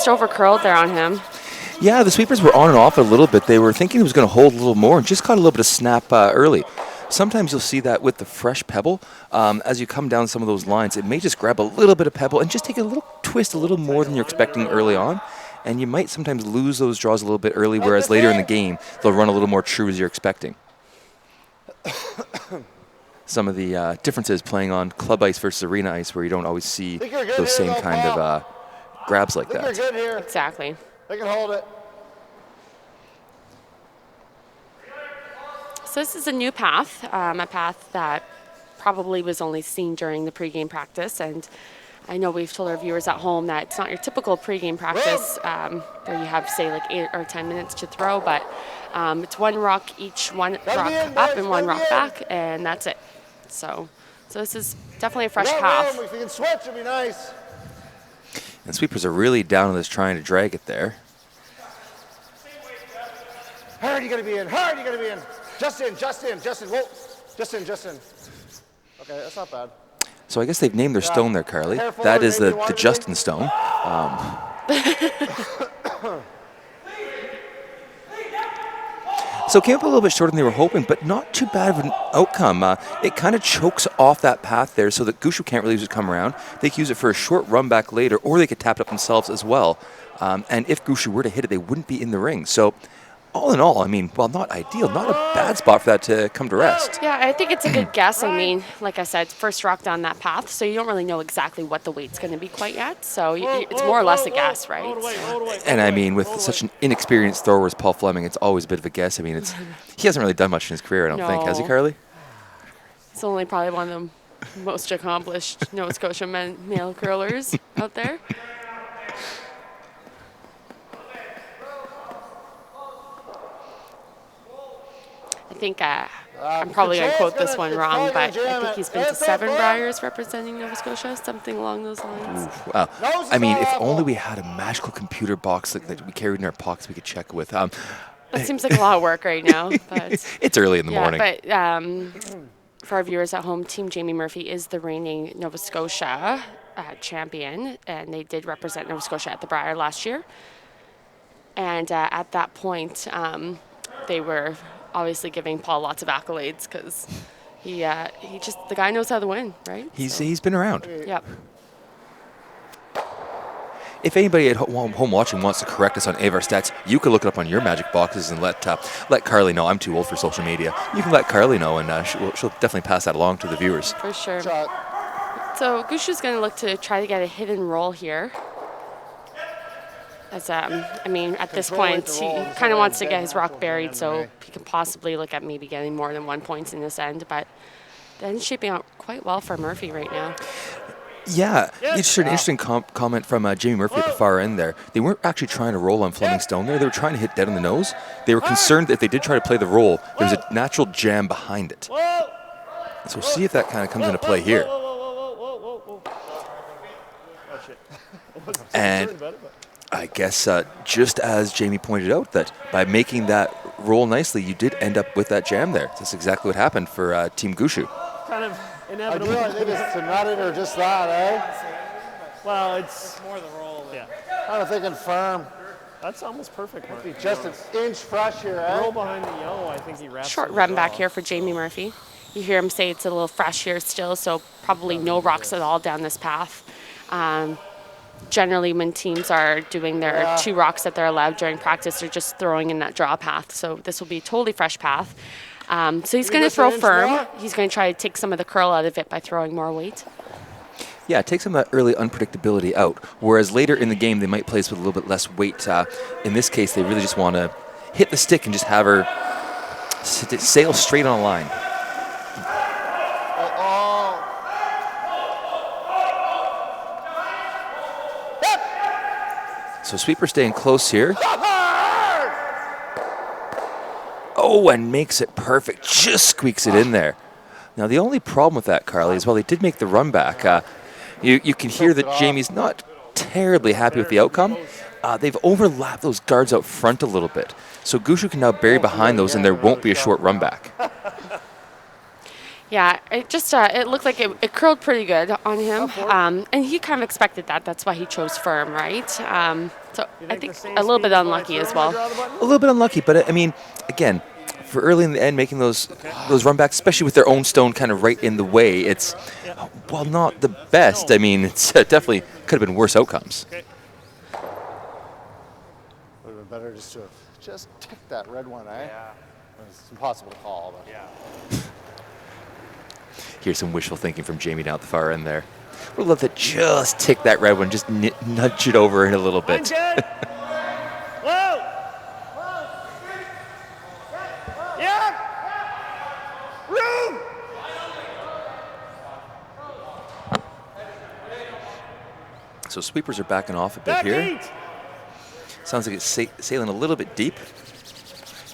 just over curled there on him. Yeah, the sweepers were on and off a little bit. They were thinking he was going to hold a little more and just caught a little bit of snap early. Sometimes you'll see that with the fresh pebble. As you come down some of those lines, it may just grab a little bit of pebble and just take a little twist a little more than you're expecting early on. And you might sometimes lose those draws a little bit early, whereas later in the game, they'll run a little more true as you're expecting. Some of the differences playing on club ice versus arena ice, where you don't always see those same kind of grabs like that. You're good here. Exactly. They can hold it. So this is a new path, a path that probably was only seen during the pregame practice. And I know we've told our viewers at home that it's not your typical pregame practice where you have, say, like 8 or 10 minutes to throw, but it's one rock each, one rock up and one rock back, and that's it. So this is definitely a fresh path. If you can switch, it'd be nice. And sweepers are really down on this, trying to drag it there. Hard, you gotta be in. Hard, you gotta be in. Just in. Whoa. Just in. Okay, that's not bad. So I guess they've named their stone there, Carly. That is the Justin stone. So it came up a little bit shorter than they were hoping, but not too bad of an outcome. It kind of chokes off that path there so that Gushue can't really use it to come around. They could use it for a short run back later, or they could tap it up themselves as well. And if Gushue were to hit it, they wouldn't be in the ring. So all in all, I mean, well, not ideal, not a bad spot for that to come to rest. Yeah, I think it's a good guess. I mean, like I said, first rock down that path, so you don't really know exactly what the weight's going to be quite yet. So it's more or less a guess, right? And I mean, with such an inexperienced thrower as Paul Fleming, it's always a bit of a guess. I mean, he hasn't really done much in his career, I don't think. Has he, Carly? It's only probably one of the most accomplished Nova Scotia male curlers out there. I think I'm probably going to quote this one wrong, but I think he's been to 7 Briars representing Nova Scotia, something along those lines. Wow. I mean, if only we had a magical computer box that we carried in our pockets we could check with. That seems like a lot of work right now. But it's early in the morning. But for our viewers at home, Team Jamie Murphy is the reigning Nova Scotia champion, and they did represent Nova Scotia at the Briar last year. And at that point, they were obviously giving Paul lots of accolades because the guy knows how to win, right? He's been around. Yep. If anybody at home watching wants to correct us on any of our stats, you can look it up on your magic boxes and let Carly know. I'm too old for social media. You can let Carly know, and she'll definitely pass that along to the viewers. For sure. So Gushue's going to look to try to get a hit and roll here. As I mean, at this point, he kind of wants to get his rock buried, so he can possibly look at maybe getting more than 1 point in this end. But then it's shaping out quite well for Murphy right now. Yeah, you just heard an interesting comment from Jamie Murphy at the far end there. They weren't actually trying to roll on Fleming Stone there. They were trying to hit dead on the nose. They were concerned that if they did try to play the roll, there was a natural jam behind it. So we'll see if that kind of comes into play here. And I guess just as Jamie pointed out, that by making that roll nicely, you did end up with that jam there. That's exactly what happened for Team Gushue. Kind of inevitable. I think it's to nut it or just that, eh? Well, it's more the roll. Yeah. I'm thinking firm. That's almost perfect, Mark. Just an inch fresh here, eh? Roll behind the yellow, I think he wraps. Short run back here for Jamie Murphy. You hear him say it's a little fresh here still, so probably no rocks at all down this path. Generally, when teams are doing their 2 rocks that they're allowed during practice, they're just throwing in that draw path. So this will be a totally fresh path. So he's going to throw firm. He's going to try to take some of the curl out of it by throwing more weight. Yeah, take some of that early unpredictability out, whereas later in the game they might place with a little bit less weight. In this case, they really just want to hit the stick and just have her sail straight on a line. So sweeper staying close here. Oh, and makes it perfect. Just squeaks it in there. Now, the only problem with that, Carly, is while they did make the run back, you can hear that Jamie's not terribly happy with the outcome. They've overlapped those guards out front a little bit. So Gushue can now bury behind those, and there won't be a short run back. Yeah, it just it looked like it curled pretty good on him, and he kind of expected that. That's why he chose firm, right? So I think a little bit unlucky as well. A little bit unlucky, but I mean, again, for early in the end, making those run backs, especially with their own stone kind of right in the way, it's, well, not the best. I mean, it's definitely could have been worse outcomes. Would have been better just to have just ticked that red one, eh? Yeah. It's impossible to call, but yeah. Here's some wishful thinking from Jamie down at the far end there. Would love to just tick that red one, just nudge it over in a little bit. Whoa! Yeah! Room! So sweepers are backing off a bit Back here. 8! Sounds like it's sailing a little bit deep.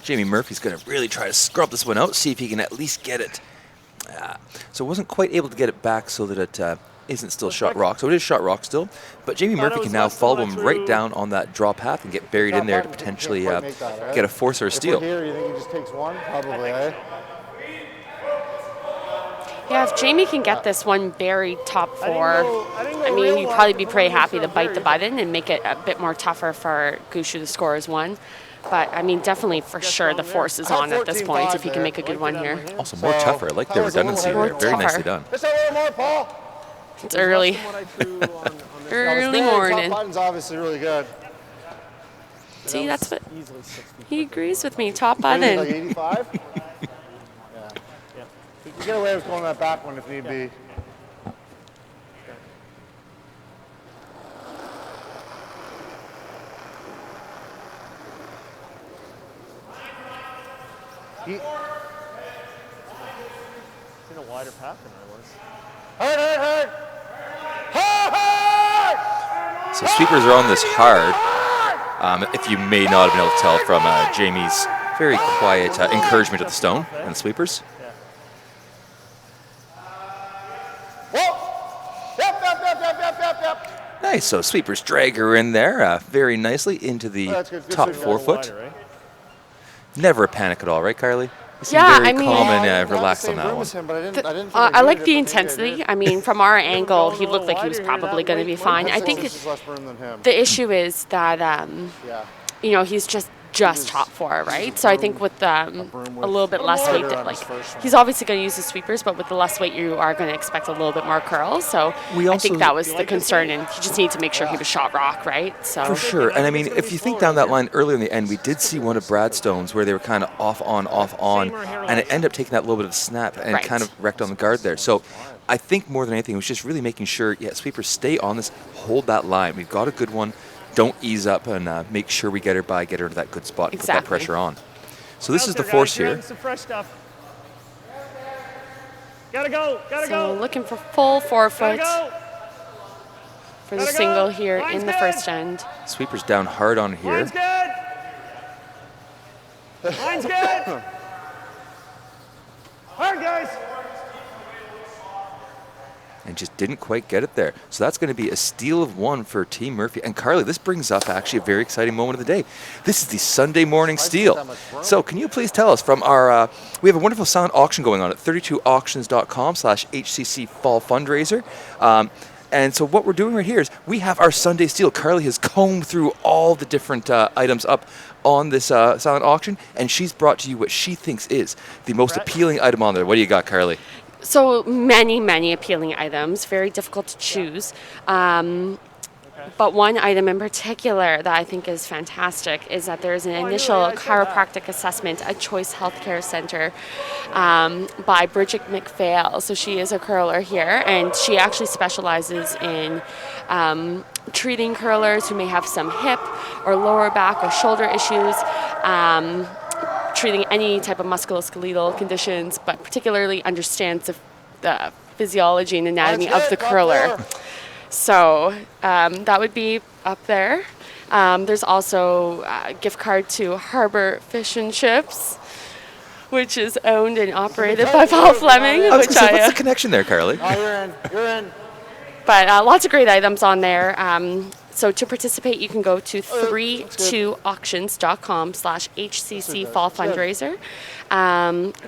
Jamie Murphy's going to really try to scrub this one out, see if he can at least get it. So wasn't quite able to get it back so that it isn't still shot rock. So it is shot rock still. But Jamie Murphy can now follow him right down on that draw path and get buried in there to potentially get a force or a steal. If we're here, you think he just takes one? Probably, eh? Yeah, if Jamie can get this one buried top 4, I mean, you'd probably be pretty happy to bite the button and make it a bit more tougher for Gushue to score as one. But, I mean, definitely for sure the force is on at this point if he can make a good one here. Also more tougher. I like the redundancy there. Very nicely done. Just a little more, Paul. It's early. Early morning. Top button's obviously really good. See, that's what he agrees with me. Top Like button. 85? Yeah. You can get away with going that back one if need be. In a wider path than I was. Hard! So sweepers are on this hard. If you may not have been able to tell from Jamie's very quiet encouragement of the stone and the sweepers. Yep. Nice. So sweepers drag her in there very nicely into the That's good. Good top sweep. 4 foot. Wider, eh? Never a panic at all, right, Carly? You seem Yeah, very I mean- calm and Not the relaxed same on that room one. as him, but I didn't I like figure the he did. intensity. I mean, from our angle, he looked like he was probably going to be fine. I think This is less room than him. the issue is that, Yeah. you know, he's just top 4, right? So I think with a little bit less weight, Harder that on like his first one. he's obviously going to use his sweepers, but with the less weight, you are going to expect a little bit more curls. So We I also- think that was the concern, and he just needed to make sure he was shot rock, right? So For sure. And I mean, if you think down that line earlier in the end, we did see one of Brad's stones where they were kind of off on, and it ended up taking that little bit of snap and Right. kind of wrecked on the guard there. So I think more than anything, it was just really making sure, sweepers stay on this, hold that line. We've got a good one. Don't ease up and make sure we get her into that good spot and put that Exactly. pressure on. So this is the Guys, force grab here. some fresh stuff. Gotta go. So looking for full 4 Gotta foot go. for the Gotta go. single here Line's in the good. first end. Sweepers down hard on here. Line's good. Line's good. Hard, guys. And just didn't quite get it there. So that's going to be a steal of 1 for Team Murphy. And Carly, this brings up actually a very exciting moment of the day. This is the Sunday morning steal. So can you please tell us from our, we have a wonderful silent auction going on at 32auctions.com/HCC Fall Fundraiser. And so what we're doing right here is we have our Sunday steal. Carly has combed through all the different items up on this silent auction, and she's brought to you what she thinks is the most appealing item on there. What do you got, Carly? So many appealing items, very difficult to choose. But one item in particular that I think is fantastic is that there's an initial chiropractic assessment at Choice Healthcare Center by Bridget McPhail. So she is a curler here, and she actually specializes in treating curlers who may have some hip or lower back or shoulder issues. Treating any type of musculoskeletal conditions, but particularly understands the physiology and anatomy of the curler. So that would be up there. There's also a gift card to Harbor Fish and Chips, which is owned and operated by Paul Fleming. I was Which gonna say, what's the connection there, Carly? Oh, you're in. but lots of great items on there. So to participate, you can go to 32auctions.com/HCC Fall Fundraiser,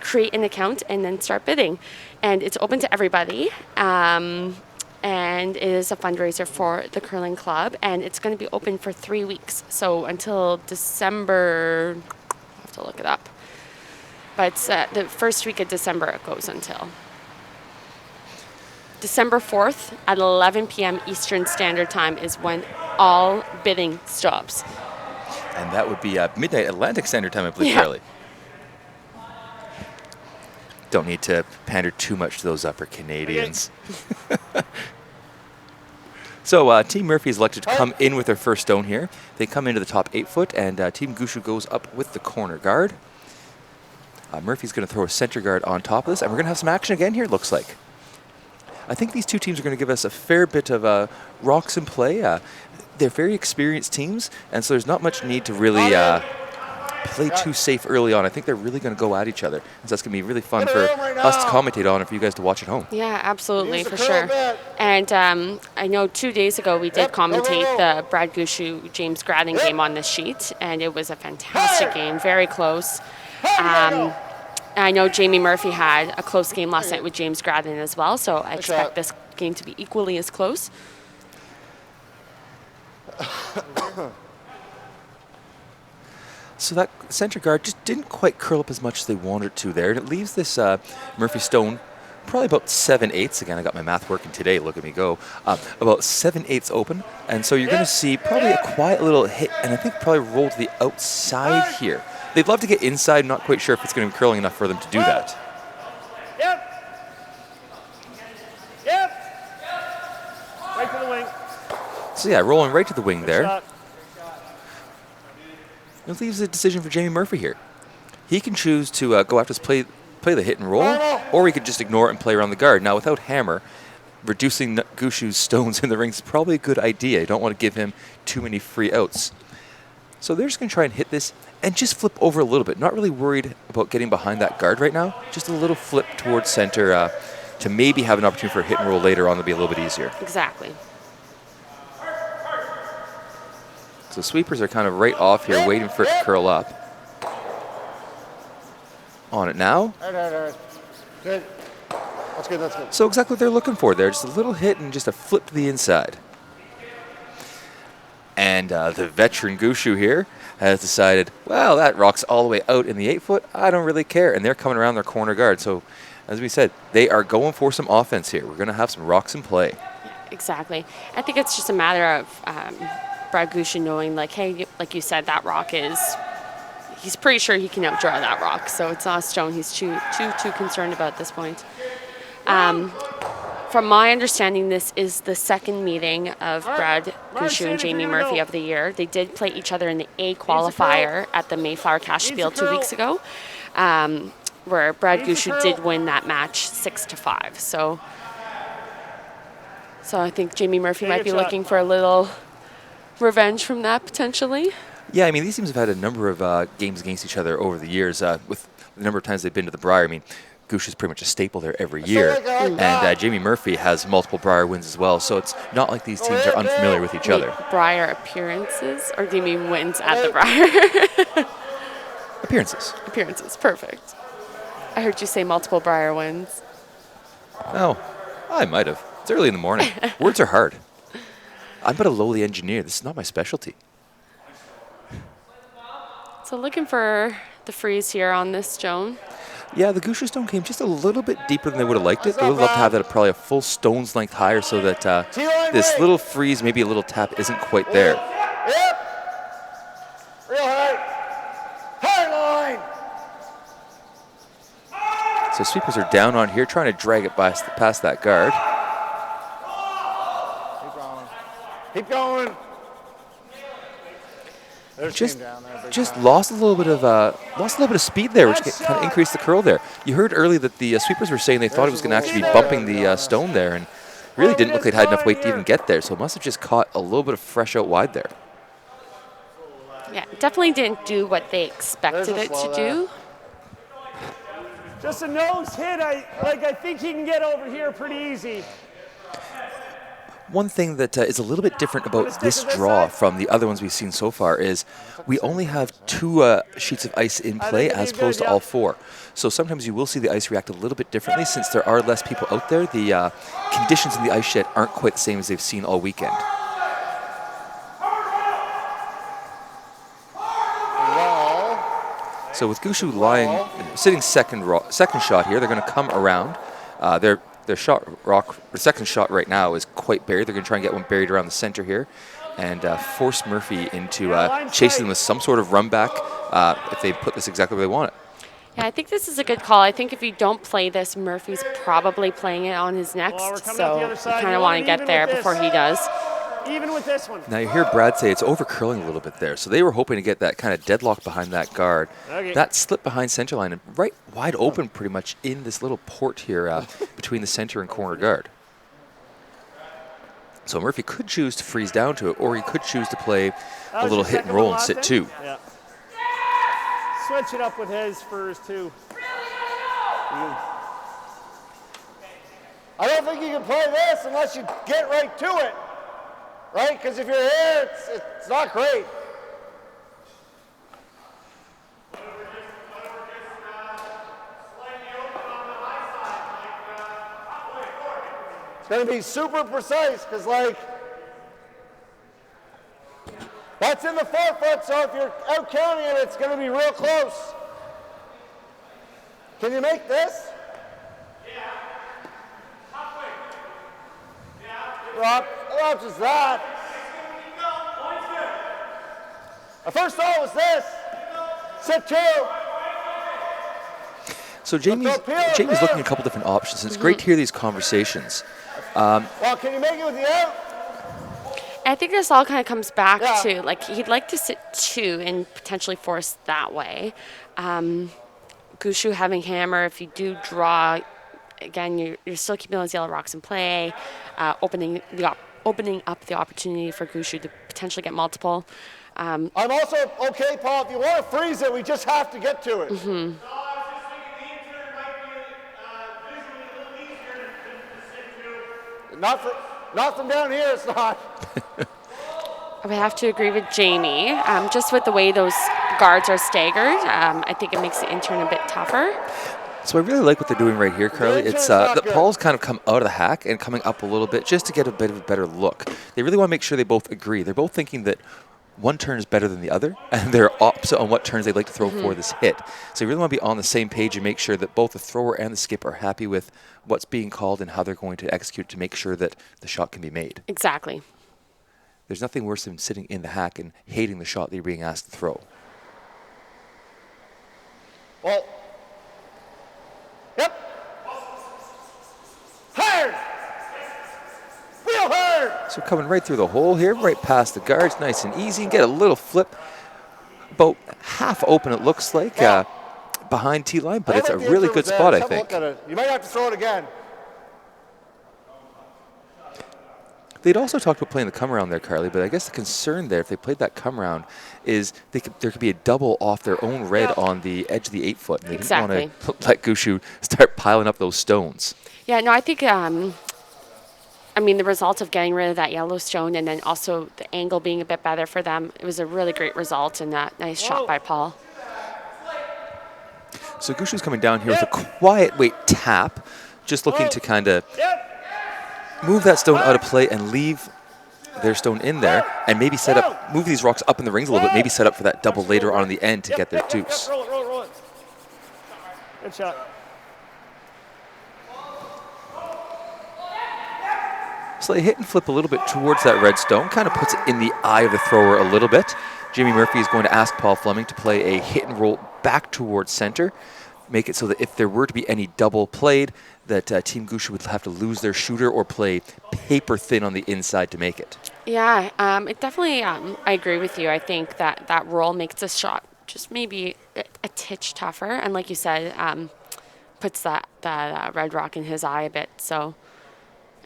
create an account, and then start bidding. And it's open to everybody. And it is a fundraiser for the curling club, and it's going to be open for 3 weeks. So until December, I'll have to look it up. But the first week of December it goes until. December 4th at 11 p.m. Eastern Standard Time is when all bidding stops. And that would be midnight Atlantic Standard Time, I believe, Yeah. Charlie. Don't need to pander too much to those upper Canadians. So Team Murphy is elected to come in with their first stone here. They come into the top 8 foot, and Team Gushue goes up with the corner guard. Murphy's going to throw a center guard on top of this, and we're going to have some action again here, it looks like. I think these two teams are going to give us a fair bit of rocks in play. They're very experienced teams, and so there's not much need to really play too safe early on. I think they're really going to go at each other. And so that's going to be really fun for us to commentate on and for you guys to watch at home. Yeah, absolutely, for sure. And I know 2 days ago we did commentate the Brad Gushue James Gradden game on this sheet, and it was a fantastic game, very close. I know Jamie Murphy had a close game last night with James Gradden as well, so I expect this game to be equally as close. So that center guard just didn't quite curl up as much as they wanted to there. And it leaves this Murphy stone probably about 7/8. Again, I got my math working today. Look at me go. About 7/8 open. And so you're going to see probably a quiet little hit, and I think probably roll to the outside here. They'd love to get inside. Not quite sure if it's going to be curling enough for them to do that. Yep. Right to the wing. So yeah, rolling right to the wing there. Shot. It leaves a decision for Jamie Murphy here. He can choose to go after this play the hit and roll, or he could just ignore it and play around the guard. Now, without hammer, reducing Gushue's stones in the rings is probably a good idea. You don't want to give him too many free outs. So they're just going to try and hit this and just flip over a little bit. Not really worried about getting behind that guard right now. Just a little flip towards center to maybe have an opportunity for a hit and roll later on to be a little bit easier. Exactly. So sweepers are kind of right off here, waiting for it to curl up. On it now. Good. That's good, that's good. So exactly what they're looking for there. Just a little hit and just a flip to the inside. And the veteran Gushue here has decided, well, that rock's all the way out in the 8 foot. I don't really care. And they're coming around their corner guard. So as we said, they are going for some offense here. We're going to have some rocks in play. Exactly. I think it's just a matter of Brad Gushue knowing, like, hey, like you said, that rock is, he's pretty sure he can outdraw that rock. So it's not a stone he's too concerned about at this point. From my understanding, this is the second meeting of Brad Gushue and Jamie Murphy of the year. They did play each other in the A qualifier at the Mayflower Cash Field 2 weeks ago, where Brad Gushue did win that match 6-5. So I think Jamie Murphy might be looking for a little revenge from that potentially. Yeah, I mean, these teams have had a number of games against each other over the years. With the number of times they've been to the Briar, I mean, Gushue is pretty much a staple there every year. And Jamie Murphy has multiple Briar wins as well. So it's not like these teams are unfamiliar with each other. Briar appearances? Or do you mean wins at the Briar? Appearances. Appearances, perfect. I heard you say multiple Briar wins. Oh, I might have. It's early in the morning. Words are hard. I'm but a lowly engineer. This is not my specialty. So looking for the freeze here on this stone. Yeah, the Gushue stone came just a little bit deeper than they would have liked it. They would have loved to have that probably a full stone's length higher so that this little freeze, maybe a little tap, isn't quite there. Yep. Real high. High line. So sweepers are down on here, trying to drag it past that guard. Keep going. There's Just down there, big just time. lost a little bit of speed there, which kind of increased the curl there. You heard earlier that the sweepers were saying they thought it was going to actually be bumping the stone there, and really didn't look like it had enough weight to even get there. So it must have just caught a little bit of fresh out wide there. Yeah, definitely didn't do what they expected it to do. Just a nose hit. I think he can get over here pretty easy. One thing that is a little bit different about this draw from the other ones we've seen so far is we only have 2 sheets of ice in play as opposed to all 4. So sometimes you will see the ice react a little bit differently since there are less people out there. The conditions in the ice shed aren't quite the same as they've seen all weekend. So with Gushue sitting second shot here, they're going to come around. Their second shot right now is quite buried. They're going to try and get one buried around the center here, and force Murphy into chasing them with some sort of run back if they put this exactly where they want it. Yeah, I think this is a good call. I think if you don't play this, Murphy's probably playing it on his next, so you kind of want to get there before he does. Even with this one. Now you hear Brad say it's over curling a little bit there. So they were hoping to get that kind of deadlock behind that guard. Okay. That slip behind center line and right wide open pretty much in this little port here between the center and corner guard. So Murphy could choose to freeze down to it, or he could choose to play a little hit and roll and sit 2. Yeah. Switch it up with his first 2. I don't think you can play this unless you get right to it. Right? Because if you're here, it's not great. It's going to be super precise because, like, that's in the 4-foot, so if you're out counting it, it's going to be real close. Can you make this? Not just that. The first thought was this. Sit 2. So Jamie's looking at a couple different options. It's great to hear these conversations. Well, can you make it with the out? I think this all kind of comes back to, like, he'd like to sit 2 and potentially force that way. Gushue having hammer, if you do draw, again, you're still keeping those yellow rocks in play, opening up the opportunity for Gushue to potentially get multiple. I'm also okay, Paul. If you want to freeze it, we just have to get to it. Mm-hmm. Not from down here, it's not. I would have to agree with Jamie. Just with the way those guards are staggered, I think it makes the intern a bit tougher. So I really like what they're doing right here, Carly. It's that Paul's kind of come out of the hack and coming up a little bit just to get a bit of a better look. They really want to make sure they both agree. They're both thinking that one turn is better than the other, and they're opposite on what turns they'd like to throw for this hit. So you really want to be on the same page and make sure that both the thrower and the skip are happy with what's being called and how they're going to execute to make sure that the shot can be made. Exactly. There's nothing worse than sitting in the hack and hating the shot that you're being asked to throw. Well, yep. Hard! Real hard! So coming right through the hole here, right past the guards, nice and easy. Get a little flip. About half open it looks like behind T-line, but it's a really good spot, I think. You might have to throw it again. They'd also talked about playing the come around there, Carly, but I guess the concern there, if they played that come around, is there could be a double off their own red on the edge of the 8-foot. And they didn't want to let Gushue start piling up those stones. Yeah, no, I think, the result of getting rid of that yellow stone and then also the angle being a bit better for them, it was a really great result and that nice shot by Paul. So Gushue's coming down here with a quiet weight tap, just looking to kind of move that stone out of play and leave their stone in there and maybe set up, move these rocks up in the rings a little bit, maybe set up for that double later on in the end to get their deuce. Roll it. Good shot. So they hit and flip a little bit towards that red stone, kind of puts it in the eye of the thrower a little bit. Jimmy Murphy is going to ask Paul Fleming to play a hit and roll back towards center, make it so that if there were to be any double played, that Team Gushue would have to lose their shooter or play paper thin on the inside to make it. Yeah, it definitely, I agree with you. I think that roll makes the shot just maybe a titch tougher. And like you said, puts that red rock in his eye a bit. So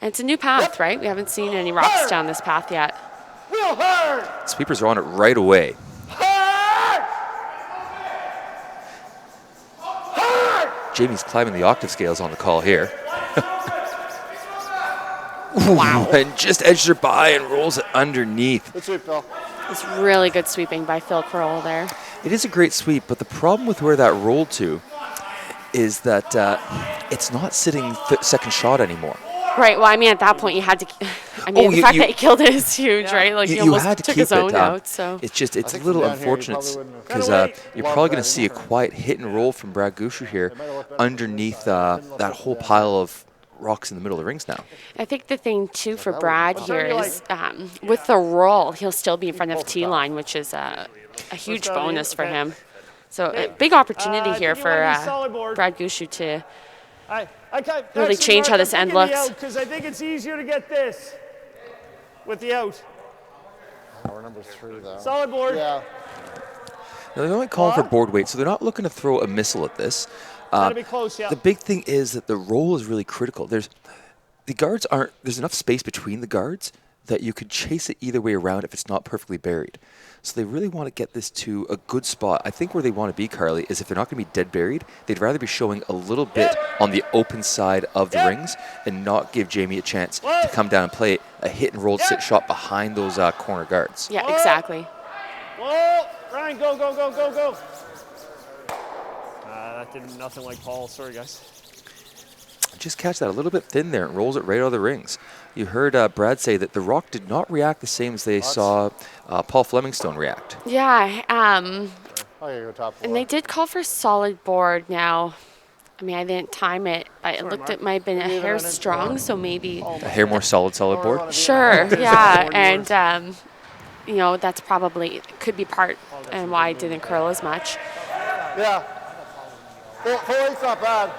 and it's a new path, right? We haven't seen any rocks down this path yet. Real hard! Sweepers are on it right away. Jamie's climbing the octave scales on the call here. Wow. And just edges her by and rolls it underneath. Good sweep, Phil. It's really good sweeping by Phil Curl there. It is a great sweep, but the problem with where that rolled to is that it's not sitting second shot anymore. Right. Well, I mean, at that point, you had to. I mean, the fact that he killed it is huge, right? Like he You almost had to took keep his own it. out. So it's a think little from down here, you unfortunate probably wouldn't have- because you're Love probably going to that see a anymore. quiet hit and roll from Brad Gushue here underneath that whole pile of rocks in the middle of the rings now. I think the thing too for Brad here is with the roll, he'll still be in front of T line, which is a huge bonus for him. So a big opportunity here for Brad Gushue to really change how this end looks. Because I think it's easier to get this with the out. We're number 3, though. Solid board. Yeah. Now, they're only calling for board weight, so they're not looking to throw a missile at this. Gotta be close, yeah. The big thing is that the roll is really critical. There's enough space between the guards that you could chase it either way around if it's not perfectly buried. So they really want to get this to a good spot. I think where they want to be, Carly, is if they're not going to be dead buried, they'd rather be showing a little bit on the open side of the rings and not give Jamie a chance to come down and play a hit and roll sit shot behind those corner guards. Yeah, exactly. Whoa! Ryan, go, go, go, go, go. That did nothing like Paul. Sorry, guys. Just catch that a little bit thin there and rolls it right out of the rings. You heard Brad say that the rock did not react the same as they saw Paul Flemingstone react. Yeah. Oh, yeah, go top 4. And they did call for solid board now. I mean, I didn't time it. It looked it might have been a hair strong, so maybe. A hair more solid board. Sure, yeah. And, you know, that's probably, could be part and why it didn't curl as much. Yeah. 4-8's not bad.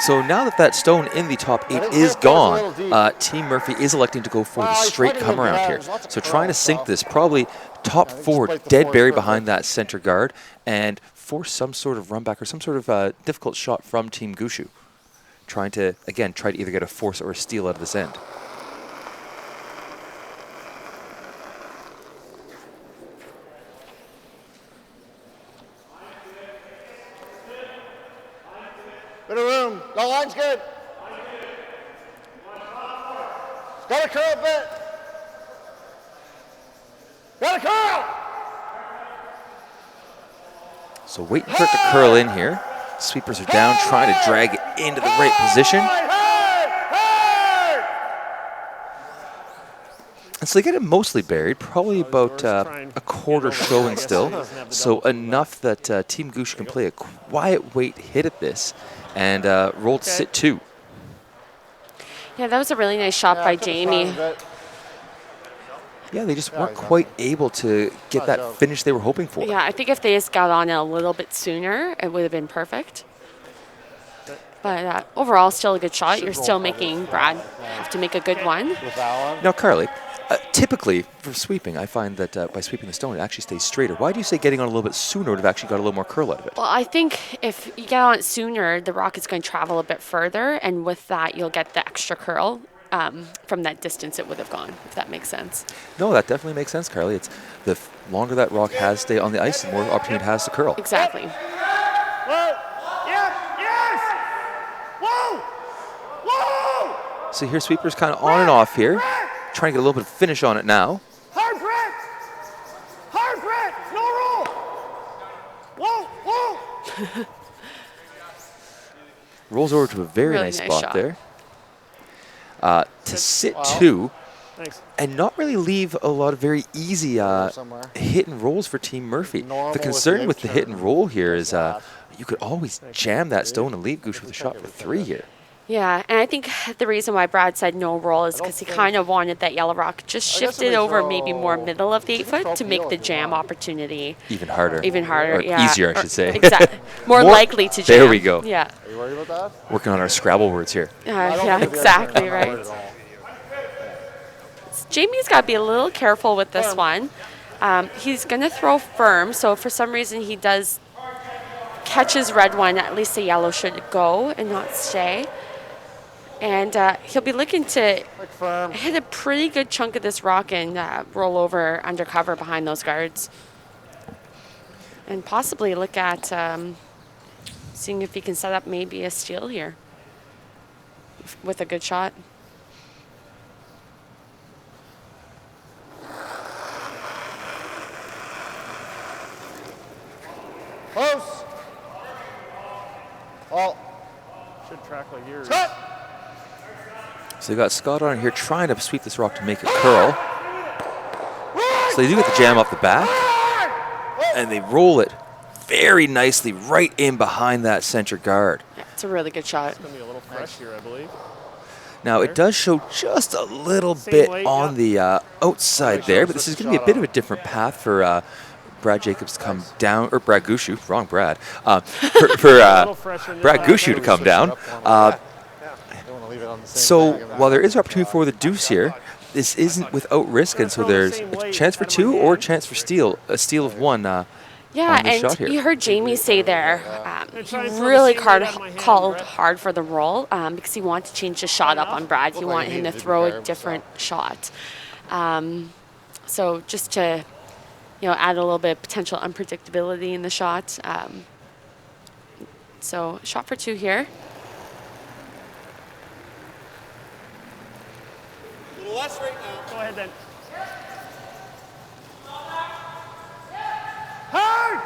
So now that stone in the top 8 is gone, Team Murphy is electing to go for the straight come around here. So trying to sink this, probably top 4 dead buried behind that center guard and force some sort of run back or some sort of difficult shot from Team Gushue. Trying to, again, try to either get a force or a steal out of this end. Bit of room. The line's good. Got to curl a bit. Got to curl. So waiting for it to curl in here. Sweepers are down, trying to drag it into the right position. And so they get it mostly buried, probably about a quarter showing still. So enough that Team Gushue can play a quiet weight hit at this and roll to sit 2. Yeah, that was a really nice shot by Jamie. Yeah, they just weren't quite able to get that finish they were hoping for. Yeah, I think if they just got on it a little bit sooner, it would have been perfect. But overall, still a good shot. You're still making Brad have to make a good one. Now, Carly, typically for sweeping, I find that by sweeping the stone, it actually stays straighter. Why do you say getting on a little bit sooner would have actually got a little more curl out of it? Well, I think if you get on it sooner, the rock is going to travel a bit further, and with that, you'll get the extra curl from that distance it would have gone, if that makes sense. No, that definitely makes sense, Carly. It's the longer that rock has to stay on the ice, the more opportunity it has to curl. Exactly. Whoa! Yep! Yes! Whoa! Whoa! So here, sweepers kind of on and off here, trying to get a little bit of finish on it now. Hard Brett! Hard Brett! No roll! Whoa! Whoa! Rolls over to a very Really nice nice spot shot. there. To sit 2 Thanks. and not really leave a lot of very easy hit and rolls for Team Murphy. Normal The with concern the with the hit and roll here is that. you could always jam that stone and leave Gushue with a shot for 3 here. Yeah, and I think the reason why Brad said no roll is because he kind of wanted that yellow rock just I guess if shifted we over throw- maybe more middle of the 8 foot to make the if you jam want. opportunity Even harder. even harder. Or Yeah, easier, I should say. Exactly. More likely to jam. There we go. Yeah. Are you worried about that? Working on our Scrabble words here. I don't Yeah, think the exactly other side, I'm not right. worried at all. Jamie's got to be a little careful with this one. He's going to throw firm, so if for some reason he does catch his red one, at least the yellow should go and not stay. And he'll be looking to Like firm. hit a pretty good chunk of this rock and roll over undercover behind those guards. And possibly look at seeing if he can set up maybe a steal here. with a good shot. Close. All. Should track like yours. Cut. So they got Scott on here trying to sweep this rock to make it curl. So they do get the jam off the back, and they roll it very nicely right in behind that center guard. Yeah, it's a really good shot. It's going to be a little fresh here, I believe. Now it does show just a little Same bit weight, on the outside there, but this is going to be a bit of a different path for Brad Jacobs to come down, or Brad Gushue, wrong Brad, for Brad Gushue to come down. So while there is opportunity for the deuce here, this isn't without risk, and so there's a chance for two or a chance for a steal of one. Yeah, on this shot and here. you heard Jamie say there, he really called hard for the roll because he wanted to change the shot up on Brad. He wanted him to throw a different shot. So just to, add a little bit of potential unpredictability in the shot. So shot for two here. A little less right now. Go ahead then. Hard!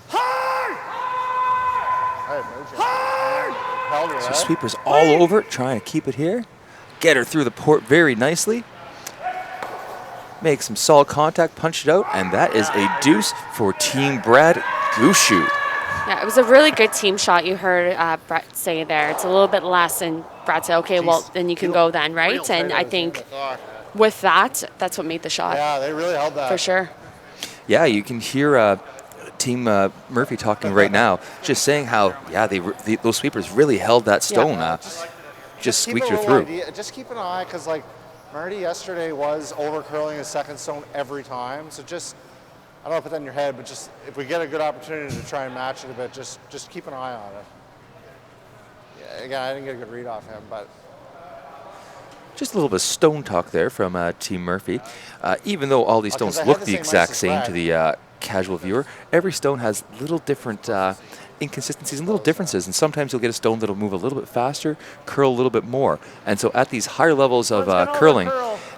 Hard! Hard! So sweepers all over it, trying to keep it here. Get her through the port very nicely. Make some solid contact, punch it out, and that is a deuce for Team Brad Gushue. Yeah, it was a really good team shot. You heard Brett say there. It's a little bit less, and Brad said, okay, well, then you can go then, right? And I think with that, that's what made the shot. Yeah, they really held that. For sure. Yeah, you can hear Team Murphy talking right now, just saying how, yeah, those sweepers really held that stone. Just squeaked her through. Just keep an eye, because like Marty yesterday was over curling his second stone every time. So just, I don't know, put that in your head, but just if we get a good opportunity to try and match it a bit, just keep an eye on it. Yeah, again, I didn't get a good read off him, but. Just a little bit of stone talk there from Team Murphy. Even though all these stones look the exact same to the casual viewer, every stone has little different inconsistencies and little differences. And sometimes you'll get a stone that'll move a little bit faster, curl a little bit more. And so at these higher levels of curling,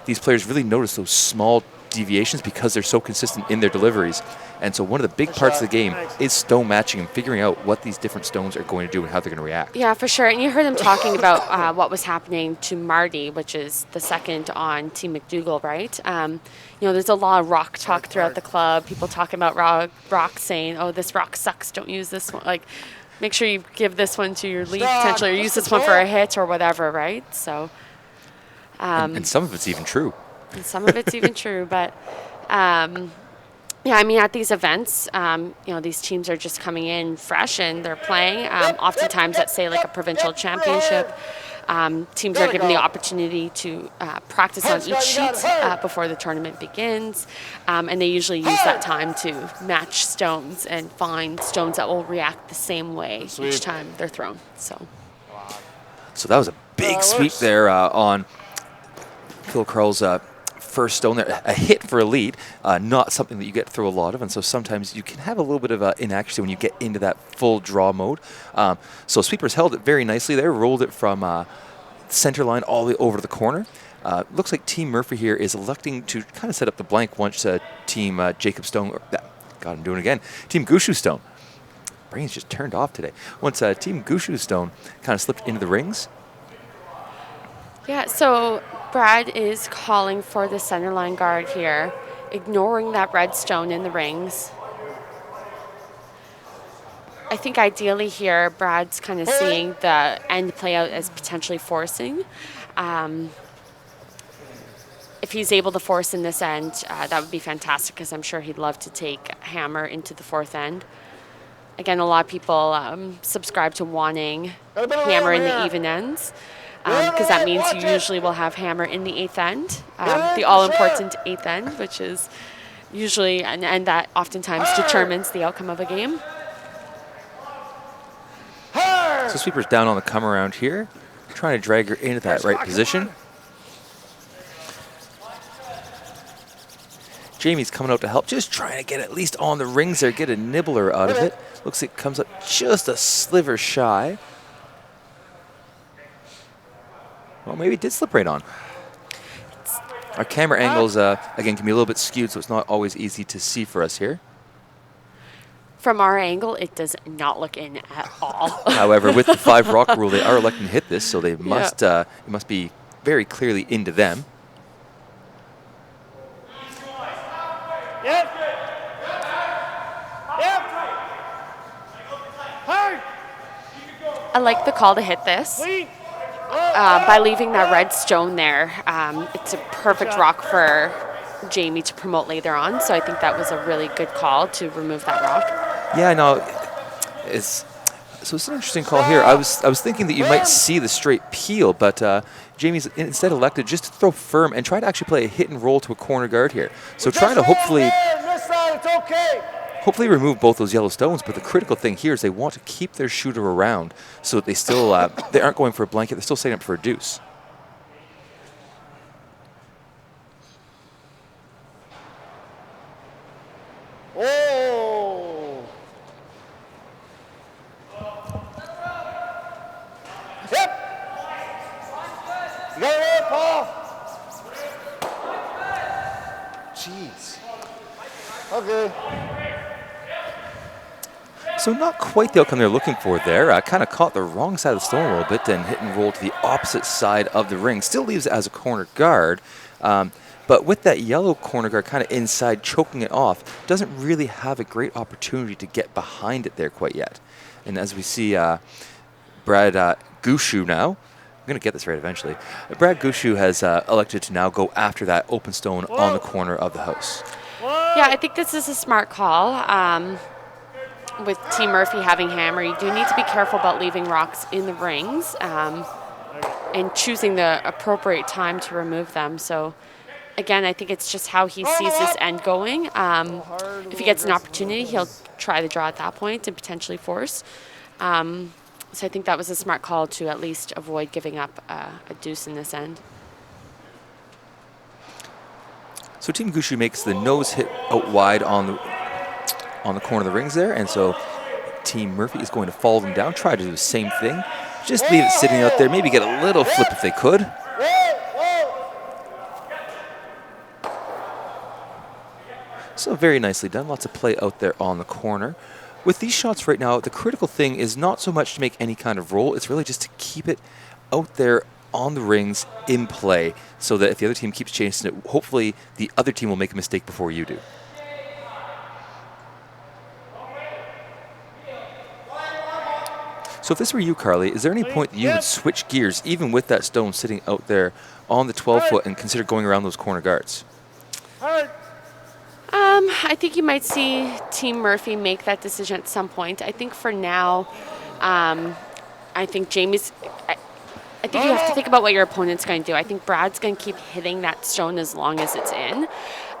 these players really notice those small deviations because they're so consistent in their deliveries. And so one of the big parts of the game is stone matching and figuring out what these different stones are going to do and how they're going to react. Yeah, for sure. And you heard them talking about what was happening to Marty, which is the second on Team McDougall, right? There's a lot of rock talk throughout the club. People talking about rock saying, oh, this rock sucks, don't use this one. Like, make sure you give this one to your lead potentially, or use this one for a hit or whatever, right? So. And some of it's even true. And some of it's even true, but yeah, I mean, at these events, these teams are just coming in fresh and they're playing. Oftentimes, at say like a provincial championship, teams are given the opportunity to practice on each sheet before the tournament begins, and they usually use that time to match stones and find stones that will react the same way each time they're thrown. So that was a big sweep there on Phil Carl's first stone there, a hit for a lead, not something that you get through a lot of, and so sometimes you can have a little bit of inaccuracy when you get into that full draw mode. So sweepers held it very nicely there, rolled it from center line all the way over to the corner. Looks like Team Murphy here is electing to kind of set up the blank once Team Jacob Stone, God, I'm doing it again, Team Gushue Stone. Brain's just turned off today. Once Team Gushue Stone kind of slipped into the rings. Yeah, so Brad is calling for the center line guard here, ignoring that red stone in the rings. I think ideally here, Brad's kind of seeing the end play out as potentially forcing. If he's able to force in this end, that would be fantastic, because I'm sure he'd love to take hammer into the fourth end. Again, a lot of people subscribe to wanting hammer in the even ends, because that means you usually will have hammer in the eighth end, the all-important eighth end, which is usually, and that oftentimes determines the outcome of a game. So sweeper's down on the come around here, trying to drag her into that right position. Jamie's coming out to help, just trying to get at least on the rings there, get a nibbler out of it. Looks like it comes up just a sliver shy. maybe it did slip right on. Our camera angles, again, can be a little bit skewed, so it's not always easy to see for us here. From our angle, it does not look in at all. However, with the 5 rock rule, they are electing to hit this, so they must it must be very clearly into them. Yep. Yep. Hard. I like the call to hit this. Clean. By leaving that red stone there, it's a perfect rock for Jamie to promote later on. So I think that was a really good call to remove that rock. Yeah, no, it's an interesting call here. I was thinking that you might see the straight peel, but Jamie's instead elected just to throw firm and try to actually play a hit and roll to a corner guard here. So trying to hopefully remove both those yellow stones, but the critical thing here is they want to keep their shooter around so that they still they aren't going for a blanket. They're still setting up for a deuce. Oh. Yep. You got it, Paul. Jeez. Okay. So not quite the outcome they're looking for there. Kind of caught the wrong side of the stone a little bit and hit and roll to the opposite side of the ring. Still leaves it as a corner guard. But with that yellow corner guard kind of inside choking it off, doesn't really have a great opportunity to get behind it there quite yet. And as we see Brad Gushue now, I'm going to get this right eventually. Brad Gushue has elected to now go after that open stone on the corner of the house. Yeah, I think this is a smart call. With Team Murphy having hammer, you do need to be careful about leaving rocks in the rings and choosing the appropriate time to remove them. So again, I think it's just how he sees this end going. If he gets an opportunity, he'll try the draw at that point and potentially force. So I think that was a smart call to at least avoid giving up a deuce in this end. So Team Gushue makes the nose hit out wide on the corner of the rings there, and so Team Murphy is going to follow them down, try to do the same thing. Just leave it sitting out there, maybe get a little flip if they could. So very nicely done, lots of play out there on the corner. With these shots right now, the critical thing is not so much to make any kind of roll, it's really just to keep it out there on the rings in play so that if the other team keeps chasing it, hopefully the other team will make a mistake before you do. So if this were you, Carly, is there any point that you would switch gears, even with that stone sitting out there on the 12-foot, and consider going around those corner guards? I think you might see Team Murphy make that decision at some point. I think for now, I think Jamie's... I think you have to think about what your opponent's going to do. I think Brad's going to keep hitting that stone as long as it's in.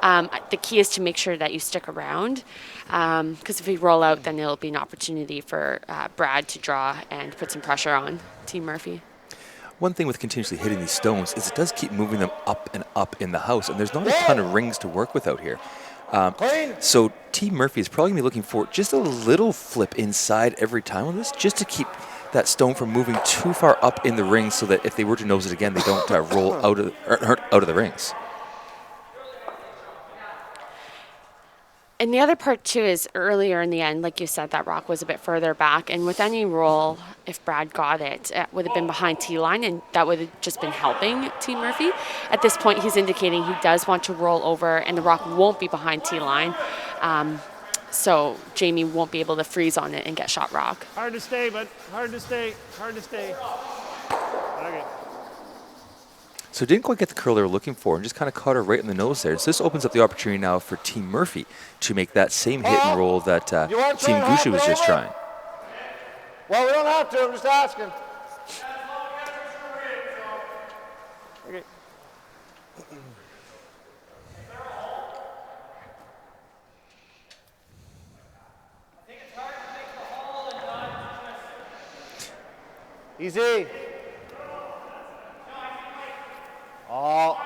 The key is to make sure that you stick around, because if we roll out, then it'll be an opportunity for Brad to draw and put some pressure on Team Murphy. One thing with continuously hitting these stones is it does keep moving them up and up in the house, and there's not a ton of rings to work with out here. So Team Murphy is probably going to be looking for just a little flip inside every time on this, just to keep that stone from moving too far up in the ring, so that if they were to nose it again, they don't roll out of the rings. And the other part, too, is earlier in the end, like you said, that rock was a bit further back. And with any roll, if Brad got it, it would have been behind T-line, and that would have just been helping Team Murphy. At this point, he's indicating he does want to roll over, and the rock won't be behind T-line. So Jamie won't be able to freeze on it and get shot rock. Hard to stay, but hard to stay. Hard to stay. Okay. So didn't quite get the curl they were looking for and just kind of caught her right in the nose there. So this opens up the opportunity now for Team Murphy to make that same hit and roll that Team Gushue was just trying. Well, we don't have to. I'm just asking. Okay. Easy. Oh.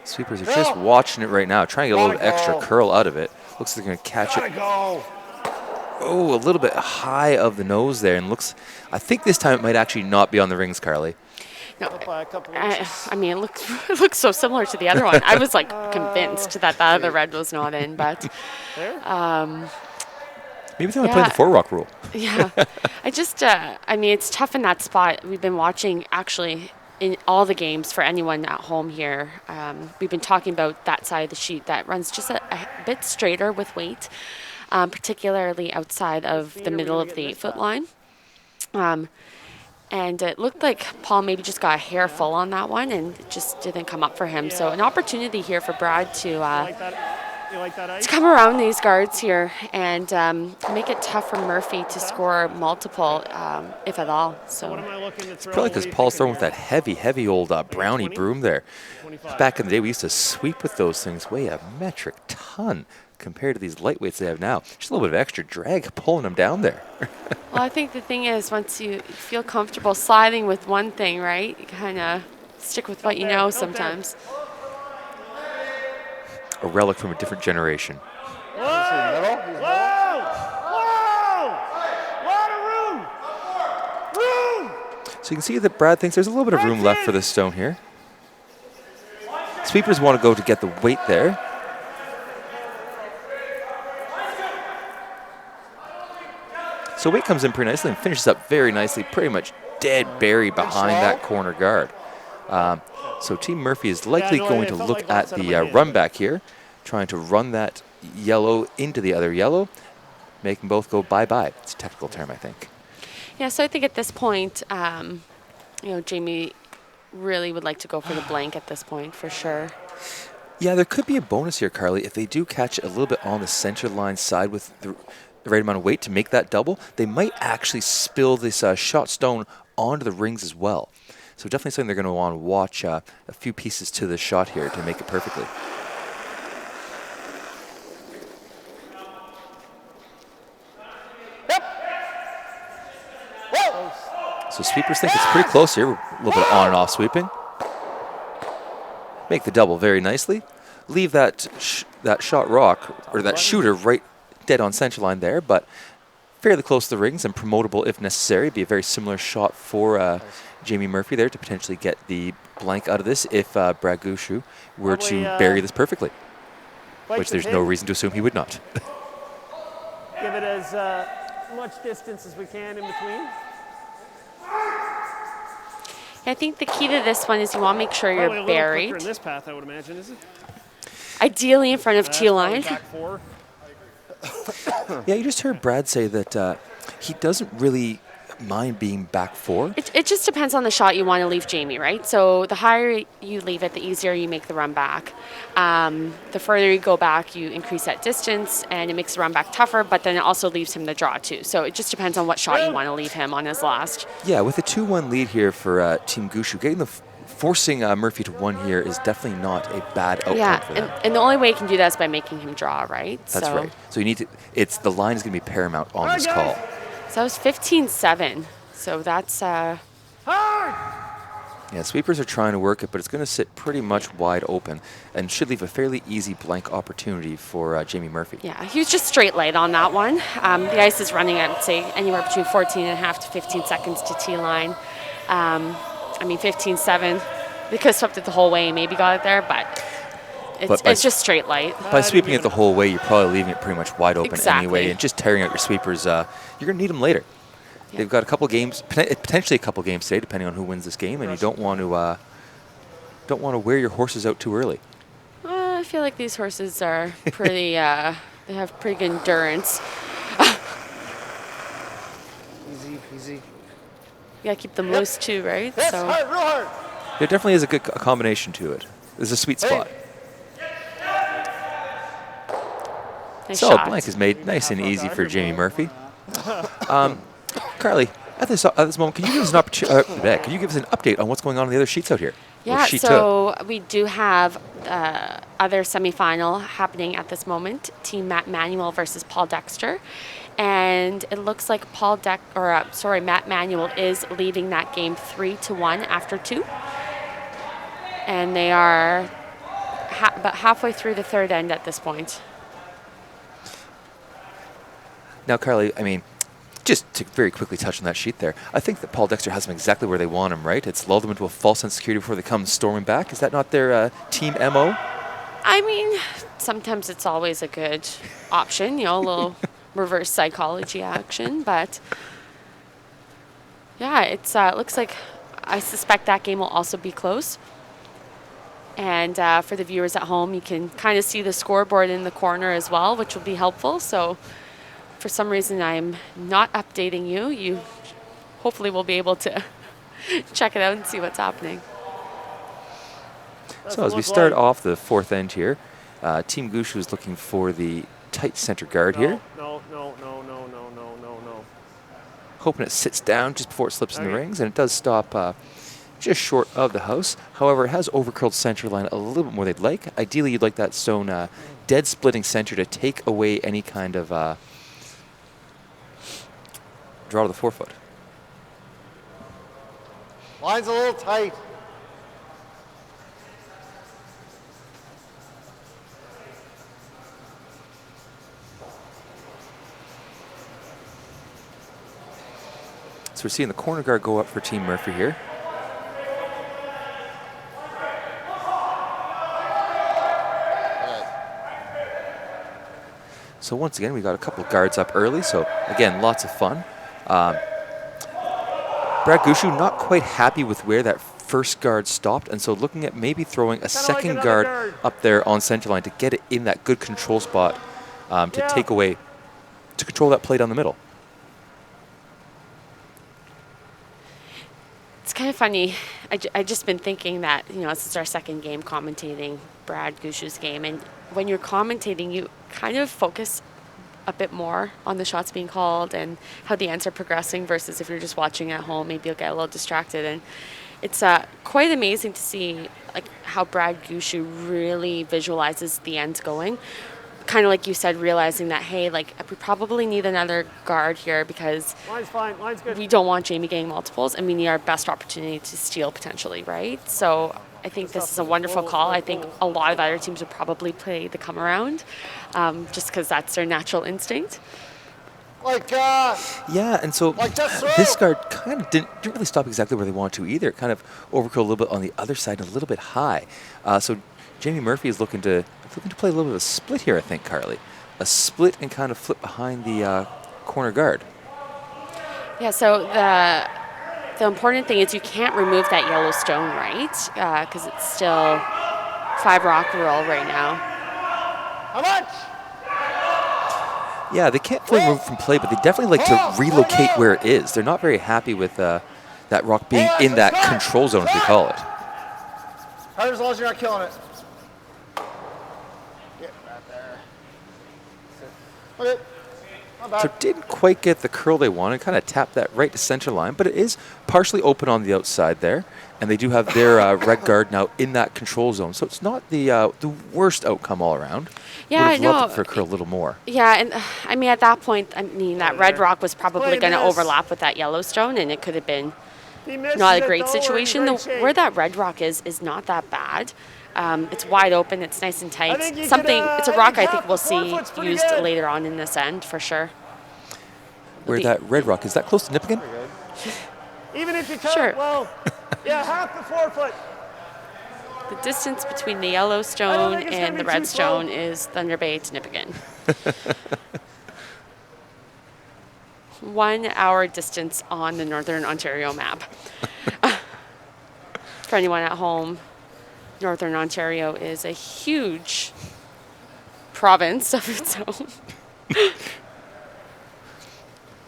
Sweepers are just watching it right now, trying to get a little extra curl out of it. Looks like they're going to catch it. Oh, a little bit high of the nose there, and looks. I think this time it might actually not be on the rings, Carly. No, Up by a couple inches. I mean, it looks so similar to the other one. I was like convinced that the other red was not in, but There? Maybe they want to play the 4-rock rule. yeah. I mean, it's tough in that spot. We've been watching actually in all the games for anyone at home here. We've been talking about that side of the sheet that runs just a bit straighter with weight, particularly outside of the middle of the 8-foot line. And it looked like Paul maybe just got a hair full on that one and it just didn't come up for him. So an opportunity here for Brad to You like that ice? come around these guards here and make it tough for Murphy to score multiple, if at all. What So am I looking to throw? Probably What are because you Paul's thinking throwing with here? that heavy old brownie 20? broom there. 25. Back in the day, we used to sweep with those things, weigh a metric ton compared to these lightweights they have now. Just a little bit of extra drag pulling them down there. well, I think the thing is once you feel comfortable sliding with one thing, right, you kind of stick with what you know sometimes. A relic from a different generation. Middle? He's middle? Whoa! Lot of room! Room! So you can see that Brad thinks there's a little bit of room left for this stone here. Sweepers want to go to get the weight there. So weight comes in pretty nicely and finishes up very nicely, pretty much dead buried behind that corner guard. So Team Murphy is likely no, going it to felt look like one at set of the my hand. run back here, trying to run that yellow into the other yellow, make them both go bye-bye. It's a technical term, I think. Yeah, so I think at this point, Jamie really would like to go for the blank at this point for sure. Yeah, there could be a bonus here, Carly. If they do catch a little bit on the center line side with the right amount of weight to make that double, they might actually spill this shot stone onto the rings as well. So definitely something they're going to want to watch a few pieces to the shot here to make it perfectly. So sweepers think it's pretty close here. A little bit of on and off sweeping. Make the double very nicely. Leave that that shot rock, or that shooter, right dead on center line there, but fairly close to the rings and promotable if necessary. Be a very similar shot for Jamie Murphy there to potentially get the blank out of this if Brad Gushue were to bury this perfectly, which there's no reason to assume he would not. Give it as much distance as we can in between. I think the key to this one is you want to make sure Probably a you're little quicker buried, in this path, I would imagine, is it? ideally in front of That's tee probably line. back 4. Yeah, you just heard Brad say that he doesn't really mind being back 4. It just depends on the shot you want to leave Jamie, right? So the higher you leave it, the easier you make the run back. The further you go back, you increase that distance, and it makes the run back tougher, but then it also leaves him the draw too. So it just depends on what shot you want to leave him on his last. Yeah, with a 2-1 lead here for Team Gushue, getting forcing Murphy to 1 here is definitely not a bad outcome for them. and the only way you can do that is by making him draw, right? That's right. So you need to. The line is going to be paramount on this call. So that was 15-7. So that's Hard! Yeah, sweepers are trying to work it, but it's going to sit pretty much wide open and should leave a fairly easy blank opportunity for Jamie Murphy. yeah. He was just straight light on that one. The ice is running, I would say, anywhere between 14.5 to 15 seconds to tee line. 15-7. They could have swept it the whole way and maybe got it there, but it's just straight light. By sweeping it the whole way, you're probably leaving it pretty much wide open Exactly. anyway, and just tearing out your sweepers. You're going to need them later. Yeah. They've got a couple games, potentially a couple games today, depending on who wins this game, and you don't want to wear your horses out too early. I feel like these horses are pretty. They have pretty good endurance. Easy, easy. You gotta keep them loose too, right? Hits So hard, real hard. There definitely is a good combination to it. There's a sweet spot. nice So shot. blank is made nice and easy for Jamie Murphy. Carly, at this moment, can you give us an update on what's going on in the other sheets out here? Or Yeah, sheet two? so we do have other semifinal happening at this moment. Team Matt Manuel versus Paul Dexter. And it looks like Matt Manuel is leading that game 3-1 after 2. And they are about halfway through the third end at this point. Now, Carly, I mean, Just to very quickly touch on that sheet there, I think that Paul Dexter has them exactly where they want them, right? It's lull them into a false sense of security before they come storming back. Is that not their team MO? I mean, sometimes it's always a good option, a little reverse psychology action. But yeah, it looks like I suspect that game will also be close. And for the viewers at home, you can kind of see the scoreboard in the corner as well, which will be helpful. So for some reason, I'm not updating you. You hopefully will be able to check it out and see what's happening. So as we start off the fourth end here, Team Gushue is looking for the tight center guard here. No. Hoping it sits down just before it slips in the rings, and it does stop just short of the house. However, it has overcurled center line a little bit more than they'd like. Ideally, you'd like that stone dead splitting center to take away any kind of draw to the forefoot. Line's a little tight. So we're seeing the corner guard go up for Team Murphy here. So once again, we got a couple of guards up early. So again, lots of fun. Brad Gushue not quite happy with where that first guard stopped, and so looking at maybe throwing a second guard up there on center line to get it in that good control spot to take away, to control that play down the middle. It's kind of funny. I just been thinking that, this is our second game commentating Brad Gushue's game. And when you're commentating, you kind of focus a bit more on the shots being called and how the ends are progressing versus if you're just watching at home, maybe you'll get a little distracted. And it's quite amazing to see how Brad Gushue really visualizes the ends going. Kind of like you said, realizing that, hey, we probably need another guard here because Line's fine. Line's good. we don't want Jamie getting multiples, and we need our best opportunity to steal potentially, right? So I think this is a wonderful call. I think a lot of other teams would probably play the come around just because that's their natural instinct. Yeah, and so this guard kind of didn't really stop exactly where they wanted to either. It kind of overcurled a little bit on the other side, a little bit high. So Jamie Murphy is looking to play a little bit of a split here, I think, Carly. A split and kind of flip behind the corner guard. Yeah, so the important thing is you can't remove that yellow stone, right? Because it's still 5 rock rule right now. How much? Yeah, they can't fully remove from play, but they definitely like to relocate where it is. They're not very happy with that rock being in that control zone, as we call it. Hard as long as you're not killing it. Get right there. Okay. Not bad. So didn't quite get the curl they wanted, kind of tapped that right to center line, but it is partially open on the outside there, and they do have their red guard now in that control zone. So it's not the worst outcome all around. Yeah, Would have loved it for a curl a little more. Yeah, and I mean, at that point, that red rock was probably going to overlap with that yellow stone, and it could have been not a great situation. Where that red rock is not that bad. It's wide open. It's nice and tight. It's a rock I think we'll see used later on in this end for sure. Where that red rock, is that close to Nipigon? Even if you cut Sure. it well, half the 4 foot. The distance between the yellow stone it's gonna and be the too red slow. stone is Thunder Bay to Nipigon. 1 hour distance on the Northern Ontario map. For anyone at home, Northern Ontario is a huge province of its own.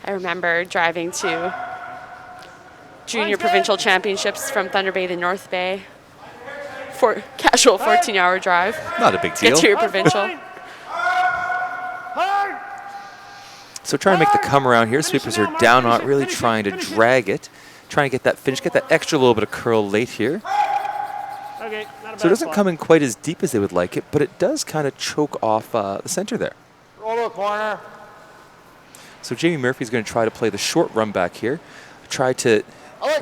I remember driving to junior provincial championships from Thunder Bay to North Bay. For casual 14-hour drive. Not a big deal. Get to your provincial. Hard. So trying to make the come around here. Sweepers are down on it, really trying to drag it. Trying to get that finish, get that extra little bit of curl late here. Okay, not a bad So it doesn't spot. come in quite as deep as they would like it, but it does kind of choke off the center there. Roll to the corner. So Jamie Murphy's going to try to play the short run back here. Try to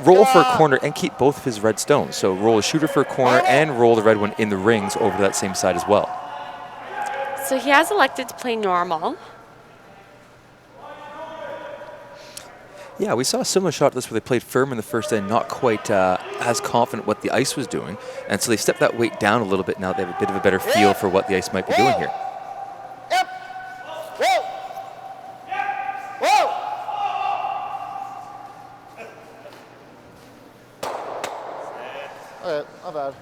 roll for a corner and keep both of his red stones. So roll a shooter for a corner and roll the red one in the rings over to that same side as well. So he has elected to play normal. Yeah, we saw a similar shot to this where they played firm in the first end, not quite as confident what the ice was doing. And so they stepped that weight down a little bit now. They have a bit of a better feel for what the ice might be doing here. Yep. Whoa. Whoa. Okay, not bad.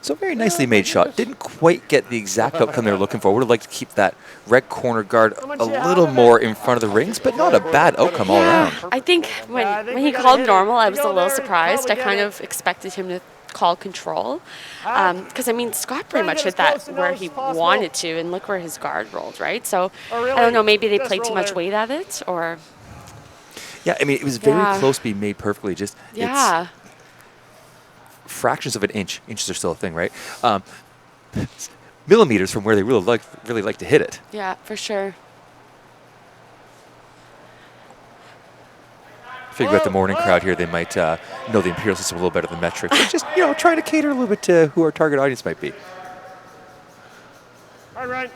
So very nicely made shot. Didn't quite get the exact outcome they were looking for. Would have liked to keep that red corner guard a little more in front of the rings, but not a bad outcome all around. I think when he called normal, I was a little surprised. I kind of expected him to call control. Because, I mean, Scott pretty much hit that where he wanted to, and look where his guard rolled, right? So, I don't know, maybe they played too much weight at it, or... Yeah, I mean, it was very close being made perfectly. Just Yeah. It's fractions of an inch. Inches are still a thing, right? Millimeters from where they really like to hit it. Yeah, for sure. Figure out the morning crowd here, they might know the Imperial system a little better than metric. But just, trying to cater a little bit to who our target audience might be. Hard right.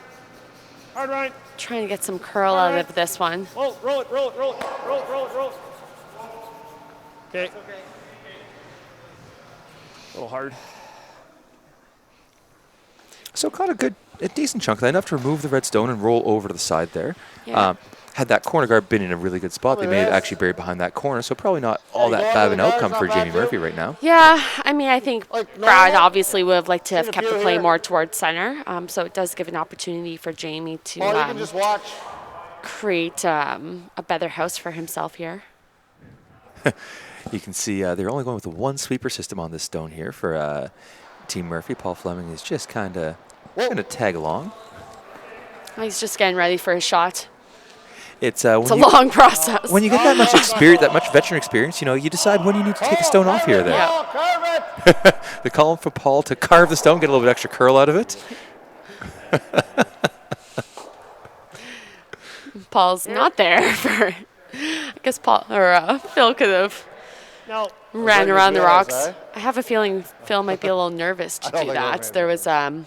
Hard right. Trying to get some curl out of this one. Roll it, roll it, roll it, roll it, roll it, roll it, roll it. Okay. A little hard. So caught a decent chunk, enough to remove the red stone and roll over to the side there. Yeah. Had that corner guard been in a really good spot, they may have actually buried behind that corner, so probably not all that bad of an outcome for Jamie Murphy right now. Yeah, I mean, I think Brad obviously would have liked to have kept the play more towards center, so it does give an opportunity for Jamie to You can just watch. create a better house for himself here. You can see they're only going with the one sweeper system on this stone here for Team Murphy. Paul Fleming is just kind of going to tag along. He's just getting ready for his shot. It's a long process. When you get that much experience, that much veteran experience, you decide when you need to take a stone off here or there. Yeah. They're calling for Paul to carve the stone, get a little bit extra curl out of it. Paul's not there for. I guess Phil could have ran around the rocks. I have a feeling Phil might be a little nervous to do that. There was an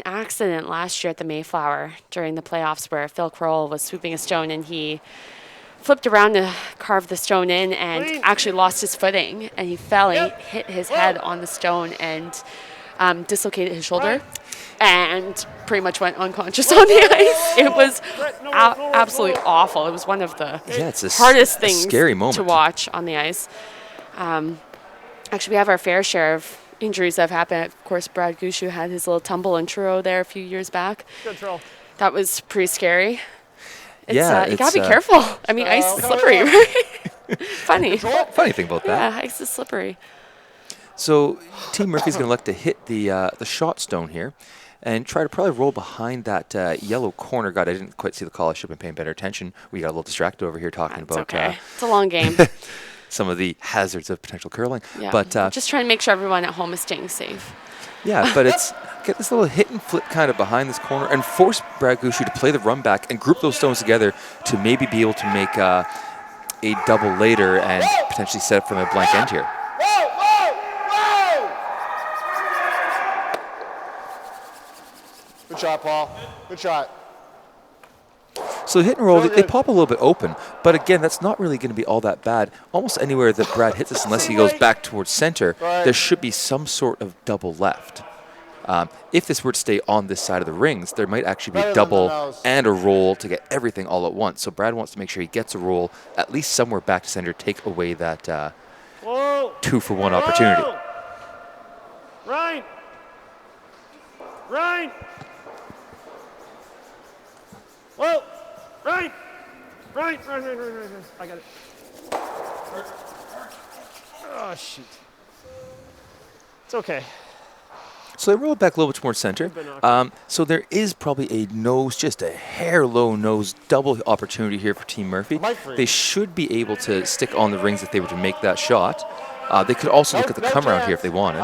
accident last year at the Mayflower during the playoffs where Phil Kroll was swooping a stone and he flipped around to carve the stone in and actually lost his footing, and he fell and he hit his head on the stone and dislocated his shoulder and pretty much went unconscious on the ice. It was absolutely awful. It was one of the hardest things scary moment to watch on the ice. Actually, we have our fair share of injuries that have happened. Of course, Brad Gushue had his little tumble in Truro there a few years back. Good throw. That was pretty scary. You it's gotta be careful. I mean, ice is slippery, right? Funny. Funny thing about that. Yeah, ice is slippery. So Team Murphy's going to look to hit the shot stone here and try to probably roll behind that yellow corner guard. I didn't quite see the call. I should have been paying better attention. We got a little distracted over here talking It's about okay. It's a long game. some of the hazards of potential curling. Yeah. But just trying to make sure everyone at home is staying safe. yeah, but it's get this little hit and flip kind of behind this corner and force Brad Gushue to play the run back and group those stones together to maybe be able to make a double later and potentially set up from a blank end here. Good shot, Paul. Good shot. So hit and roll, they pop a little bit open, but again, that's not really going to be all that bad. Almost anywhere that Brad hits this, unless he goes back towards center, there should be some sort of double left. If this were to stay on this side of the rings, there might actually be a double and a roll to get everything all at once. So Brad wants to make sure he gets a roll at least somewhere back to center, take away that 2-for-1 opportunity. Right. Right. Whoa. Right. Right. I got it. Oh, shoot. It's okay. So they roll it back a little bit towards center. So there is probably a nose, just a hair low nose, double opportunity here for Team Murphy. They should be able to stick on the rings if they were to make that shot. They could also look at the come around here if they wanted.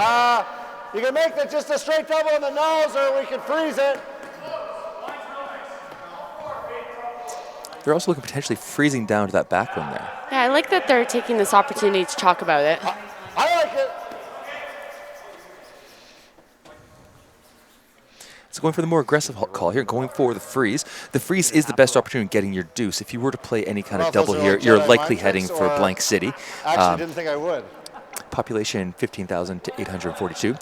You can make it just a straight double in the nose, or we can freeze it. They're also looking potentially freezing down to that back one there. Yeah, I like that they're taking this opportunity to talk about it. I like it. So going for the more aggressive call here, going for the freeze. The freeze is the best opportunity in getting your deuce. If you were to play any kind of double here, you're likely heading for blank city. I actually didn't think I would. Population 15,000 to 842.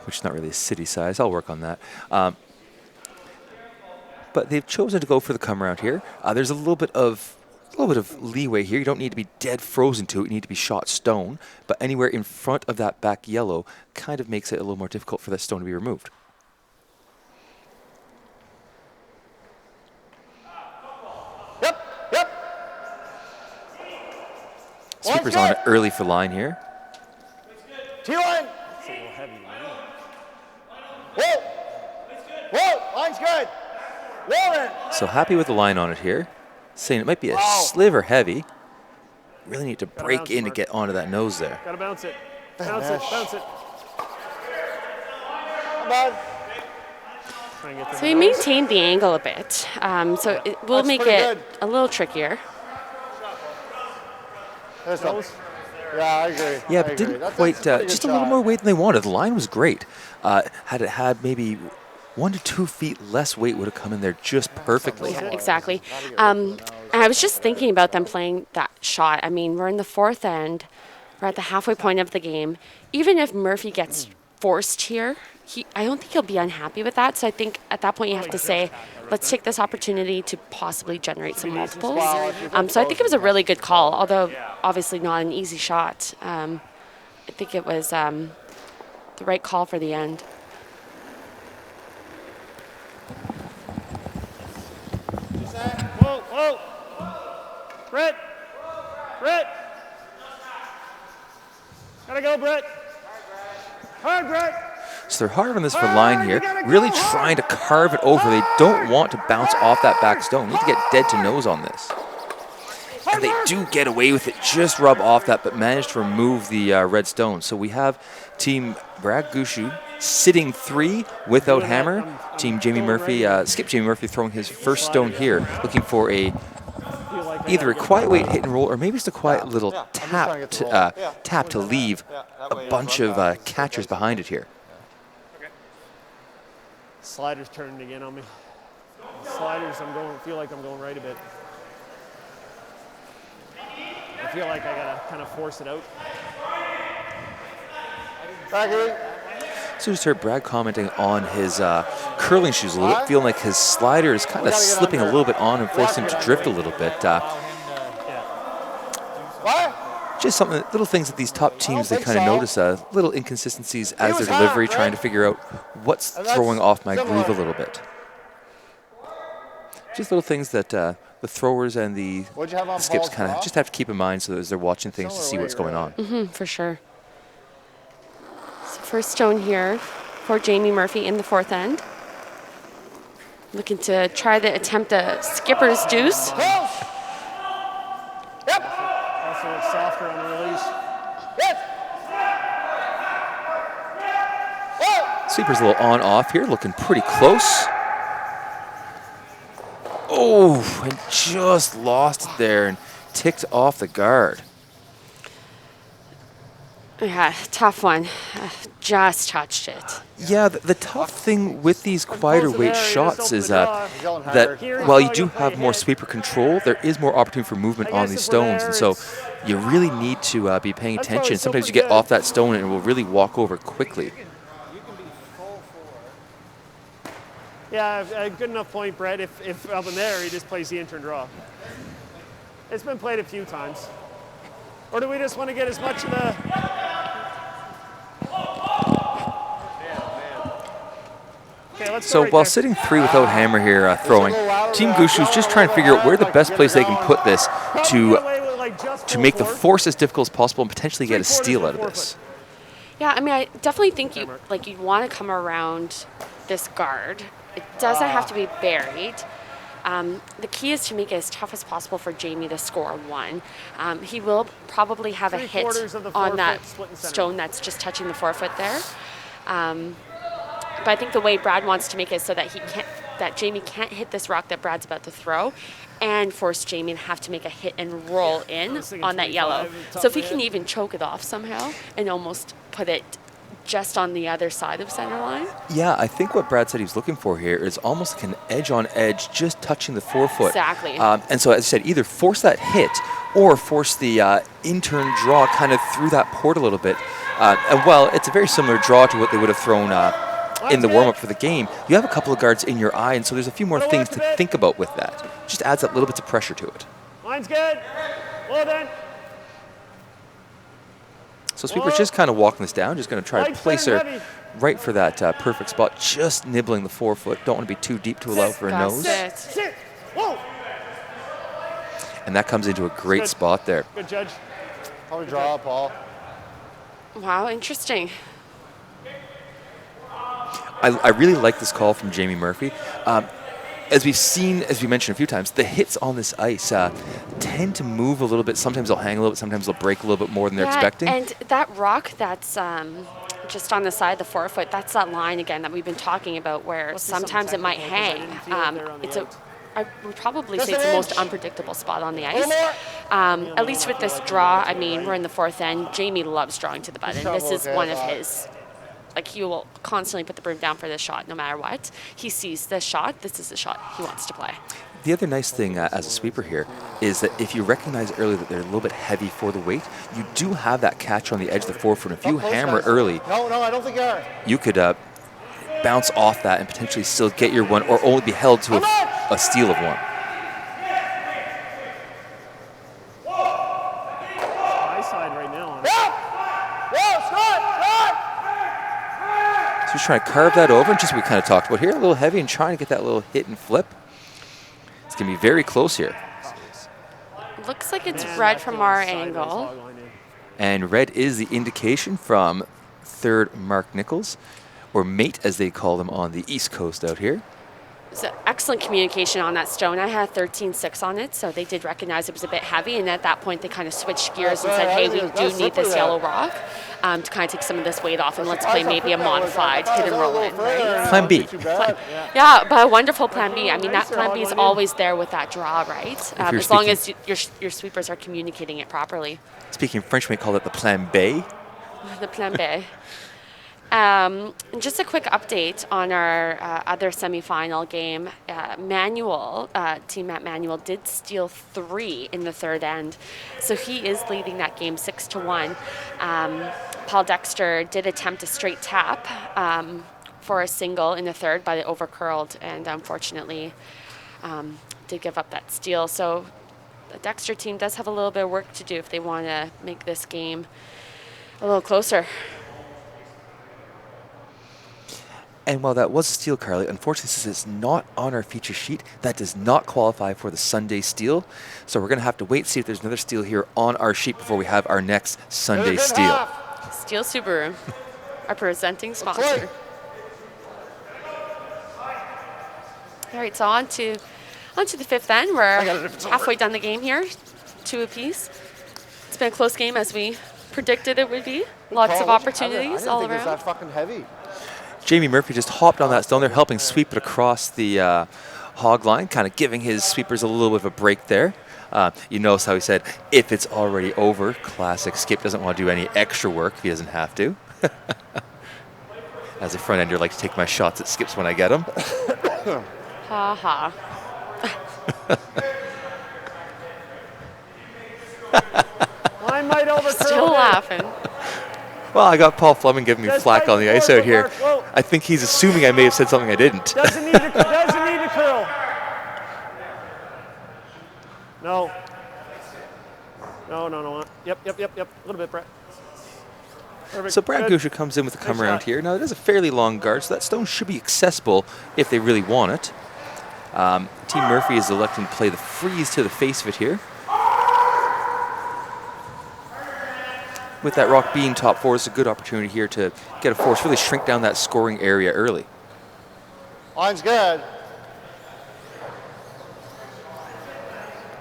Which is not really a city size. I'll work on that. But they've chosen to go for the come around here. There's a little bit of leeway here. You don't need to be dead frozen to it. You need to be shot stone. But anywhere in front of that back yellow kind of makes it a little more difficult for that stone to be removed. Yep. Sweeper's on it early for line here. T-line. It's a little heavy, Whoa. Line's good. Rolling. So happy with the line on it here. Saying it might be a sliver heavy. Really need to break in to get onto that nose there. Gotta bounce it. Bounce it. Not bad. Try and get So he maintained the angle a bit, so it will That's make pretty it good. a little trickier. There's no. Yeah, I agree. Yeah, I but agree. didn't That's quite, pretty good just a little shot. more weight than they wanted. The line was great. Had it had maybe 1 to 2 feet less weight, would have come in there just perfectly. Yeah, exactly. And I was just thinking about them playing that shot. I mean, we're in the fourth end. We're at the halfway point of the game. Even if Murphy gets forced here, I don't think he'll be unhappy with that. So I think at that point you have to say, let's take this opportunity to possibly generate some multiples. So I think it was a really good call, although obviously not an easy shot. I think it was the right call for the end. Whoa. Brett. Gotta go, Brett. Hard, Brett. So they're hard on this for line here, really trying to carve it over. They don't want to bounce off that back stone. Need to get dead to nose on this. And they do get away with it, just rub off that, but manage to remove the red stone. So we have Team Brad Gushue sitting 3 without hammer. Team Jamie Murphy, Skip Jamie Murphy throwing his first stone here, looking for either a quiet weight hit and roll, or maybe just a quiet little tap to leave a bunch of catchers behind it here. Sliders turning again on me. Sliders, feel like I'm going right a bit. I feel like I gotta kind of force it out. So just heard Brad commenting on his curling shoes a little bit, feeling like his slider is kind of slipping a little bit on and forcing him to drift a little bit. Just something, little things that these top teams, they kind of notice, little inconsistencies as their delivery, trying to figure out what's throwing off my groove a little bit. Just little things that the throwers and the skips kind of just have to keep in mind so that as they're watching things to see what's going on. For sure. So first stone here for Jamie Murphy in the fourth end. Looking to try to attempt a skipper's deuce. Also, it's softer on the release. Sweeper's a little on-off here, looking pretty close. Oh, and just lost it there and ticked off the guard. Yeah, tough one. Just touched it. Yeah, the tough thing with these quieter weight shots is that while you do have more sweeper control, there is more opportunity for movement on these stones. And so you really need to be paying attention. Sometimes you get off that stone and it will really walk over quickly. Yeah, a good enough point, Brett. If up in there, he just plays the intern draw. It's been played a few times. Or do we just want to get as much of the... Okay, let's So while sitting 3 without hammer here throwing, Team Gushue is just trying to figure out where the best place they can put this to make the force as difficult as possible and potentially get a steal out of this. Yeah, I mean, I definitely think you'd want to come around this guard. It doesn't have to be buried. The key is to make it as tough as possible for Jamie to score 1. He will probably have a hit on that stone that's just touching the forefoot there. But I think the way Brad wants to make it so that Jamie can't hit this rock that Brad's about to throw, and force Jamie to have to make a hit and roll in on that yellow. So if he can even choke it off somehow and almost put it just on the other side of center line. Yeah, I think what Brad said he was looking for here is almost like an edge on edge, just touching the forefoot. Exactly. And so, as I said, either force that hit or force the in-turn draw kind of through that port a little bit. And well, it's a very similar draw to what they would have thrown in the warm-up for the game. You have a couple of guards in your eye, and so there's a few more things to think about with that. Just adds that little bit of pressure to it. Line's good. Well done. So Sweeper's just kind of walking this down, just going to try to place her right for that perfect spot, just nibbling the forefoot. Don't want to be too deep to allow for a nose. Sit. Whoa. And that comes into a great spot there. Good judge. Probably draw, Paul. Wow, interesting. I really like this call from Jamie Murphy. As we've seen, as we mentioned a few times, the hits on this ice tend to move a little bit. Sometimes they'll hang a little bit. Sometimes they'll break a little bit more than they're expecting. And that rock that's just on the side of the forefoot, that's that line again that we've been talking about where sometimes it might hang. I would probably say it's the most unpredictable spot on the ice. At least with this draw, I mean, we're in the fourth end. Jamie loves drawing to the button. This is one of his. Like, he will constantly put the broom down for this shot no matter what. He sees this shot. This is the shot he wants to play. The other nice thing as a sweeper here is that if you recognize early that they're a little bit heavy for the weight, you do have that catch on the edge of the forefoot. If you hammer early, No, I don't think you are. you could bounce off that and potentially still get your one or only be held to a steal of one. High side right now. So he's trying to carve that over, and just what we kind of talked about here, a little heavy and trying to get that little hit and flip. It's going to be very close here. Looks like it's red from our angle. And red is the indication from third Mark Nichols, or mate as they call them on the East Coast out here. So excellent communication on that stone. I had 13.6 on it, so they did recognize it was a bit heavy, and at that point they kind of switched gears and said, hey, we do need this yellow rock to kind of take some of this weight off, and let's play maybe a modified hit and roll in, right? Plan B. Yeah, but a wonderful plan B. I mean, that plan B is always there with that draw, right? As long as your sweepers are communicating it properly. Speaking French, we call it the Plan B. The plan B. Just a quick update on our other semifinal game. Team at Manuel did steal 3 in the third end, so he is leading that game 6-1. Paul Dexter did attempt a straight tap for a single in the third, but it overcurled and unfortunately did give up that steal. So the Dexter team does have a little bit of work to do if they want to make this game a little closer. And while that was a steal, Carly, unfortunately, this is not on our feature sheet. That does not qualify for the Sunday steal. So we're going to have to wait and see if there's another steal here on our sheet before we have our next Sunday steal. Steel Subaru, our presenting sponsor. All right, so on to the fifth end. We're halfway done the game here, 2 apiece. It's been a close game as we predicted it would be. Lots of opportunities all around. It's that fucking heavy. Jamie Murphy just hopped on that stone there, helping sweep it across the hog line, kind of giving his sweepers a little bit of a break there. You notice how he said, if it's already over, classic. Skip doesn't want to do any extra work if he doesn't have to. As a front ender, I like to take my shots at Skips when I get them. Ha ha. Line might overcurl. Still laughing. Well, I got Paul Fleming giving me flack on the ice out here. I think he's assuming I may have said something I didn't. Doesn't need to curl. No. No. Yep. A little bit, Brett. Perfect. So Brad Gushue comes in with a come around here. Now, it is a fairly long guard, so that stone should be accessible if they really want it. Team Murphy is electing to play the freeze to the face of it here. With that rock being top 4, it's a good opportunity here to get a force, really shrink down that scoring area early. Line's good.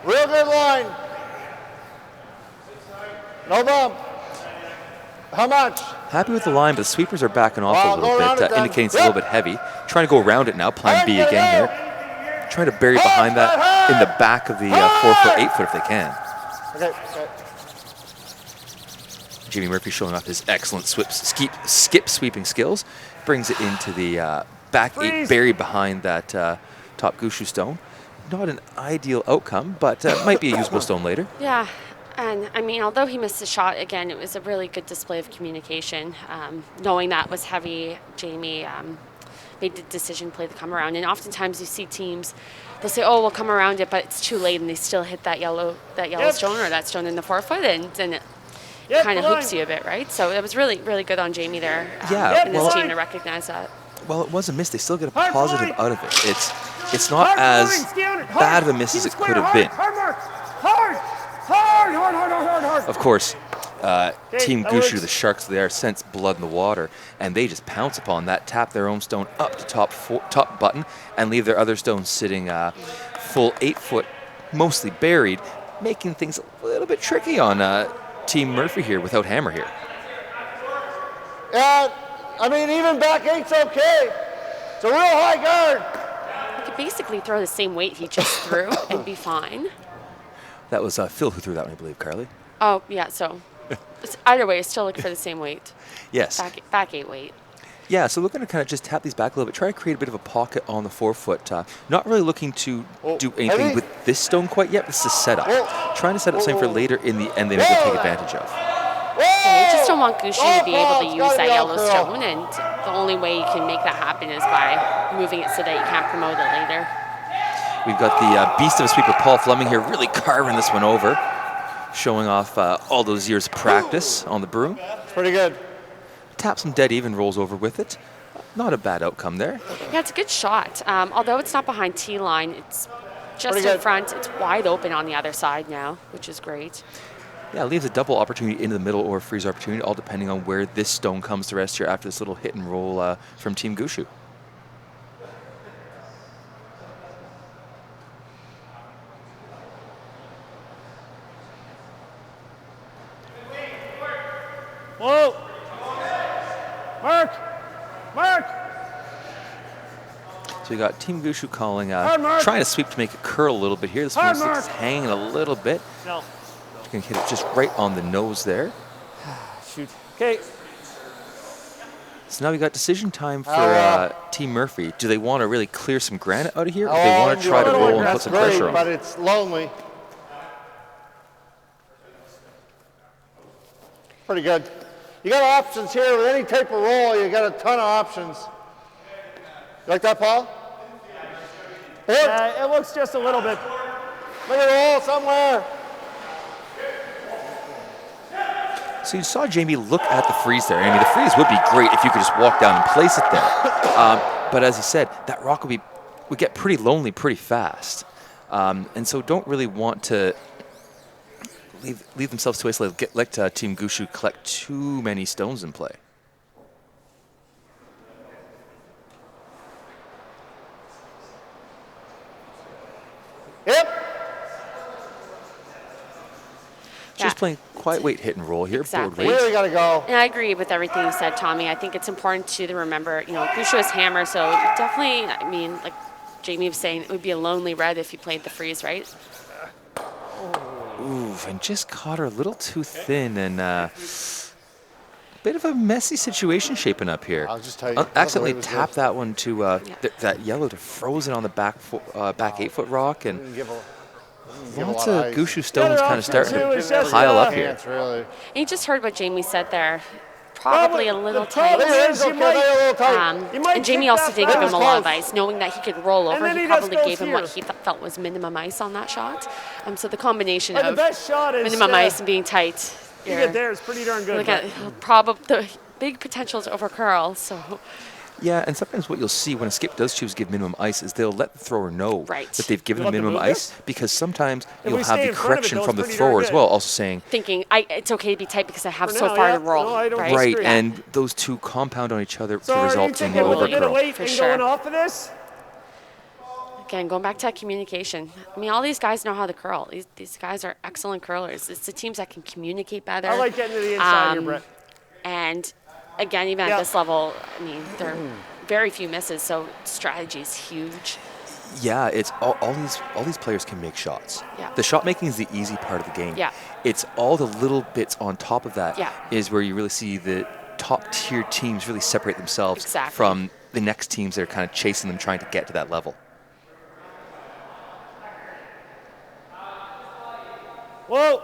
Real good line. No bump. How much? Happy with the line, but the sweepers are backing off a little bit, indicating it's a little bit heavy. Trying to go around it now, plan B again here. Trying to bury behind that in the back of the 4-foot, 8-foot if they can. Okay. Jimmy Murphy showing off his excellent skip sweeping skills. Brings it into the back eight, buried behind that top Gushue stone. Not an ideal outcome, but might be a usable stone later. Yeah. And I mean, although he missed the shot, again, it was a really good display of communication. Knowing that was heavy, Jamie made the decision to play the come around. And oftentimes you see teams, they'll say, "Oh, we'll come around it," but it's too late, and they still hit that yellow stone or that stone in the 4 foot, and it kind of hoops you a bit, right? So it was really, really good on Jamie there. And his team to recognize that. Well, it was a miss. They still get a positive out of it. It's not as bad of a miss as it could have been. Of course, Team Gushue, the Sharks, they are sense blood in the water, and they just pounce upon that, tap their own stone up to top button, and leave their other stone sitting full 8 foot, mostly buried, making things a little bit tricky on Team Murphy here without Hammer here. Yeah, I mean, even back eight's okay. It's a real high guard. You could basically throw the same weight he just threw and be fine. That was Phil who threw that one, I believe, Carly. Oh, yeah, so either way, still looking for the same weight. Yes. Back 8 weight. Yeah, so looking to kind of just tap these back a little bit, try to create a bit of a pocket on the 4 foot. Not really looking to do anything with this stone quite yet. This is a setup. Trying to set up something for later in the end they will take advantage of. Yeah, you just don't want Gushue to be able to use that yellow stone, and the only way you can make that happen is by moving it so that you can't promote it later. We've got the beast of a sweeper, Paul Fleming, here, really carving this one over, showing off all those years of practice on the broom. Pretty good. Taps some dead even, rolls over with it. Not a bad outcome there. Yeah, it's a good shot. Although it's not behind T line, it's just in front. It's wide open on the other side now, which is great. Yeah, it leaves a double opportunity into the middle or a freeze opportunity, all depending on where this stone comes to rest here after this little hit and roll from Team Gushue. Whoa! Mark! So we got Team Gushue calling, trying to sweep to make it curl a little bit here. This one is hanging a little bit. No. You can hit it just right on the nose there. Shoot. Okay. So now we got decision time for Team Murphy. Do they want to really clear some granite out of here, or do they want to try to roll and put some pressure on? But it's lonely. Pretty good. You got options here with any type of roll. You got a ton of options. You like that, Paul? It looks just a little bit. Look at a roll somewhere. So you saw Jamie look at the freeze there. I mean, the freeze would be great if you could just walk down and place it there. But as he said, that rock would get pretty lonely pretty fast. And so don't really want to leave themselves to isolate, let Team Gushue collect too many stones in play. Yep. Just playing quiet weight hit and roll here. Exactly. Where we got to go? And I agree with everything you said, Tommy. I think it's important to remember, Gushue is hammer, so definitely, I mean, like Jamie was saying, it would be a lonely red if you played the freeze, right? Ooh, and just caught her a little too thin, and a bit of a messy situation shaping up here. I'll just tell you. Accidentally tapped that one to that yellow to frozen on the back 8 foot rock, and lots of Gushue stones kind of starting to pile up here. Really. And you just heard what Jamie said there. Probably a little tight. And Jamie also did give him a lot of ice, knowing that he could roll over. He probably gave him what he felt was minimum ice on that shot. So the combination of minimum ice and being tight. You get there, it's pretty darn good. Look at the big potential to overcurl. So. Yeah, and sometimes what you'll see when a skip does choose to give minimum ice is they'll let the thrower know that they've given minimum ice, because sometimes you'll have the correction from the thrower as well, also saying, thinking it's okay to be tight because I have so far to roll. No, right, and those two compound on each other to result in the overcurl. For sure. Going off of this? Again, going back to that communication. I mean, all these guys know how to curl. These guys are excellent curlers. It's the teams that can communicate better. I like getting to the inside here, Brett. And again, even at this level, I mean, there are very few misses, so strategy is huge. Yeah, it's all these players can make shots. Yeah. The shot making is the easy part of the game. Yeah. It's all the little bits on top of that is Yeah. where you really see the top tier teams really separate themselves Exactly. from the next teams that are kind of chasing them, trying to get to that level. Whoa.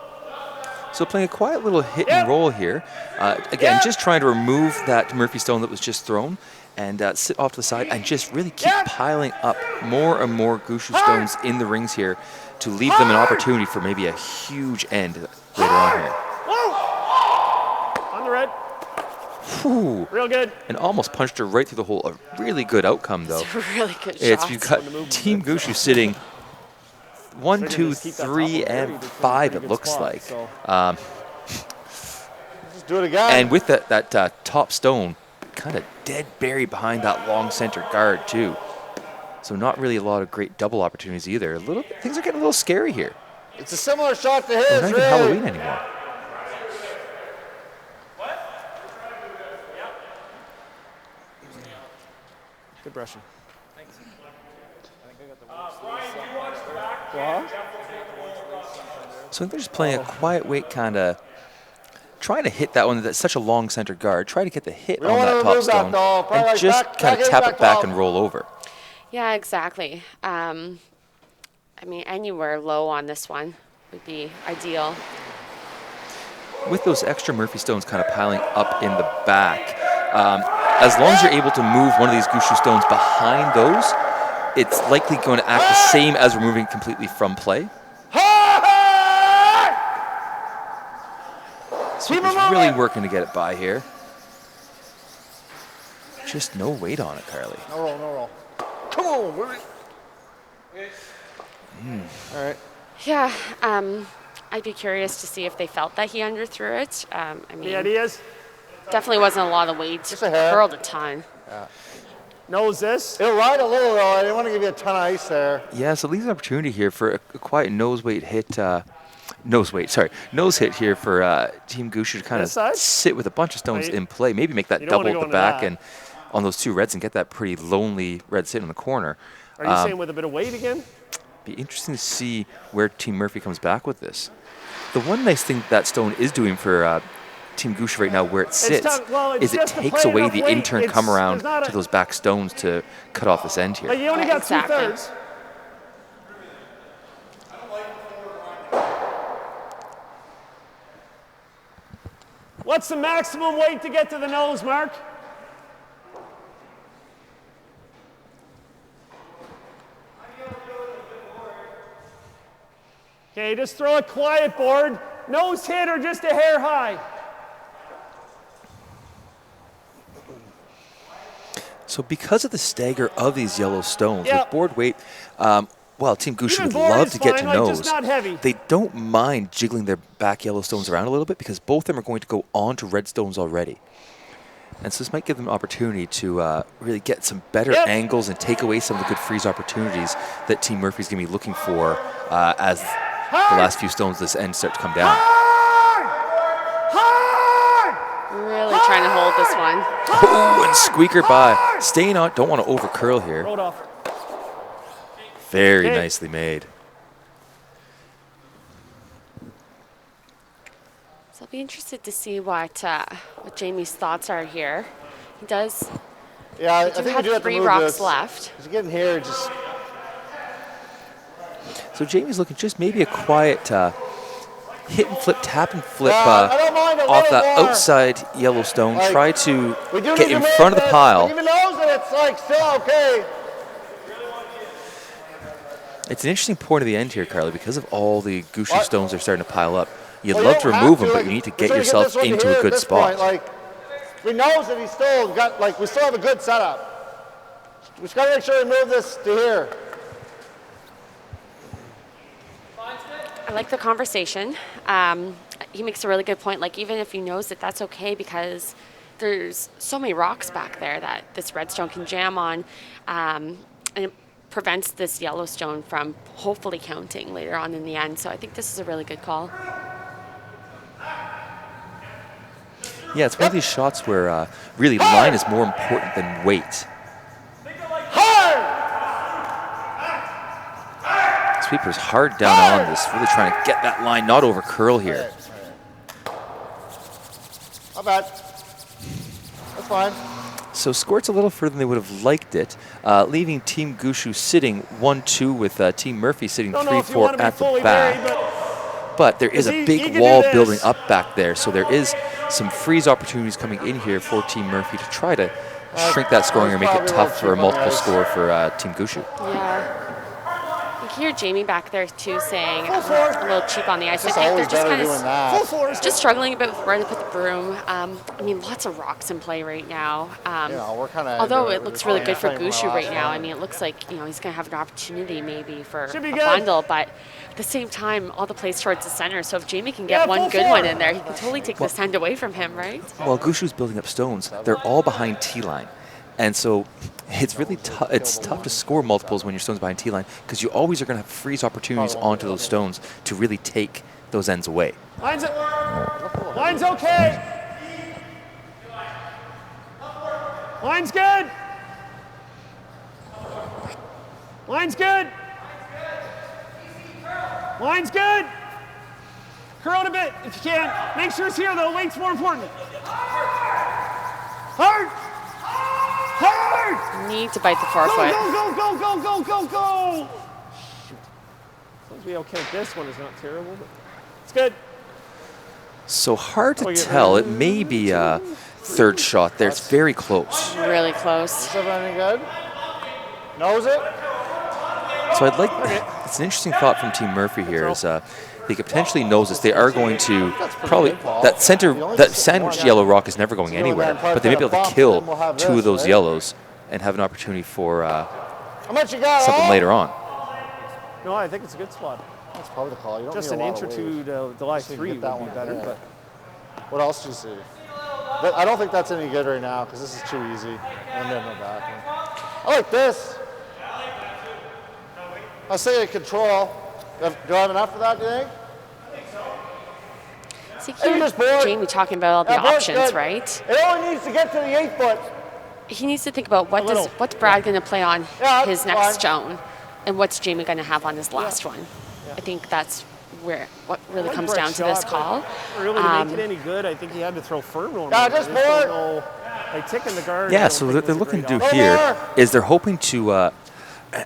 So playing a quiet little hit and roll here. Again, just trying to remove that Murphy stone that was just thrown and sit off to the side and just really keep piling up more and more Gushue stones in the rings here to leave them an opportunity for maybe a huge end later on here. On the red. Whew. Real good. And almost punched her right through the hole. A really good outcome, though. It's a really good It's shot. you've got Team Gushue sitting 1, 2, 3, and 5, it looks like. Just do it again. And with that top stone, kind of dead buried behind that long center guard, too. So not really a lot of great double opportunities either. Things are getting a little scary here. It's a similar shot to his, We're not even really. Halloween anymore. Good brushing. So I think they're just playing a quiet weight, kind of trying to hit that one. That's such a long center guard. Try to get the hit We on don't that wanna top remove that, stone though. Probably and like just back kind of eight, tap back it back 12. and roll over. Yeah, exactly. I mean, anywhere low on this one would be ideal. With those extra Murphy stones kind of piling up in the back, as long as you're able to move one of these Gushue stones behind those, it's likely going to act the same as removing completely from play. So he's really working to get it by here. Just no weight on it, Carly. No roll, no roll. Come on, Murray. All right. Yeah, I'd be curious to see if they felt that he underthrew it. I mean, The ideas? definitely wasn't a lot of weight. Just a hair. Curled a ton. Knows this. It'll ride a little, though. I didn't want to give you a ton of ice there. Yeah, so leaves an opportunity here for a quiet nose hit here for Team Gushue to kind of This side? sit with a bunch of stones Wait. in play. Maybe make that You don't double wanna at go the into back that. and on those two reds and get that pretty lonely red sitting in the corner. Are you saying with a bit of weight again? Be interesting to see where Team Murphy comes back with this. The one nice thing that stone is doing for Team Gushue right now, where it sits, tough. Well, it's is it just to takes play away enough the weight. in-turn It's- come around there's not to a- those back stones to cut off this end here. But you only got Exactly. 2/3. What's the maximum weight to get to the nose, Mark? Okay, just throw a quiet board. Nose hit or just a hair high. So because of the stagger of these yellow stones, Yeah. with board weight, Team Gushue Even would board love is to get fine, to like, nose. just not heavy. They don't mind jiggling their back yellow stones around a little bit because both of them are going to go on to red stones already. And so this might give them an opportunity to really get some better Yep. angles and take away some of the good freeze opportunities that Team Murphy's going to be looking for as the last few stones of this end start to come down. Really trying to hold this one. Oh, and squeaker by. Staying on, don't want to over curl here. Rolled off. Very Okay. nicely made. So I'll be interested to see what Jamie's thoughts are here. He does. Yeah, I We do think we have do have to 3 move rocks this. left. As you get in here, just So Jamie's looking just maybe a quiet hit and flip, tap and flip I don't mind a off little that more. outside Yellowstone. Like, Try to we do get need in to front of move the it. pile. Even knows that it's like still okay. It's an interesting point of the end here, Carly, because of all the Gushue What? stones are starting to pile up. You'd Well, love you to don't remove have them, but like, you need to we're get trying yourself this one into here a at good this spot. point, like, we knows that he's still got, like, we still have a good setup. We just got to make sure we move this to here. I like the conversation. He makes a really good point. Like, even if he knows that that's okay because there's so many rocks back there that this redstone can jam on, and it prevents this Yellowstone from hopefully counting later on in the end. So I think this is a really good call. Yeah, it's one of these shots where really line is more important than weight. Sweeper's hard down on this, really trying to get that line, not over curl here. Not bad. That's fine. So squirts a little further than they would have liked it, leaving Team Gushue sitting 1-2 with Team Murphy sitting 3-4 at the back. But there is a big wall building up back there, so there is some freeze opportunities coming in here for Team Murphy to try to shrink that scoring or make it tough for a multiple score for Team Gushue. Yeah. You can hear Jamie back there too saying a little cheap on the ice. I think they're just kind of just struggling a bit with where to put the broom. I mean, lots of rocks in play right now. We're kind of. Although it looks really good for Gushue right now. I mean, it looks like he's going to have an opportunity maybe for a bundle, but at the same time, all the plays towards the center. So if Jamie can get one good one in there, he can totally take this hand away from him, right? Well, Gushue's building up stones. They're all behind T-line. And so it's really tough. It's tough to score multiples when your stone's behind T-line because you always are going to have freeze opportunities onto those stones to really take those ends away. Line's okay. Line's good. Line's good. Line's good. Curl it a bit if you can. Make sure it's here though. Length's more important. Hard. Hard! Need to bite the forefoot. Go! Shoot. Suppose we okay. This one is not terrible, but it's good. So hard to tell. It may be a third shot there. It's very close. Really close. Is everything good? Knows it? So I'd like, it's an interesting thought from Team Murphy here is they could potentially nose this. They are going to probably, that sandwiched yellow rock is never going anywhere, but they may be able to kill two of those yellows and have an opportunity for something later on. No, I think it's a good spot. That's probably the call. You don't just need an a inch or two to the last three would be better. But what else do you see? I don't think that's any good right now because this is too easy. And then no back. I like this. I say a control. Do I have enough for that, do you think? So you hear Jamie talking about all the options, right? It only needs to get to the 8 foot. He needs to think about what's Brad going to play on his next stone, and what's Jamie going to have on his last one. I think that's what really comes down to this call. Really, to make it any good, I think he had to throw firm normally. Just more. Like ticking the guard. Yeah, so what they're looking to do here is they're hoping to,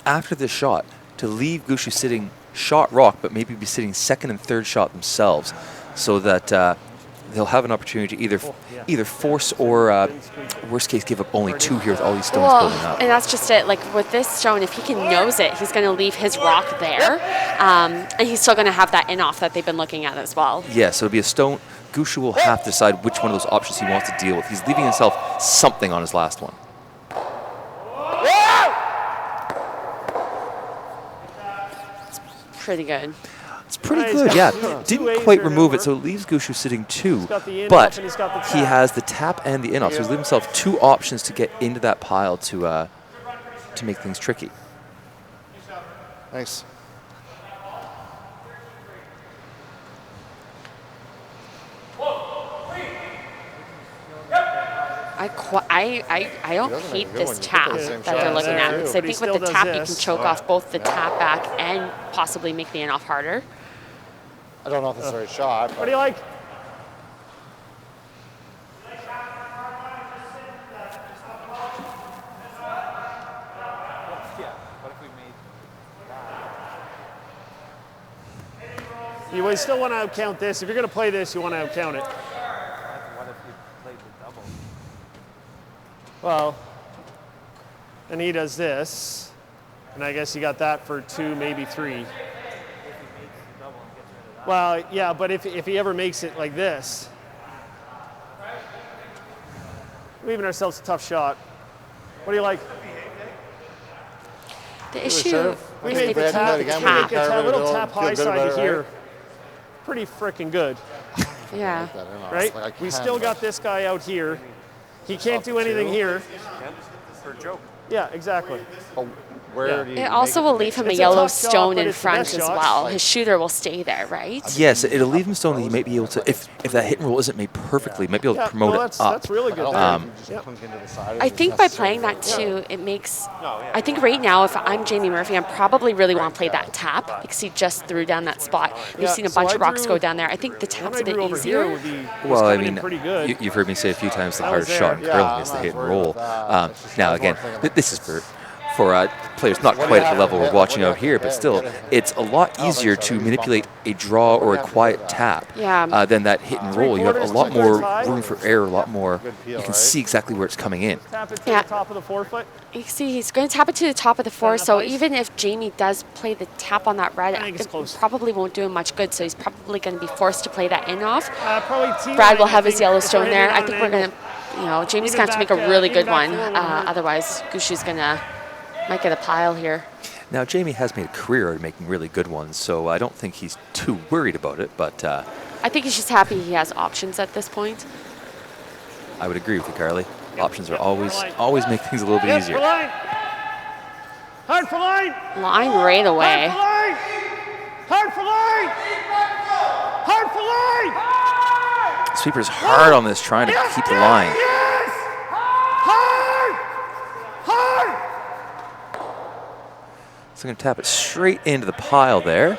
after this shot, to leave Gushue sitting shot rock, but maybe be sitting second and third shot themselves, so that they'll have an opportunity to either force or, worst case, give up only 2 here with all these stones building up. And that's just it. Like with this stone, if he can nose it, he's going to leave his rock there, and he's still going to have that in-off that they've been looking at as well. Yeah, so it'll be a stone. Gushue will have to decide which one of those options he wants to deal with. He's leaving himself something on his last one. Pretty good. It's pretty good, yeah. Didn't quite remove it, so it leaves Gushue sitting 2, but he has the tap and the in-off, so he's leaving himself 2 options to get into that pile to make things tricky. Thanks. I don't hate this tap that they're looking at, because I think with the tap you can choke off both the tap back and possibly make the in-off harder. I don't know if it's the right shot. What do you like? You still want to outcount this. If you're going to play this, you want to outcount it. What if you played the double? Well, and he does this, and I guess you got that for 2, maybe 3. Well, yeah, but if he ever makes it like this, leaving ourselves a tough shot. What do you like? The issue We is made they the tap, take the tap. a little tap high side to here. Pretty freaking good, Yeah. right? We still got this guy out here. He can't do anything here. For a joke. Yeah, exactly. Where do you It make also will leave him a It's a yellow tough shot, stone but in it's the front best as shot. well. His shooter will stay there, right? Yes, it'll leave him stone that he may be able to, if that hit and roll isn't made perfectly, might be able to promote no, it up. that's really good. I there. don't think you can just clink into the side of I it think by necessarily. playing that too, it makes. I think right now, if I'm Jamie Murphy, I probably really want to play that tap because he just threw down that spot. We've Yeah, seen a so bunch I of rocks drew- go down there. I think the One tap's I a bit drew over here easier. would be Well, I coming in mean, pretty good. you've heard me say a few times the That was hardest shot in there. curling Yeah, is I'm the not hit and worried roll. about that. It's just Now I was more again, thinking this is for players not What do quite you at have the level to we're hit? watching What out do you here, have to but hit? still, Get it. it's a lot think easier so. I to think he's manipulate bumping. a draw What do or you a have to quiet hit tap Yeah. than that hit and roll. You have a Three-quarters, lot more 2/3 high. room for error, a lot more. Good peel, You can right? see exactly where it's coming in. Tap it to Yeah. the top of the 4-foot. You see, he's going to tap it to the top of the four. enough So ice? even if Jamie does play the tap on that red, I think it's it close. probably won't do him much good. So he's probably going to be forced to play that in off. Probably T-line, Brad will I have his think, Yellowstone if we're there. hitting I on think an we're going angle. to, Jamie's Even going to have to back, make a really even good back one. four wouldn't hurt. Otherwise, Gushue's might get a pile here. Now, Jamie has made a career out of making really good ones, so I don't think he's too worried about it, but I think he's just happy he has options at this point. I would agree with you, Carly. Options are yep, always make things a little bit Yep, easier. for line. Hard for line. Line right away. Hard for line. Hard for line. Hard for line. Sweeper's hard on this, trying to Yes, keep the yes, line. Yes. Hard. Hard. So I'm going to tap it straight into the pile there.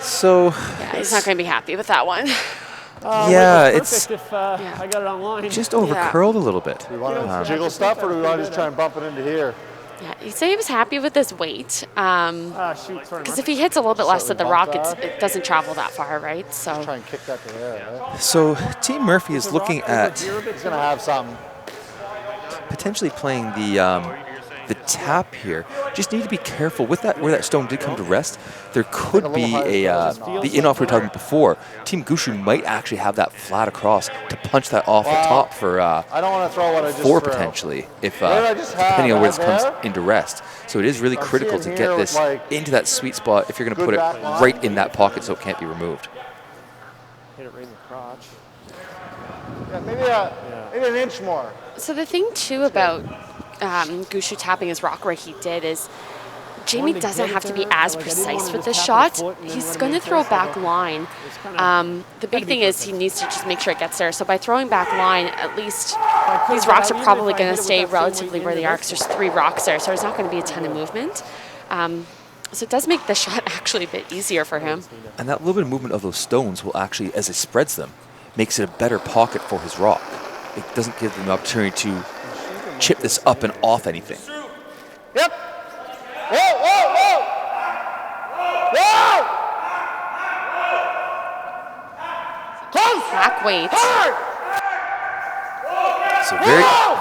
So, Yeah, he's not going to be happy with that one. yeah, Perfect it's if I got it online. just over curled a little bit. Do we want to Yeah. jiggle stuff, or do we want to just try and bump it into here? Yeah, he said he was happy with his weight. Shoot, sorry. Because if he hits a little bit less at the rock, bump it doesn't travel that far, right? So Try and kick that to there, right? So Team Murphy is looking at He's going to have something. potentially playing the tap here. Just need to be careful with that. Where that stone did come to rest, there could be the in-off we were talking about before. Team Gushue might actually have that flat across to punch that off the top for I don't want to throw what I just four threw. potentially, if What did I just have? depending on where this I comes have there? into rest. So it is really I'm critical to seeing get here this with, like, into that sweet spot if you're going to good put it back line. right in that pocket so it can't be removed. Hit it right in the crotch. Yeah, maybe an inch more. So the thing too about Gushue tapping his rock where he did is Jamie Wanted to doesn't get have it to be there, as like, I didn't precise want to with just this tap shot. the foot and then He's run going to into throw it, so back it's line. kinda- The Gotta big be thing is perfect. he needs to just make sure it gets there. So by throwing back line, at least could've these rocks got are out probably even if I going hit to it stay with that same relatively weight where they into are because there's 3 rocks there. So there's not going to be a ton of movement. So it does make the shot actually a bit easier for him. And that little bit of movement of those stones will actually, as it spreads them, makes it a better pocket for his rock. It doesn't give them the opportunity to chip this up and off anything. Yep. Whoa, whoa, whoa. Whoa. Close. Back weight. Hard. So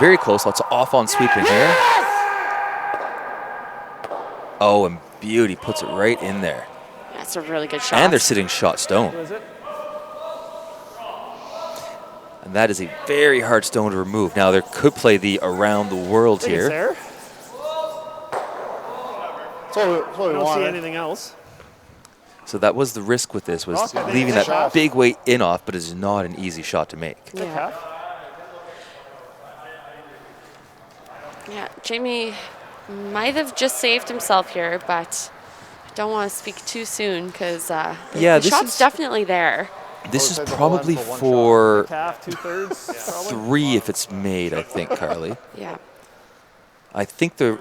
very close. Lots of off on sweeping here. Oh, and beauty puts it right in there. That's a really good shot. And they're sitting shot stone. Was it? And that is a very hard stone to remove. Now, there could play the around the world I think it's here. there. That's what we I don't see wanted. anything else. So that was the risk with this, was Rock, I think leaving it's that half. big weight in off, but it's not an easy shot to make. Like Yeah. half. Yeah, Jamie might have just saved himself here, but I don't want to speak too soon because Yeah, the this shot's is- definitely there. This Oh, is take the whole end probably for one for Half, 2/3. Probably. 3 if it's made, I think, Carly. Yeah. I think the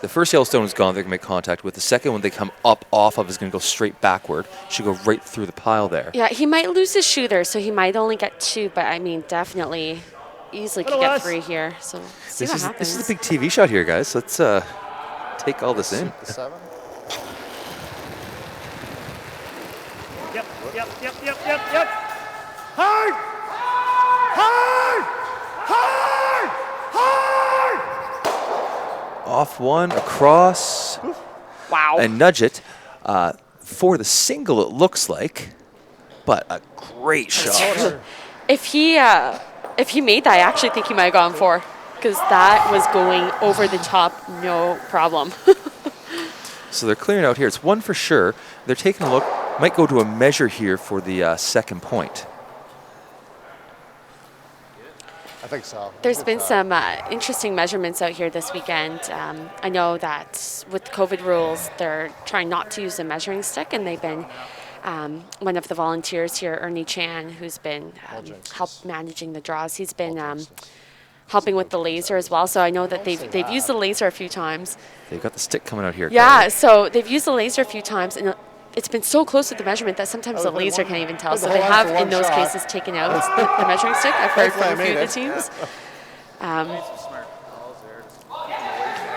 first Yellowstone is gone. They're going to make contact with. The second one they come up off of is going to go straight backward. Should go right through the pile there. Yeah, he might lose his shooter, so he might only get 2, but I mean, definitely easily could get Otherwise- 3 here. So see what happens. This is a big TV shot here, guys. Let's take all this in. The 7. Yep. Hard! Hard! Hard! Hard! Off one, across, Wow. and nudge it. For the single, it looks like, but a great shot. If he made that, I actually think he might have gone 4 because that was going over the top, no problem. So they're clearing out here. It's 1 for sure. They're taking a look. Might go to a measure here for the second point. I think so. There's been some interesting measurements out here this weekend. I know that with COVID rules, they're trying not to use a measuring stick, and they've been one of the volunteers here, Ernie Chan, who's been managing the draws. He's been helping with the laser as well. So I know that they've used the laser a few times. They've got the stick coming out here. Yeah, so they've used the laser a few times, and it's been so close to the measurement that sometimes the laser can't even tell. So they have, in those cases, taken out the measuring stick. I've heard from a few of the teams.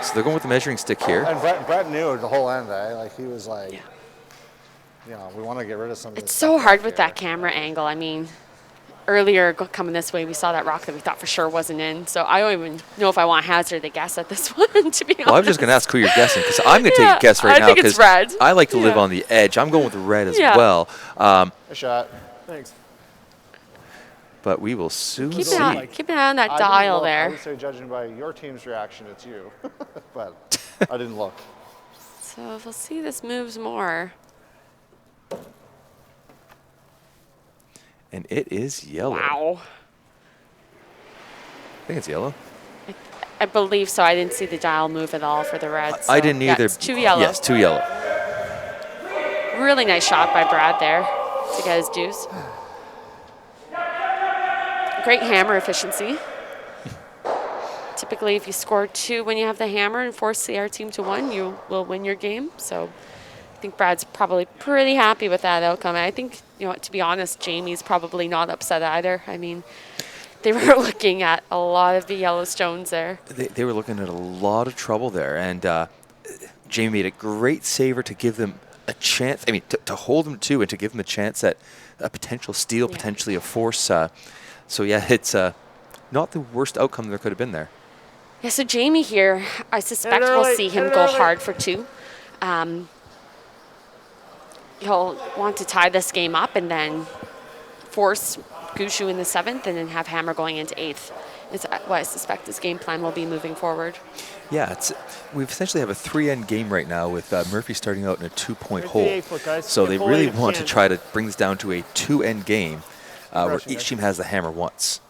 So they're going with the measuring stick here. And Brett knew the whole end, eh? Like, he was like, you know, we want to get rid of some of this It's stuff so hard back with here. that camera angle. I mean, earlier coming this way, we saw that rock that we thought for sure wasn't in. So I don't even know if I want to hazard a guess at this one, to be honest. Well, I was just going to ask who you're guessing, because I'm going to take a guess right I now. think it's 'cause red. I like to live on the edge. I'm going with red as Yeah. well. A shot. Thanks. But we will soon Keep see. an eye on that I didn't dial look. I there. would say, judging by your team's reaction, it's you. But I didn't look. So if we'll see this moves more. And it is yellow. Wow. I think it's yellow. I believe so. I didn't see the dial move at all for the Reds. I didn't either. It's 2 yellow. Yes, 2 yellow. Really nice shot by Brad there to get his dues. Great hammer efficiency. Typically, if you score 2 when you have the hammer and force the other team to 1, you will win your game. So I think Brad's probably pretty happy with that outcome. And I think, you know, to be honest, Jamie's probably not upset either. I mean, they were looking at a lot of the yellow stones there. They were looking at a lot of trouble there. And Jamie made a great saver to give them a chance. I mean, to hold them to 2 and to give them a chance at a potential steal, potentially a force. So, yeah, it's not the worst outcome there could have been there. Yeah, so Jamie here, I suspect we'll see him go hard for 2. He'll want to tie this game up and then force Gushue in the 7th and then have Hammer going into 8th. Is what I suspect his game plan will be moving forward. Yeah, we essentially have a 3-end game right now with Murphy starting out in a 2-point hole. So they really want to try to bring this down to a 2-end game where each team has the hammer once.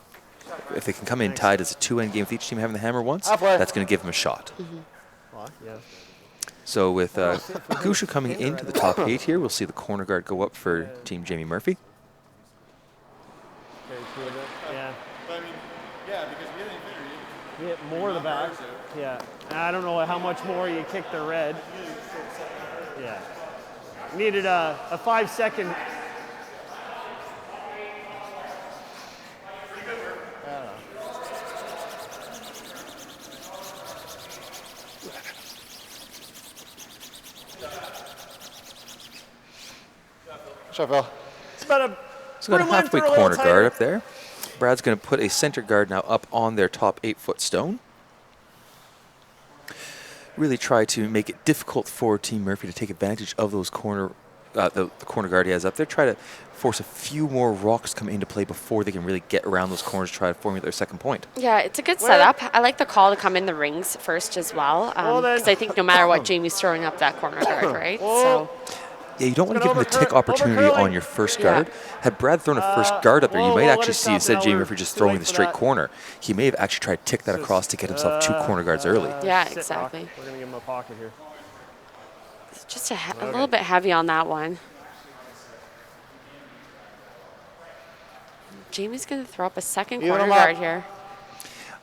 If they can come in tied as a 2-end game with each team having the hammer once, that's going to give them a shot. So with Gushue coming into the top 8 here, we'll see the corner guard go up for Team Jamie Murphy. Yeah. You hit more of the back. Yeah. I don't know how much more you kick the red. Yeah. Needed a 5-second. Sheffield. It's about a So got a halfway corner guard up there. Brad's going to put a center guard now up on their top 8-foot stone. Really try to make it difficult for Team Murphy to take advantage of those corner, the corner guard he has up there. Try to force a few more rocks to come into play before they can really get around those corners, try to formulate their second point. Yeah, it's a good setup. I like the call to come in the rings first as well, because I think no matter what, Jamie's throwing up that corner guard, right? So. Yeah, you don't want to give him the tick opportunity on your first guard. Had Brad thrown a first guard up there, you might actually see, instead of Jamie Murphy just throwing the straight corner, he may have actually tried to tick that across to get himself 2 corner guards early. Yeah, exactly. We're going to give him a pocket here. It's just a little bit heavy on that one. Jamie's going to throw up a second corner guard here,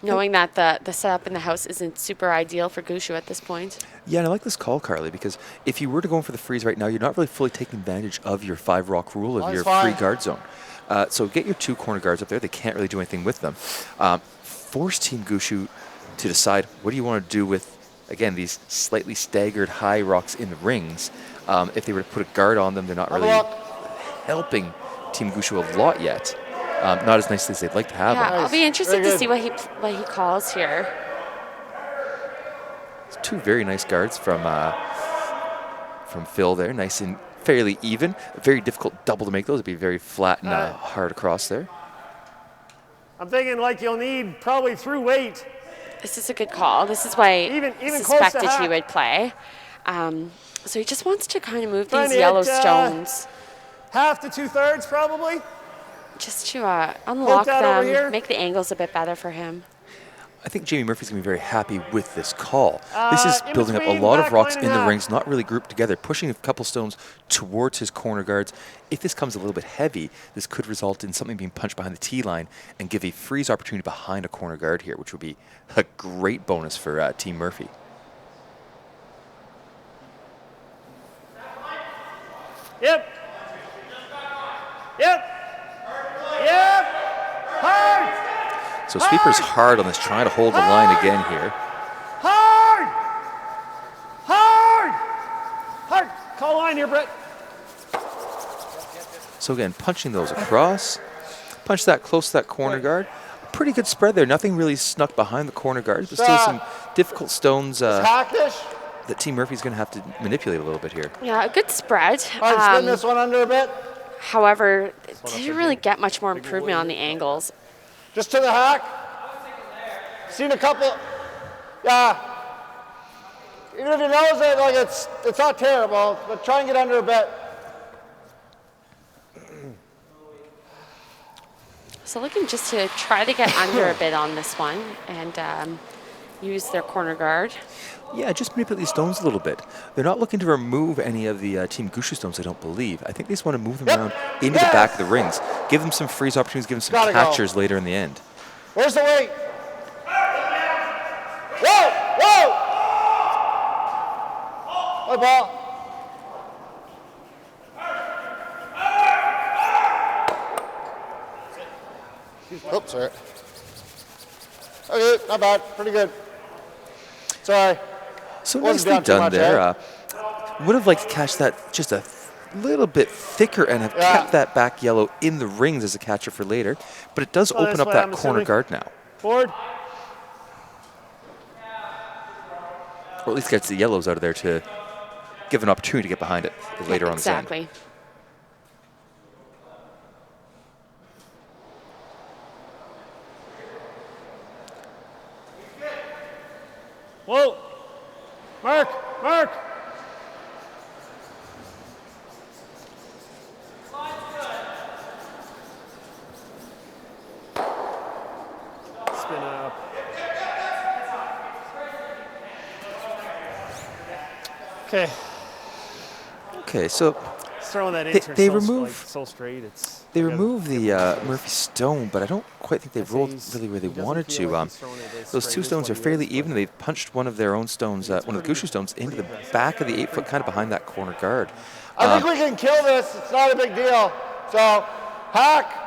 knowing that the setup in the house isn't super ideal for Gushue at this point. Yeah, and I like this call, Carly, because if you were to go in for the freeze right now, you're not really fully taking advantage of your 5-rock rule of your free guard zone. So get your 2 corner guards up there. They can't really do anything with them. Force Team Gushue to decide what do you want to do with, again, these slightly staggered high rocks in the rings. If they were to put a guard on them, they're not really helping Team Gushue a lot yet. Not as nicely as they'd like to have them. I'll be interested to see what he calls here. It's 2 very nice guards from Phil there, nice and fairly even. A very difficult double to make those. It'd be very flat and hard across there. I'm thinking like you'll need probably through weight. This is a good call. This is why I suspected he would play. So he just wants to kind of move these yellow stones. Half to 2/3 probably. just to unlock that over them, here. make the angles a bit better for him. I think Jamie Murphy's going to be very happy with this call. This is in building up a between, lot of back rocks line in and the half. rings, not really grouped together, pushing a couple stones towards his corner guards. If this comes a little bit heavy, this could result in something being punched behind the tee line and give a freeze opportunity behind a corner guard here, which would be a great bonus for Team Murphy. Yep. Yep. Yep. Hard. So sweeper's hard on this, trying to hold the line again here. Hard. Hard. Hard. Call line here, Brett. So again, punching those across. Punch that close to that corner guard. Pretty good spread there. Nothing really snuck behind the corner guards, but still some difficult stones Hackish. that Team Murphy's going to have to manipulate a little bit here. Yeah, a good spread. All right, spin this one under a bit. However, didn't really get much more improvement on the angles. Just to the hack. Seen a couple. Yeah. Even if you knows it, like it's not terrible, but try and get under a bit. So looking just to try to get under a bit on this one and use their corner guard. Yeah, just manipulate these stones a little bit. They're not looking to remove any of the Team Gushue stones, I don't believe. I think they just want to move them around into the back of the rings. Give them some freeze opportunities, give them some Gotta go. catchers later in the end. Where's the weight? Whoa! Whoa! Hi, ball. Oops, sorry. Okay, not bad. Pretty good. Sorry. So Wasn't nicely down too done much, there. eh? Would have liked to catch that just a little bit thicker and have kept that back yellow in the rings as a catcher for later. But it does open this up way, that I'm corner assuming. guard now. Forward. Or at least gets the yellows out of there to give an opportunity to get behind it later on. Exactly. Whoa. Mark. Mark. Spin up. Okay. Okay, so Just throwing that They- intern they so, remove- like, so straight. It's they you gotta removed get the behind it. Murphy stone, but I don't quite think they've I'd say rolled he's- really where they he doesn't wanted feel to. like he's throwing it as Those straight two as stones what are he fairly is, even. but They've punched one of their own stones, one of the pretty Gushue stones, into the impressive. back of the 8-foot, kind of behind that corner guard. I think we can kill this. It's not a big deal. So, hack.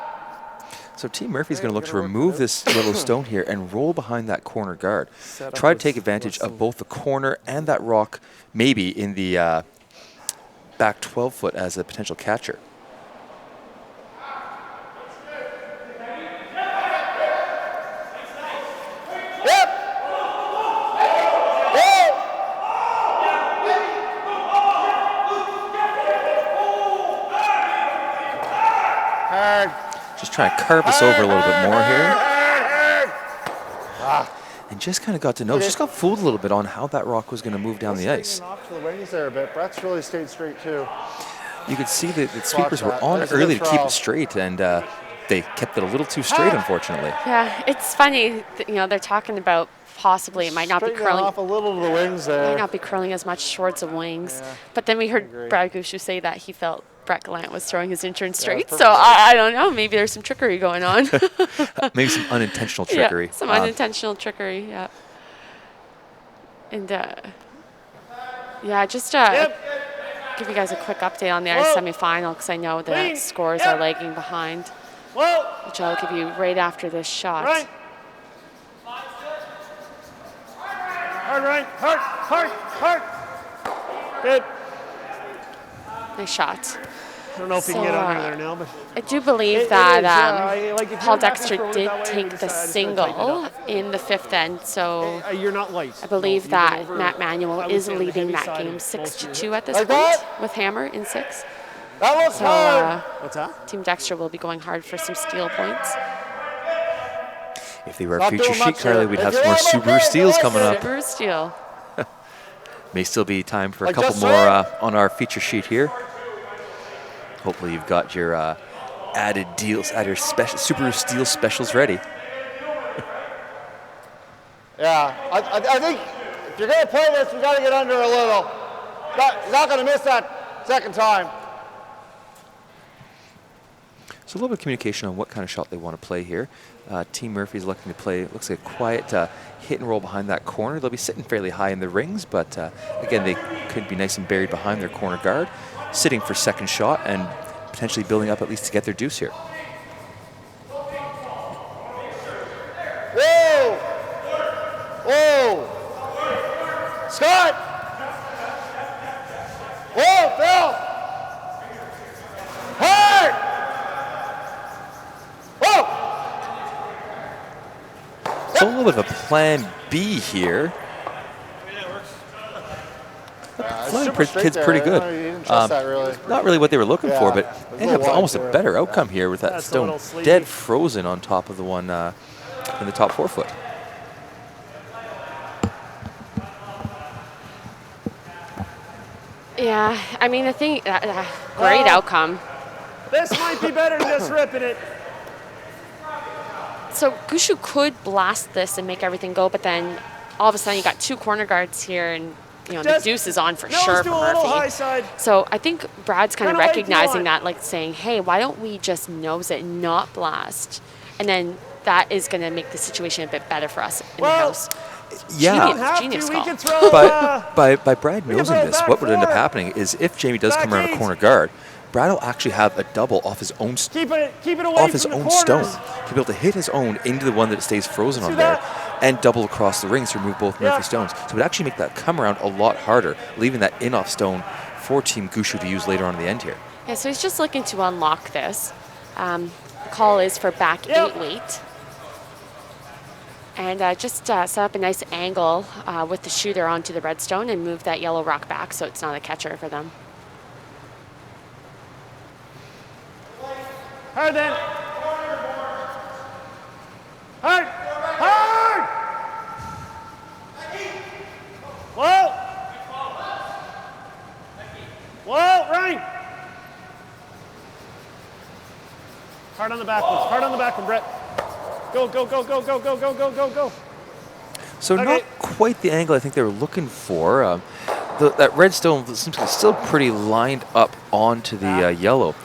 So Team Murphy's going to look to remove this yellow stone here and roll behind that corner guard. Set up Try to with take advantage of some- both the corner and that rock, maybe in the back 12-foot as a potential catcher. Yep. Whoa. Hard. Just trying to carve this over a little bit more here. Hard. And just kind of got to know, just got fooled a little bit on how that rock was going to move down the ice. Off to the wings there a bit. Brett's really stayed straight too. You could see that the sweepers were that. on There's a good early to keep throw. it straight, and they kept it a little too straight, unfortunately. Yeah, it's funny. They're talking about possibly it might not be Straighten curling. off a little to the wings Might there. not be curling as much towards the wings. Yeah, But then we heard agree. Brad Gushue say that he felt Brett Gallant was throwing his intern straight. perfect. So I don't know. Maybe there's some trickery going on. Maybe some unintentional trickery. Yeah, some unintentional trickery. Yeah. And yeah, just give you guys a quick update on the ice Whoa. semifinal because I know the Clean. scores Yep. are lagging behind, Whoa. which I'll give you right after this shot. Right. Hard, right. Hard, hard, hard. Good. Nice shot. I don't know if you can So, get under there now, but I do believe It that is, yeah. Like, if Paul you're happy Dexter throwing it did that way, take just, the just gonna tighten it single up. in the fifth end. So You're not light. I believe No, that you've been Matt over, Manuel I would is say, on the leading heavy that side game of 6-2 most at this Like point that? with Hammer in 6. That looks So hard. What's that? Team Dexter will be going hard for some steal points. If they were a Not feature doing sheet, much Carly, here. we'd If have you're some more all Subaru okay, steals like coming it. up. Super steal. May still be time for a Like couple just more so. on our feature sheet here. Hopefully you've got your added deals, add your special super steel specials ready. Yeah, I think if you're going to play this, we got to get under a little. Not going to miss that second time. So a little bit of communication on what kind of shot they want to play here. Team Murphy's looking to play, looks like a quiet hit and roll behind that corner. They'll be sitting fairly high in the rings, but again, they could be nice and buried behind their corner guard, sitting for second shot and potentially building up at least to get their deuce here. Whoa! Whoa! Scott! Whoa, Phil! Hard! Whoa! So a little bit of a plan B here. Flying kid's pretty good. He didn't trust that really. Not really what they were looking for, but it was a ended up with little almost a wide, too. better outcome here with that That's a stone little sleepy. dead frozen on top of the one in the top 4 foot. Yeah, I mean, I think great outcome. This might be better than just ripping it. So Gushue could blast this and make everything go, but then all of a sudden you got 2 corner guards here, and you know Just the deuce is on for nose sure to for a little high Murphy. side. So I think Brad's kind of Kinda like you recognizing want. that, like saying, "Hey, why don't we just nose it and not blast?" And then that is going to make the situation a bit better for us in the Well, house. Yeah, We don't have Genius to. We call. can throw. but by Brad we can nosing throw this, back what would end up 4. happening is if Jamie does come Back around a 8. corner guard, Brad will actually have a double off his own keep it away off his from the own corners. stone. He'll be able to hit his own into the one that stays frozen See on there that? and double across the rings to remove both Yeah. Murphy stones. So it would actually make that come around a lot harder, leaving that in-off stone for Team Gushue to use later on in the end here. Yeah, so he's just looking to unlock this. The call is for back Yep. 8 weight. And just set up a nice angle with the shooter onto the red stone and move that yellow rock back so it's not a catcher for them. Hard then. Hard. Hard. Whoa. Whoa, right. Hard on the back one. Hard on the back one, Brett. Go, go, go, go, go, go, go, go, go, go. So Okay. not quite the angle I think they were looking for. That red stone seems to be still pretty lined up onto the yellow.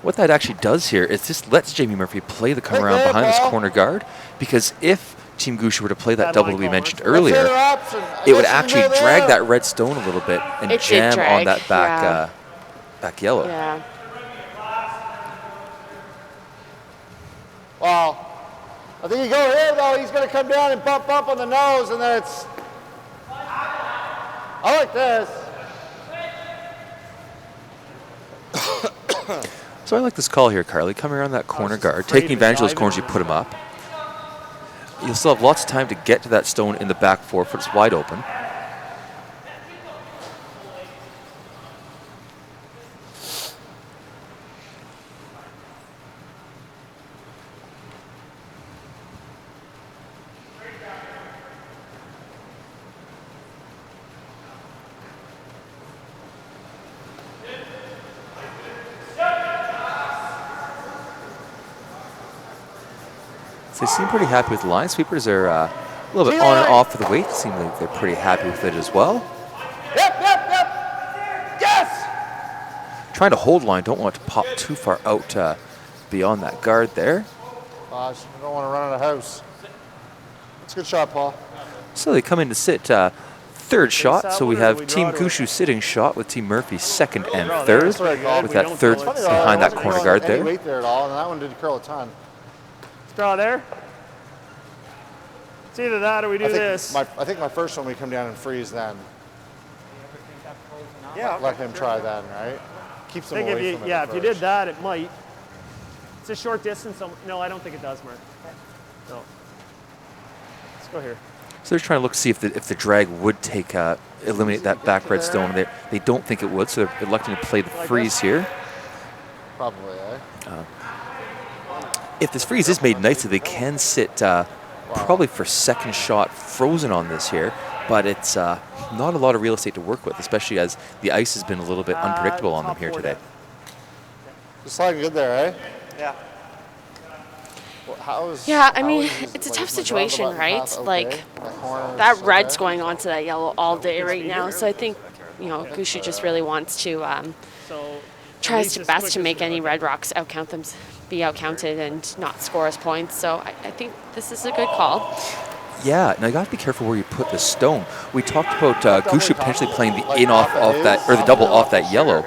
What that actually does here is just lets Jamie Murphy play the come around there, behind his Paul. corner guard, because if Team Gushue were to play that Bad double line that we call, mentioned Mark. Let's hit earlier, her ups and I it would guess you actually can go drag there. that red stone a little bit and It did jam on drag, that back yeah. back yellow. Yeah. Well, I think you go here though, he's going to come down and bump on the nose, and then it's. I like this. So I like this call here, Carly. Coming around that corner just guard, afraid taking of advantage of those diving corners, you on put him up. You'll still have lots of time to get to that stone in the back 4 foot. It's wide open. So they seem pretty happy with the line. Sweepers are a little bit on and off for the weight. Seem like they're pretty happy with it as well. Yep. Yes. Trying to hold line, don't want it to pop too far out beyond that guard there. Gosh, I don't want to run out of house. That's a good shot, Paul. So they come in to sit third shot. that So we one or have do we Team draw to it? Gushue sitting shot with Team Murphy second and Draw there. third, That's right, good. with We that don't third throw it. Funny though, behind I that wasn't corner throwing guard any there. weight there at all, and that one did curl a ton. Draw there. It's either that or we do this. I think my first one we come down and freeze then. Yeah. Let him try then, right? Keeps I him think away if from you, it yeah, at if you did first. that, it might. It's a short distance. So, no, I don't think it does, Mark. No. Let's go here. So they're trying to look to see if the drag would take eliminate that back red stone. They don't think it would, so they're electing to play the Like freeze this? here. Probably, eh? If this freeze is made nicely, they can sit probably for second shot frozen on this here, but it's not a lot of real estate to work with, especially as the ice has been a little bit unpredictable on them top here four today. depth. Just sliding good there, eh? Yeah. Well, Yeah, I mean, it's a tough situation, right? Like, that red's going on to that yellow all day right now. So I think, Gushue just really wants to So tries Reese to is best to quick make as- any Red Rocks be outcounted and not score us points. So I think this is a good call. Yeah, now you got to be careful where you put the stone. We talked about Gushue potentially playing the in off that, or the double off that yellow.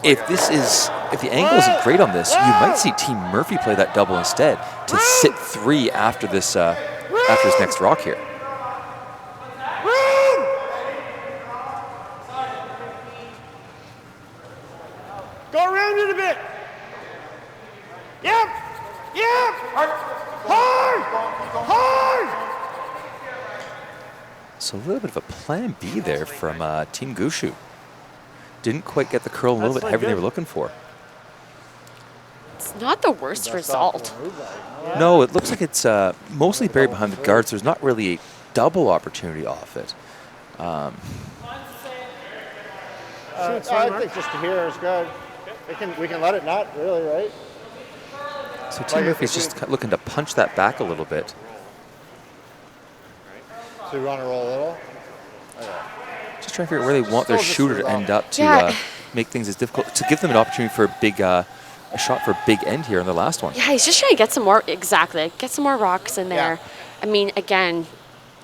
If the angle isn't great on this, you might see Team Murphy play that double instead to sit 3 after this next rock here. Go around it a bit. Yep. Yep. Hard. So a little bit of a plan B there from Team Gushue. Didn't quite get the curl a little That's bit heavier than they good. were looking for. It's not the worst result. No, it looks like it's mostly buried behind the guards. There's not really a double opportunity off it. I think just to here is good. We can let it not really, right? So Team Murphy's just looking to punch that back a little bit. So we want to roll a little. Just trying to figure out where they want their Still just shooter through to that. end up to Yeah. make things as difficult, to give them an opportunity for a shot for a big end here in the last one. Yeah, he's just trying to get some more rocks in there. Yeah. I mean, again,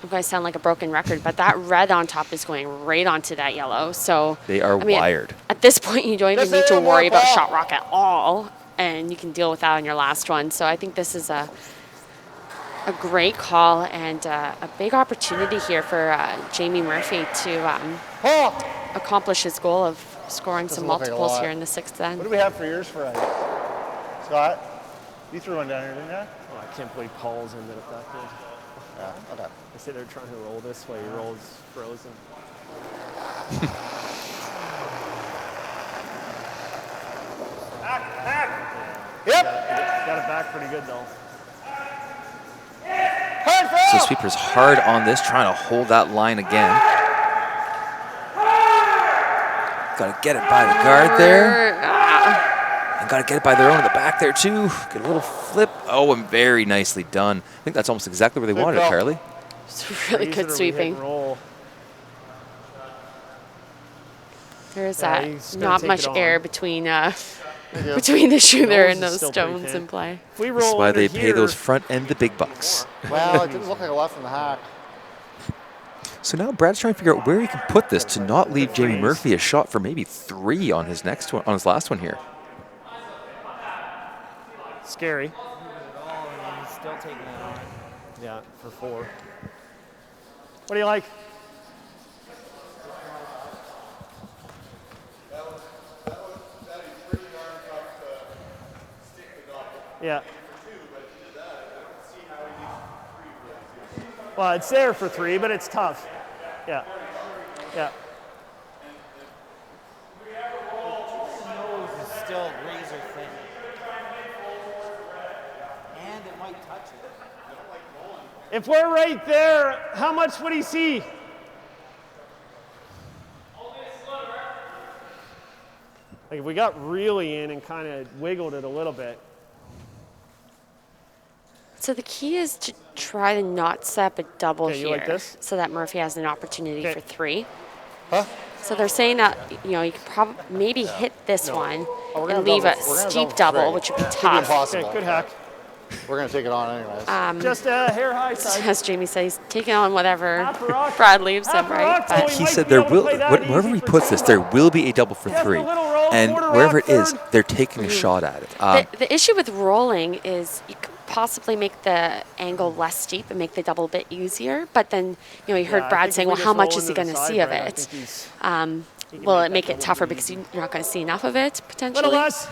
I'm going to sound like a broken record, but that red on top is going right onto that yellow. So They are I mean, wired. At this point, you don't even Just need a to little worry more about ball. shot rock at all, and you can deal with that on your last one. So I think this is a great call and a big opportunity here for Jamie Murphy to accomplish his goal of scoring some look like a multiples lot. here in the sixth What end. do we have for yours for ice? Scott, you threw one down here, didn't you? Oh, I can't believe Paul's ended up that good. Yeah. Okay. I say they're trying to roll this way. He rolls frozen. Yep. Got it back pretty good though. So Sweeper's hard on this, trying to hold that line again. Got to get it by the guard there. And got to get it by their own in the back there too. Get a little flip. Oh, and very nicely done. I think that's almost exactly where they wanted it, call. Carly. It's really Freeze it good or we hit sweeping. and roll. There's Yeah, that he's gonna not take much it on. air between between the shooter Nose and is those still pretty stones thin. in play. If we roll That's why under they pay here, those front end the big bucks. Well, it didn't look like a left from the hack. So now Brad's trying to figure out where he can put this to not leave Jamie Murphy a shot for maybe 3 on his next one, on his last one here. Scary. He's still taking it on. Yeah, for 4. What do you like? Yeah. Well, it's there for 3, but it's tough. Yeah. Yeah. Nose is still razor thin. And it might touch it. If we're right there, how much would he see? Like if we got really in and kind of wiggled it a little bit. So the key is to try to not set up a double Okay, you here, like this? so that Murphy has an opportunity Okay. for 3. Huh? So they're saying that you could probably maybe hit this one Oh, we're gonna and leave a double- we're gonna steep double double, three. which would be Could be tough. impossible. Okay, good hack. We're going to take it on anyways. Just a hair high side. As Jamie said, he's taking on whatever Half a rock. Brad leaves him, Half a right? rock, But so He might said be there able to will, play that wherever easy he for puts this, 2. there will be a double for Just a 3. little roll, And quarter wherever rock, it is, third. they're taking a shot at it. the issue with rolling is you could possibly make the angle less steep and make the double a bit easier. But then, you Yeah, heard I Brad think saying, if we well, just how much roll is he into going the to side, see of Brad, I it? think he's- he can Will it that make it double tougher easy. because you're not going to see enough of it, potentially? Little less.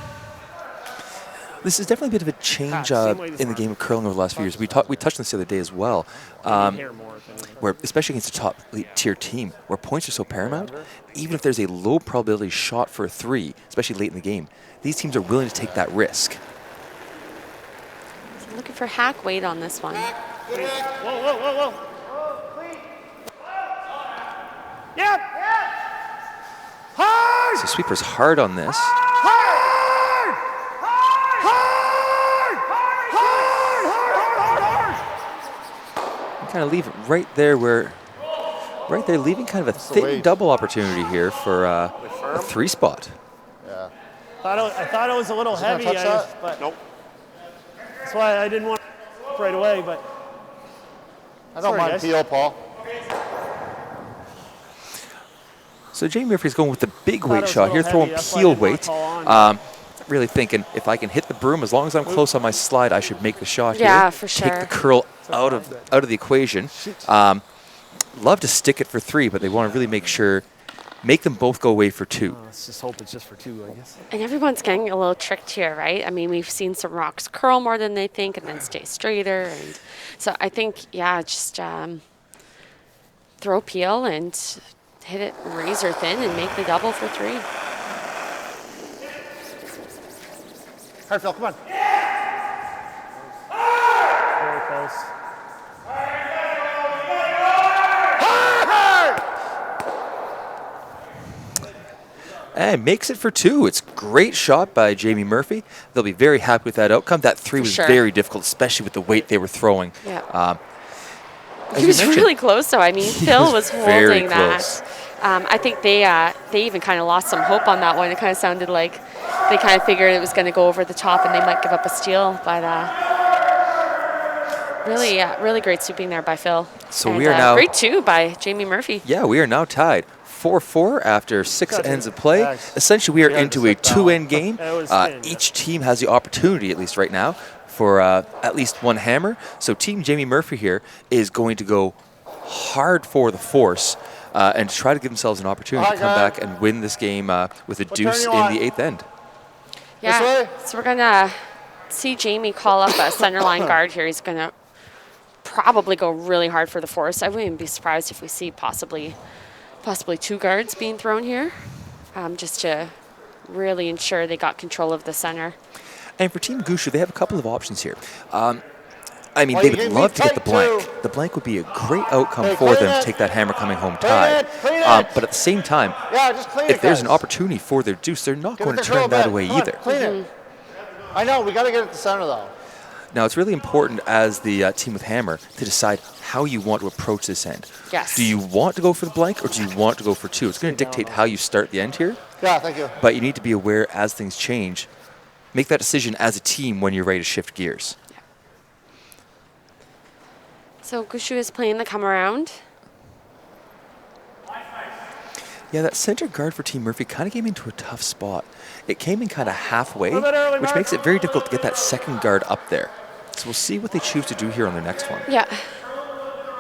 This is definitely a bit of a change same way this in the one. game of curling over the last few years. We touched on this the other day as well, Hair more, if anything. where especially against a top tier team, where points are so paramount, even if there's a low probability shot for a 3, especially late in the game, these teams are willing to take that risk. So looking for hack weight on this one. Whoa, whoa, whoa, whoa. Yep. Hard. So Sweeper's hard on this. Hard. Hard. kind of leave it right there leaving kind of a the thin weight? double opportunity here for a 3 spot. Yeah. I thought it was a little Is he gonna heavy, touch that? but Nope. that's why I didn't want to right away. But I don't Sorry, mind guys. peel, Paul. So Jamie Murphy's going with the big Thought it weight was a shot little here, throwing heavy, that's why I peel didn't wanna weight. call on. Really thinking if I can hit the broom, as long as I'm close on my slide, I should make the shot here. Yeah, for Take sure. the curl out of the equation. Love to stick it for 3, but they want to really make them both go away for 2. let's just hope it's just for 2, I guess. And everyone's getting a little tricked here, right? I mean, we've seen some rocks curl more than they think and then stay straighter. And so I think, yeah, just throw peel and hit it razor thin and make the double for 3. Hard, Phil, come on. Very close. And makes it for 2. It's a great shot by Jamie Murphy. They'll be very happy with that outcome. That 3 was sure. very difficult, especially with the weight they were throwing. Yeah. As He you was mentioned, really close, though. I mean, Phil was very holding close. that. I think they even kind of lost some hope on that one. It kind of sounded like they kind of figured it was going to go over the top and they might give up a steal. But really great sweeping there by Phil. So and, we are now- great 2 by Jamie Murphy. Yeah, we are now tied 4-4 after 6 Gotcha. ends of play. Thanks. Essentially, we are We had into to a sit down. 2-end game. It was thin, yeah. Each team has the opportunity, at least right now, for at least 1 hammer. So Team Jamie Murphy here is going to go hard for the force and try to give themselves an opportunity to Hi, come guys. back and win this game with a What deuce turn in you on? the 8th end. Yeah. way? So we're going to see Jamie call up a center line guard here. He's going to probably go really hard for the force. I wouldn't be surprised if we see possibly 2 guards being thrown here, just to really ensure they got control of the center. And for Team Gushue, they have a couple of options here. I mean, Well, they you would gave me love to get the tight, blank. too. The blank would be a great outcome Hey, for clean them it. to take that hammer coming home Clean tied. it, clean it. But at the same time, Yeah, just clean it, if there's an guys. opportunity for their deuce, they're not Give going it to the curl turn that back. away Come on, either. Clean it. I know, we got to get it to center, though. Now, it's really important as the team with hammer to decide how you want to approach this end. Yes. Do you want to go for the blank or do you want to go for 2? It's going to dictate how you start the end here, Yeah, thank you. but you need to be aware as things change. Make that decision as a team when you're ready to shift gears. So Gushue is playing the come around. Yeah, that center guard for Team Murphy kind of came into a tough spot. It came in kind of halfway, A little bit early, which Mark. makes it very difficult to get that second guard up there. So we'll see what they choose to do here on their next one. Yeah.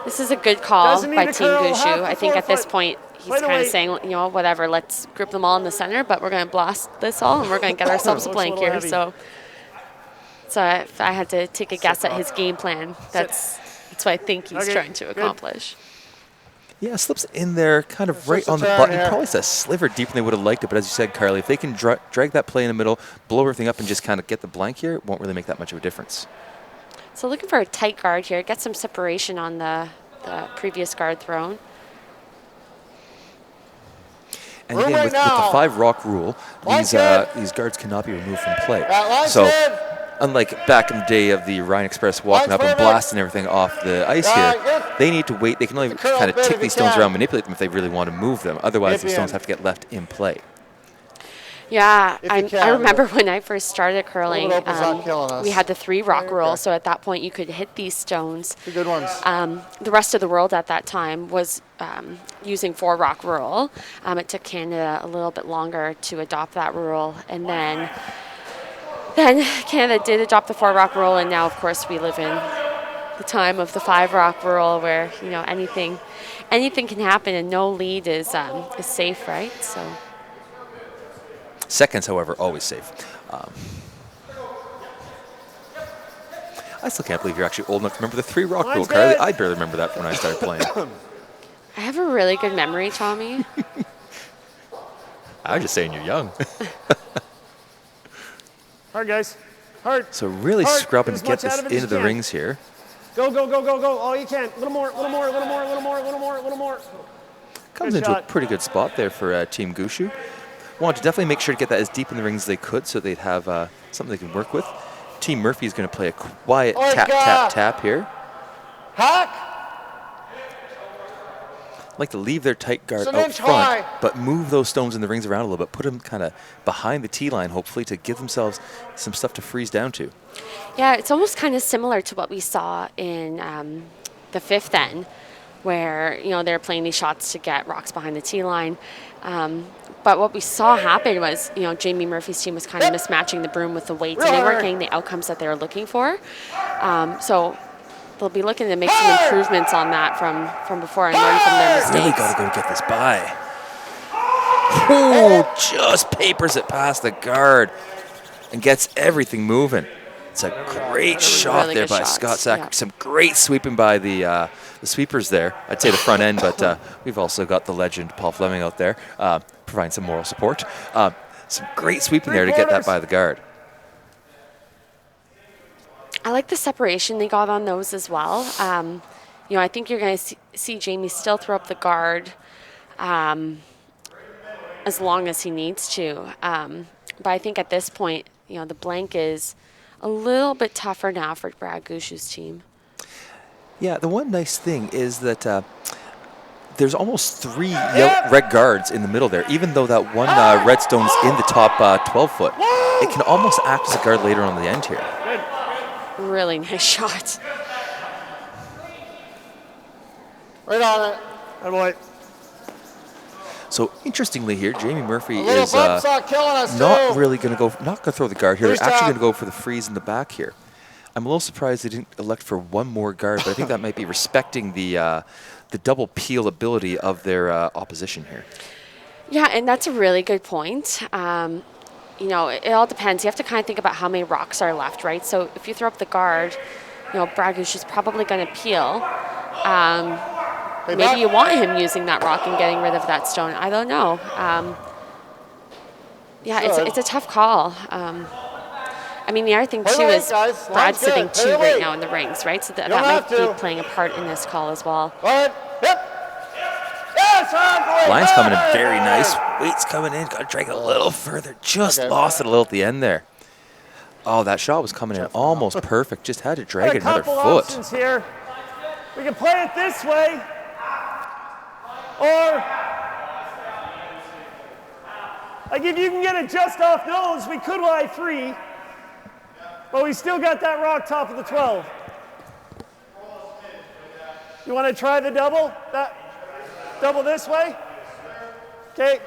This is a good call Doesn't need by to Team curl, Gushue. half the I think at this forefoot. point he's Play the kind of weight. saying, whatever, let's group them all in the center, but we're going to blast this all and we're going to get ourselves a Looks a blank little here. heavy. So if I had to take a guess at his game plan, that's what I think he's Okay, trying to good. accomplish. Yeah, slips in there kind of right Switch the on the turn button. here. Probably it's a sliver deeper than they would have liked it, but as you said, Carly, if they can drag that play in the middle, blow everything up and just kind of get the blank here, it won't really make that much of a difference. So looking for a tight guard here, get some separation on the previous guard thrown. And Room again, right with the now. 5 rock rule, Line's these guards cannot be removed from play. That line's So, good. unlike back in the day of the Ryan Express walking Line's up and perfect. blasting everything off the ice Yeah, here, good. they need to wait. They can only The curl kind of bit tick if you these stones can. around, manipulate them if they really want to move them. Otherwise, If these you stones can. have to get left in play. Yeah, If you I can. remember when I first started curling, open's not killing us. we had the 3 rock Okay. rule, so at that point you could hit these stones. The good ones. The rest of the world at that time was using 4 rock rule. It took Canada a little bit longer to adopt that rule, and then Canada did adopt the 4 rock rule, and now of course we live in the time of the 5 rock rule, where anything can happen and no lead is safe, right? So. Seconds, however, always safe. I still can't believe you're actually old enough to remember the 3 rock rule, Mine's Carly. good. I barely remember that when I started playing. I have a really good memory, Tommy. I was just saying you're young. Hard, guys. Hard. So really Hard. scrubbing Get to as get much this out of it as into you the can. rings here. Go, go, go, go, go. All you can. A little more, a little more, a little more, a little more, a little more, a little more. Comes Good into a shot. pretty good spot there for Team Gushue. Wanted to definitely make sure to get that as deep in the rings as they could so they'd have something they can work with. Team Murphy is going to play a quiet Oh, tap, God. tap, tap here. Hack. like to leave their tight guard It's an out inch front, high. but move those stones in the rings around a little bit, put them kind of behind the tee line, hopefully, to give themselves some stuff to freeze down to. Yeah, it's almost kind of similar to what we saw in the fifth end, where they're playing these shots to get rocks behind the tee line. But what we saw happen was, Jamie Murphy's team was kind of mismatching the broom with the weights, and they weren't getting the outcomes that they were looking for. So they'll be looking to make some improvements on that from before and learn from their mistakes. Really got to go get this by. Oh, just papers it past the guard and gets everything moving. It's a great shot really there good by shot. Scott Sacker. Yeah. Some great sweeping by the sweepers there. I'd say the front end, but we've also got the legend Paul Fleming out there providing some moral support. Some great sweeping there to get that by the guard. I like the separation they got on those as well. I think you're going to see Jamie still throw up the guard as long as he needs to. But I think at this point, the blank is a little bit tougher now for Brad Gushue's team. Yeah, the one nice thing is that there's almost 3 red guards in the middle there. Even though that one red stone's in the top 12-foot, it can almost act as a guard later on the end here. Really nice shot. Right on it. Good boy. So interestingly here, Jamie Murphy Little is bump saw killing us not too. really going to throw the guard here. They're Freeze actually tap. going to go for the freeze in the back here. I'm a little surprised they didn't elect for one more guard, but I think that might be respecting the double peel ability of their opposition here. Yeah, and that's a really good point. It all depends. You have to kind of think about how many rocks are left, right? So if you throw up the guard, Brad Gushue is probably going to peel. Maybe you want him using that rock and getting rid of that stone. I don't know. It's a tough call. The other thing, too, Wait, is guys. Brad's Line's sitting good. 2 Wait, right wait. now in the rings, right? So that don't might have to. be playing a part in this call as well. Go ahead. Yep. Yes, on. Line's coming in very nice. Weight's coming in. Got to drag it a little further. Just Okay. lost it a little at the end there. Oh, that shot was coming in almost perfect. Just had to drag Got it a another couple foot. options here. We can play it this way, or like if you can get it just off nose, we could lie 3, but we still got that rock top of the 12. You want to try the double? That double this way? Okay.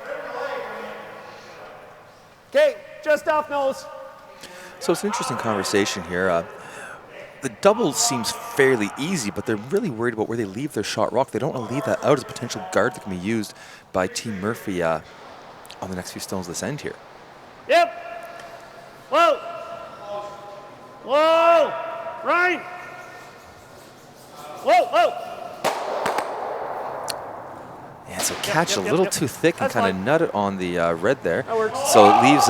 Okay, just off nose. So it's an interesting conversation here. The double seems fairly easy, but they're really worried about where they leave their shot rock. They don't want to leave that out as a potential guard that can be used by Team Murphy on the next few stones of this end here. Yep. Whoa. Whoa. Right. Whoa, whoa. Yeah, so catch yep, a little yep. too thick and That's kind of fine. nut it on the red there. That works. So it leaves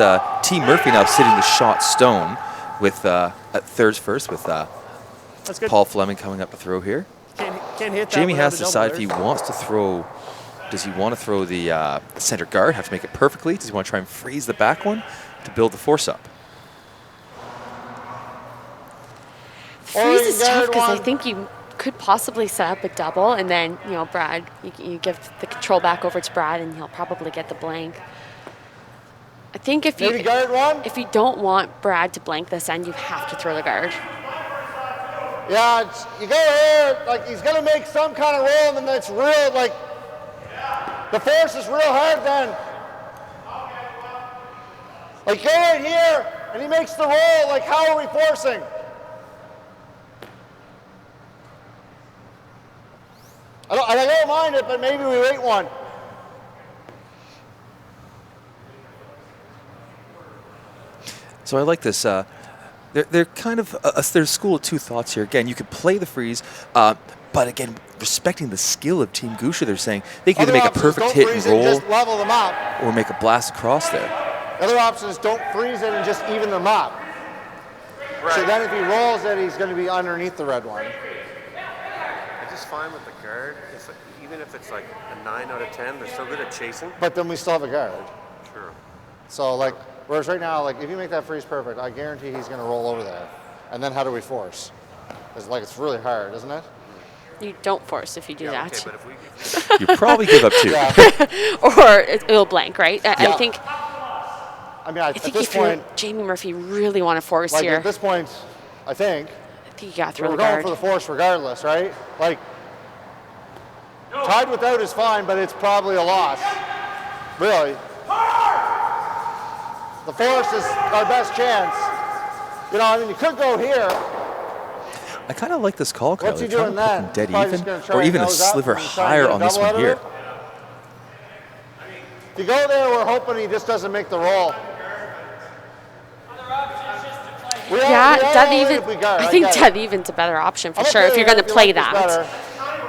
Team Murphy now sitting the shot stone with at thirds first with That's good. Paul Fleming coming up to throw here. Can't hit that. Jamie without has a to double decide if there. he wants to throw. Does he want to throw the center guard, have to make it perfectly? Does he want to try and freeze the back one to build the force up? Freeze is you got tough because I one. think you could possibly set up a double, and then Brad, you give the control back over to Brad, and he'll probably get the blank. I think if Maybe guard one. you don't want Brad to blank this end, you have to throw the guard. Yeah, you go here, like he's gonna make some kind of roll, and then it's real, like the force is real hard then. Like go in here, and he makes the roll, like how are we forcing? I don't mind it, but maybe we wait one. So I like this. They're kind of there's a school of two thoughts here. Again, you could play the freeze, but again, respecting the skill of Team Gushue, they're saying they can either Other make a options, perfect don't hit freeze and it, roll just level them up. or make a blast across there. The other option is don't freeze it and just even them up. So then if he rolls it, he's going to be underneath the red one. I just find with the guard, it's like, even if it's like a 9 out of 10, they're so good at chasing. But then we still have a guard. True. So like, whereas right now, like if you make that freeze perfect, I guarantee he's going to roll over there. And then how do we force? It's like it's really hard, isn't it? You don't force if you do Yeah, that. okay, but if we You probably give up 2. Yeah. Or it'll blank, right? I think I mean, I at think this if you point, Jamie Murphy really want to force like here, at this point, I think I think you got to throw we're the going guard. for the force regardless, right? Like, tied without is fine, but it's probably a loss. Really. The force is our best chance. You know, I mean, you could go here. I kind of like this call, Kyle. What's he They're trying doing to put then? them dead Probably even, just gonna try or and even a nose up sliver and try and higher get a on this double one out of here. it. If you go there, we're hoping he just doesn't make the roll. Yeah, dead even. If we guard. I think get it. dead even's a better option for I'm sure okay if you're here going to you play like this that. better.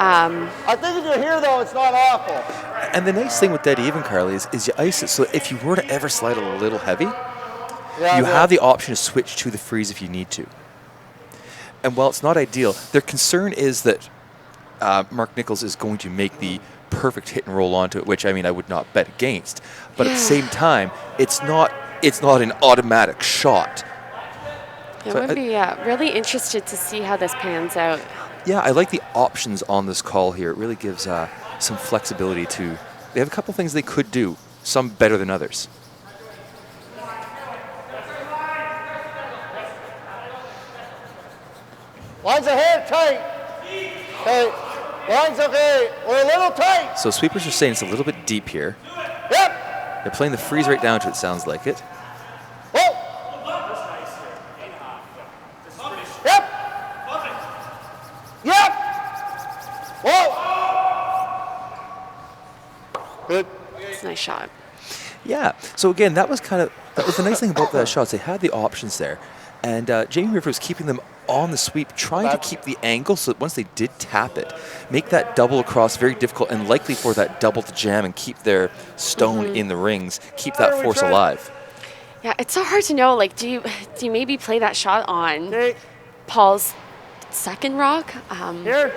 I think if you're here, though, it's not awful. And the nice thing with dead even, Carly, is you ice it. So if you were to ever slide a little heavy, Yeah, you yeah. have the option to switch to the freeze if you need to. And while it's not ideal, their concern is that Mark Nichols is going to make the perfect hit and roll onto it, which I mean I would not bet against. But at the same time, it's not an automatic shot. I So would be really interested to see how this pans out. Yeah, I like the options on this call here. It really gives some flexibility to. They have a couple things they could do, some better than others. Line's ahead, tight. Okay. Line's okay. We're a little tight. So sweepers are saying it's a little bit deep here. Yep. They're playing the freeze right down to it, sounds like it. Whoa. Yep. Yep. Whoa. Good. It's a nice shot. Yeah. So again, that was the nice thing about the shots. They had the options there, and Jamie Murphy was keeping them on the sweep, trying to keep the angle so that once they did tap it, make that double across very difficult and likely for that double to jam and keep their stone in the rings, keep that force alive. Yeah, it's so hard to know. Like, do you maybe play that shot on Okay, Paul's second rock? here.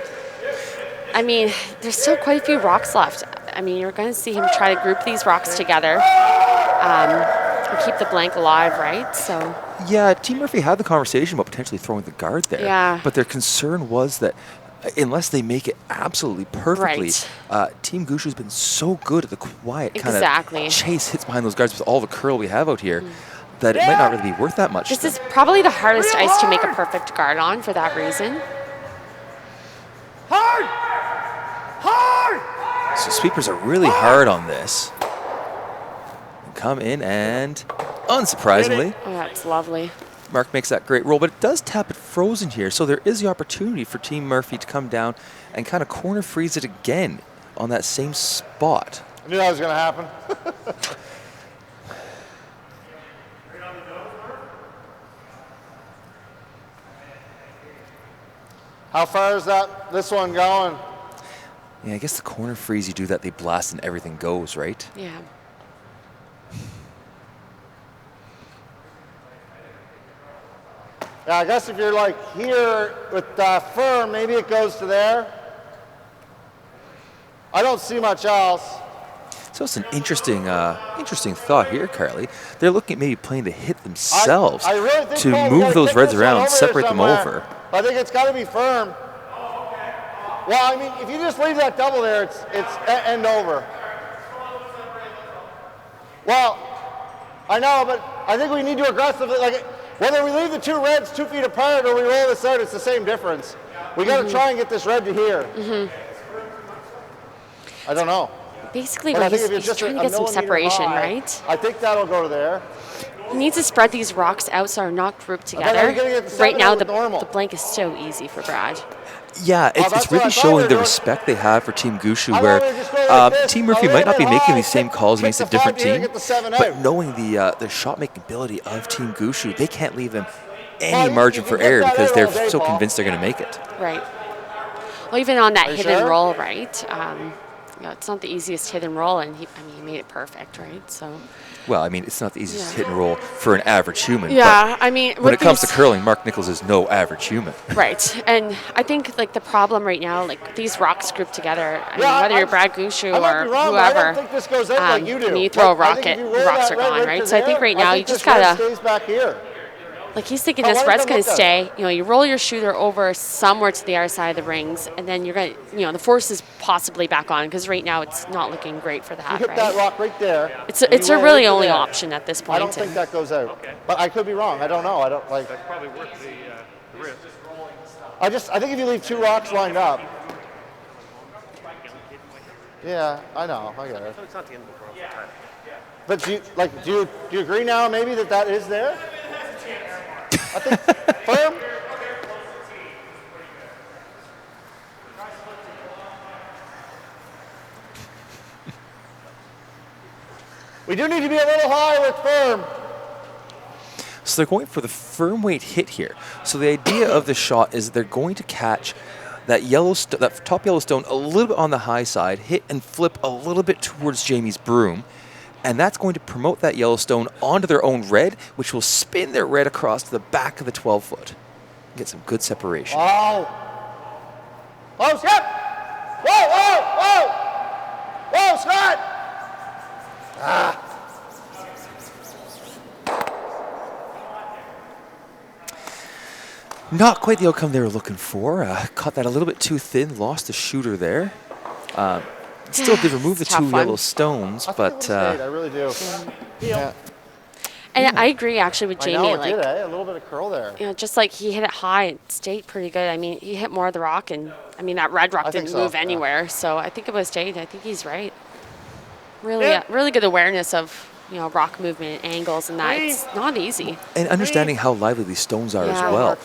I mean, there's still quite a few rocks left. I mean, you're going to see him try to group these rocks together and keep the blank alive, right? So. Yeah, Team Murphy had the conversation about potentially throwing the guard there. Yeah. But their concern was that unless they make it absolutely perfectly, Team Gushue has been so good at the quiet kind Exactly. of chase hits behind those guards with all the curl we have out here that it might not really be worth that much. This is probably the hardest ice to make a perfect guard on for that reason. Hard! Hard! So sweepers are really hard on this. Come in and, unsurprisingly, Oh, that's lovely. Mark makes that great roll, but it does tap it frozen here, so there is the opportunity for Team Murphy to come down and kind of corner freeze it again on that same spot. I knew that was going to happen. How far is this one going? Yeah, I guess the corner freeze, you do that, they blast and everything goes, right? Yeah. Yeah, I guess if you're like here with firm, maybe it goes to there. I don't see much else. So it's an interesting thought here, Carly. They're looking at maybe playing to hit themselves I really think, to Paul, we move gotta those kick reds this one around, over separate here them somewhere. over. I think it's got to be firm. Well, I mean, if you just leave that double there, it's end over. Well, I know, but I think we need to aggressively, like, whether we leave the two reds 2 feet apart or we roll this out, it's the same difference. We got to try and get this red to here. I don't know. Basically, But I what think if he's it's just trying a to get some millimeter separation, high, right? I think that'll go to there. He needs to spread these rocks out so they're not grouped thought I together. was gonna get the Right now, 7 with normal. the blank is so easy for Brad. Yeah, that's it's what I really thought we showing were the doing. respect they have for Team Gushue, I where thought we were just going like this, Team a Murphy little might not be bit making high, these same kick- calls kick against a the different 5 here, team, get the 7 but out. knowing the shot-making ability of Team Gushue, they can't leave them any Well, you margin can for get error that because out they're all day, so Paul. convinced they're going to make it. Right. Well, even on that Are you hidden sure? roll, right? You know, it's not the easiest hidden roll, and he made it perfect, right? So. Well, I mean, it's not the easiest hit and roll for an average human. Yeah, I mean, but when it comes to these- curling, Mark Nichols is no average human. Right, and I think like the problem right now, like these rocks grouped together. I mean, Yeah, whether I- you're Brad Gushue I might or be wrong, but I whoever, don't think this goes out like you do. when you throw a Like, I think rocket, if you the roll rocks that are red gone, to right? So I think there, right now you this just red gotta. stays back here. Like he's thinking Oh, this why red's does that going to look stay. You know, you roll your shooter over somewhere to the other side of the rings, and then you're going to, you know, the force is possibly back on because right now it's not looking great for the You half, hit right? that rock right there. It's and it's you a roll really into only there. option at this point. I don't think and- that goes out. Okay. But I could be wrong. I don't know. I don't like. That's probably worth the risk. I think if you leave 2 rocks lined up. Yeah, I know. I get it. So it's not the end of the world for time. But do you agree now maybe that is there? I think firm. We do need to be a little high with firm. So they're going for the firm weight hit here. So the idea of the shot is they're going to catch that that top yellow stone a little bit on the high side, hit and flip a little bit towards Jamie's broom, and that's going to promote that yellow stone onto their own red, which will spin their red across to the back of the 12-foot. Get some good separation. Oh. Oh, Scott! Whoa, whoa, whoa! Whoa, Scott! Not quite the outcome they were looking for. Caught that a little bit too thin, lost the shooter there. Still did remove the It's a tough 2 one. yellow stones, I think it but was eight, I really do. Yeah. And I agree actually with I Jamie. know it Like, did, eh? A little bit of curl there. you know, just like he hit it high, it stayed pretty good. I mean, he hit more of the rock, and I mean that red rock I think didn't so, move yeah. anywhere. So I think it was stayed. I think he's right. Really, Yeah. really good awareness of rock movement and angles, and that it's not easy. and understanding how lively these stones are Yeah. as well.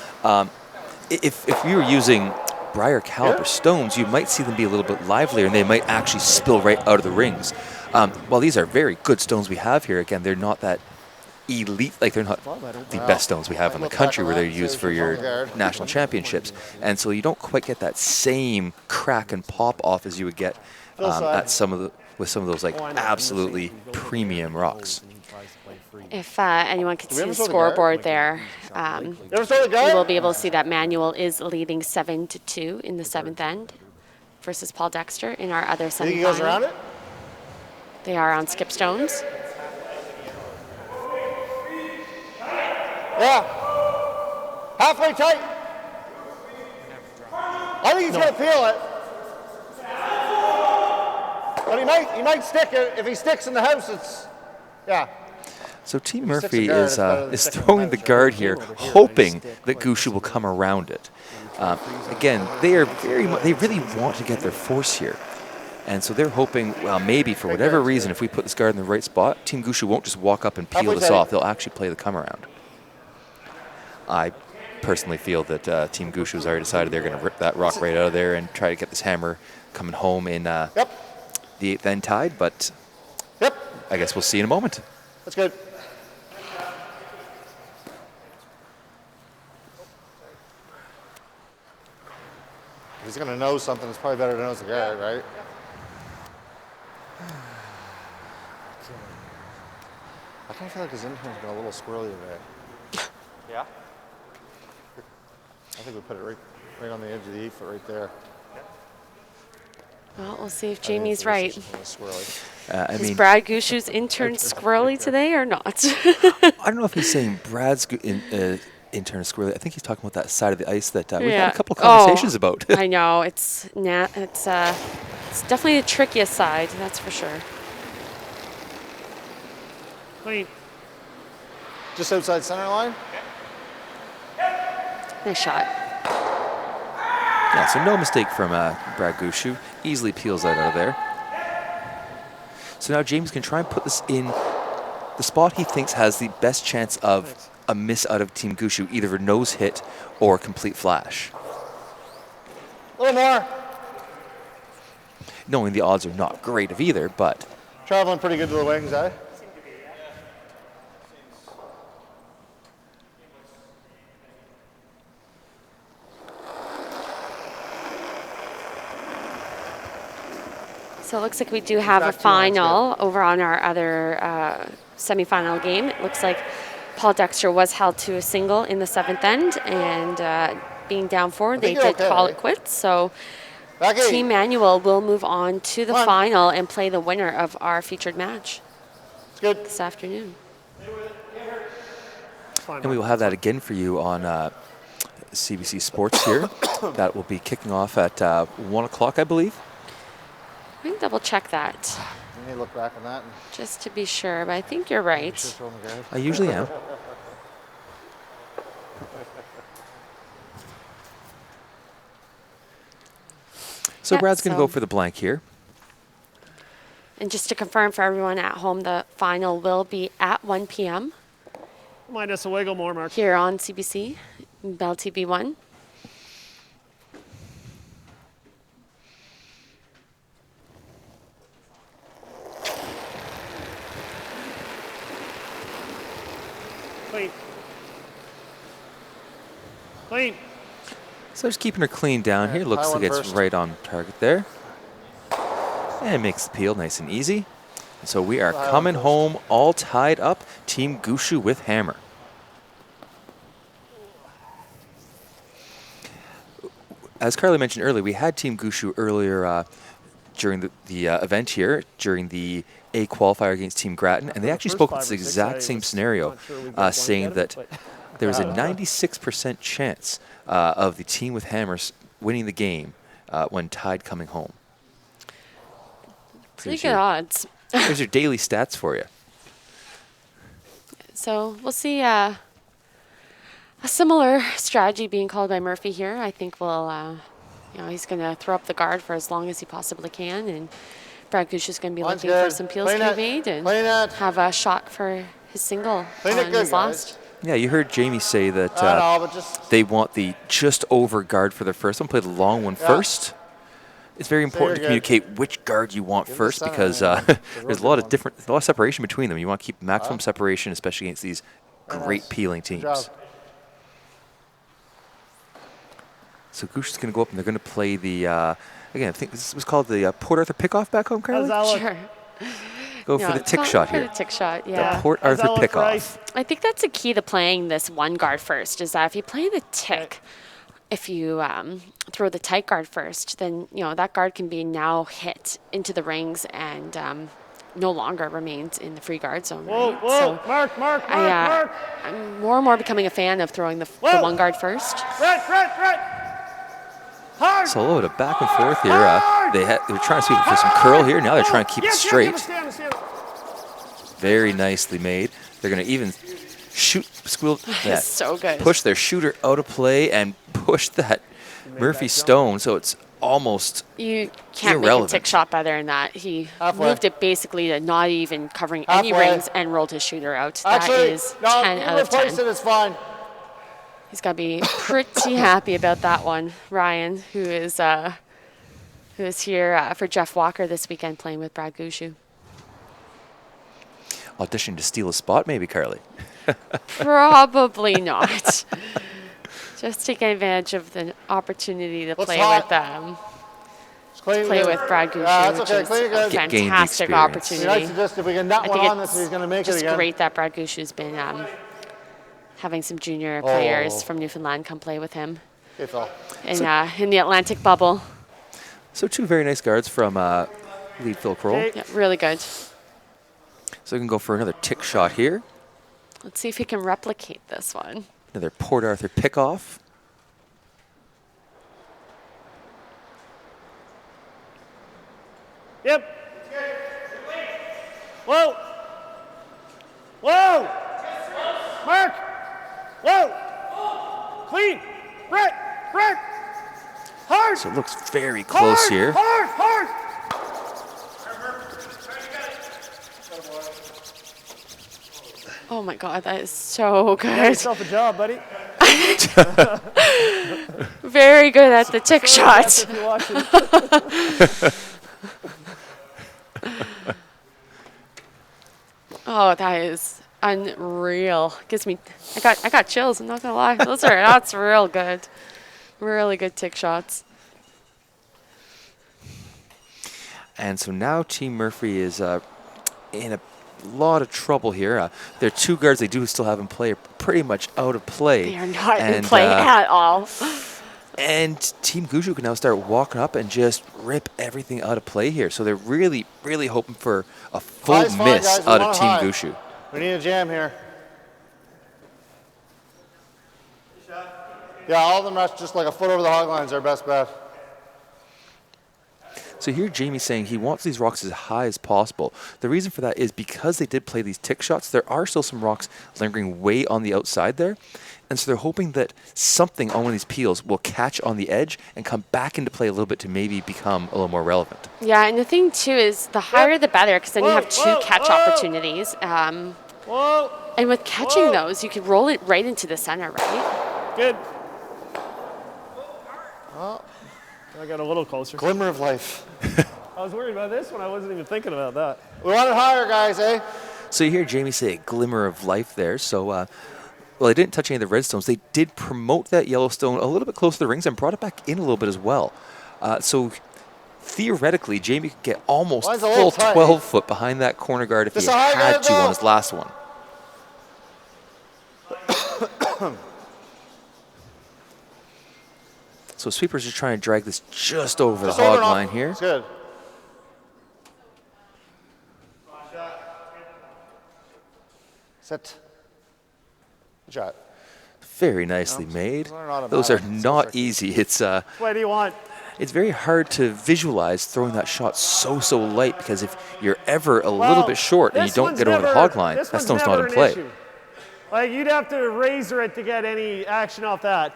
If you were using Briar caliber stones, you might see them be a little bit livelier, and they might actually spill right out of the rings. While these are very good stones we have here, again, they're not that elite, like they're not the best stones we have in the country where they're used for your national championships. And so you don't quite get that same crack and pop off as you would get at some of those like absolutely premium rocks. If anyone could we see ever the saw the guard? scoreboard there, You ever saw the you guy? will be able to see that Manuel is leading 7-2 in the 7th end versus Paul Dexter in our other You think he goes around semifinal. it? They are on skip stones. Yeah. Halfway tight. I think he's going to feel it. But he might stick it. If he sticks in the house, it's, yeah. So Team If he sticks Murphy a guard, is it's better than is sticking throwing a the mouse. guard here, hoping that Gushue will come around it. Again, they really want to get their force here. And so they're hoping, well, maybe for whatever reason, if we put this guard in the right spot, Team Gushue won't just walk up and peel Halfway this tight. off. They'll actually play the come around. I personally feel that Team Gushue has already decided they're going to rip that rock right out of there and try to get this hammer coming home in the 8th end tide. But Yep. I guess we'll see in a moment. That's good. If he's going to know something, it's probably better to know it's a guard, right? I kind of feel like his intern's been a little squirrely today. Yeah? I think we put it right on the edge of the 8-foot right there. Well, we'll see if I think Jamie's it's right. just a little squirrely. I Is mean, Brad Gushue's intern squirrely today or not? I don't know if he's saying Brad's intern is squirrely. I think he's talking about that side of the ice that we've had a couple of conversations about. I know it's definitely the trickiest side, that's for sure. Clean. Just outside center line? Nice shot. Yeah, so no mistake from Brad Gushue. Easily peels that out of there. So now James can try and put this in the spot he thinks has the best chance of a miss out of Team Gushue, either a nose hit or a complete flash. A little more. Knowing the odds are not great of either, but Traveling pretty good to the wings, eh? So it looks like we do have a Back to you, that's final over on our other semifinal game. It looks like Paul Dexter was held to a single in the 7th end, and being down 4, they think you're did call okay. it quits. So Back eight. Team Manuel will move on to the Come on. final and play the winner of our featured match It's good. this afternoon. fine. And we will have that again for you on CBC Sports here. That will be kicking off at 1 o'clock, I believe. I can double check that Let me look back on that. And just to be sure, but I think you're right. just throw 'em again. I usually am. So Yeah, Brad's going to go so- for the blank here. And just to confirm for everyone at home, the final will be at 1 p.m. Minus a wiggle more, Mark. here on CBC, Bell TV 1. Clean. Clean. So just keeping her clean down here. Looks high like one it's first. right on target there. And makes the peel nice and easy. So we are High one coming first. home all tied up. Team Gushue with hammer. As Carly mentioned earlier, we had Team Gushue earlier during the event here, during the A qualifier against Team Grattan, and they actually First spoke 5 this or 6, exact I same was scenario, not sure we got saying one that out of it, there was a 96% chance of the team with hammers winning the game when tied coming home. Pretty Here's good your- odds. Here's your daily stats for you. So we'll see a similar strategy being called by Murphy here. I think we'll, he's going to throw up the guard for as long as he possibly can. And Brad Gushue is going to be Line's looking for good. some peels Clean to it. be made and Clean it. have a shot for his single Clean it on good, his last. guys. Yeah, you heard Jamie say that I know, but just they want the just over guard for their first one. Play the long one Yeah. first. It's very important to you're good. communicate which guard you want Give it first the center, because man. It's a there's a real lot good of different, a lot of separation between them. You want to keep maximum Huh? separation, especially against these great nice. peeling Good job. teams. So Gush is going to go up and they're going to play the, again, I think this was called the Port Arthur pickoff back home, How's Carly? that look? Sure. Go No, for the it's tick not shot for here. the tick shot, The yeah. Port How's Arthur that look, pickoff. I think that's a key to playing this one guard first, is that if you play the tick, if you throw the tight guard first, then that guard can be now hit into the rings and no longer remains in the free guard zone. Whoa, right? whoa, So Mark, Mark. I'm more and more becoming a fan of throwing the Whoa. one guard first. Red. Hard. So a little bit of back and forth here. They were trying to sweep for some curl here. Now they're trying to keep it straight. Understand. Very nicely made. They're going to even squeal that. So good. Push their shooter out of play and push that Murphy Stone, so it's almost You can't make a irrelevant. tick shot better than that. He Halfway. moved it basically to not even covering any Halfway. rings and rolled his shooter out. Actually, That is no, 10 you out of 10. replace it, it's fine. He's got to be pretty happy about that one. Ryan, who is here for Jeff Walker this weekend playing with Brad Gushue. auditioning to steal a spot, maybe, Carly. Probably not. Just taking advantage of the opportunity to What's play hot? with Just clean it play good. with Brad Gushue, Yeah, that's which okay. is Clean it a good. Gain the fantastic experience. Be opportunity. nice to just, if we can nut I one think on this, it's he's going to make it just again. great that Brad Gushue's been having some junior players Oh. from Newfoundland come play with him Okay, Phil. in the Atlantic bubble. So two very nice guards from lead Phil Kroll. Okay. Yeah, really good. So we can go for another tick shot here. Let's see if he can replicate this one. Another Port Arthur pickoff. Yep. Whoa. Mark. Whoa. Clean. Brett. Hard. So it looks very close here. Hard. Oh my God, that is so Get good. yourself a job, buddy. Very good at the tick shot. If you're watching. Oh, that is unreal. I got chills. I'm not gonna lie. That's real good. Really good tick shots. And so now Team Murphy is in a lot of trouble here. Their two guards they do still have in play are pretty much out of play. They are not in And, play at all. And Team Gushue can now start walking up and just rip everything out of play here. So they're really, really hoping for a full High's fine, miss guys. We out want of it Team high. Gushue. We need a jam here. Yeah, all of them are just like a foot over the hog line is our best bet. So here Jamie's saying he wants these rocks as high as possible. The reason for that is because they did play these tick shots, there are still some rocks lingering way on the outside there. And so they're hoping that something on one of these peels will catch on the edge and come back into play a little bit to maybe become a little more relevant. Yeah, and the thing too is the higher the better, because then you have two catch opportunities. Whoa. And with catching those, you can roll it right into the center, right? Good. I got a little closer. Glimmer of life. I was worried about this one. I wasn't even thinking about that. We want it higher, guys, eh? So you hear Jamie say a glimmer of life there. So, well, they didn't touch any of the redstones. They did promote that Yellowstone a little bit closer to the rings and brought it back in a little bit as well. So theoretically, Jamie could get almost Line's a full little tight. 12 foot behind that corner guard if This he a high had guard, to on though? his last one. So sweepers are trying to drag this just over Just the over hog and off. line here. It's good. Set. Good shot. Very nicely made. those are not Those are automatic. not Those are- easy. It's What do you want? it's very hard to visualize throwing that shot so light, because if you're ever a little Well, bit short and you this don't one's get over the never- hog line, this that one's stone's not never in an play. issue. Like, you'd have to razor it to get any action off that.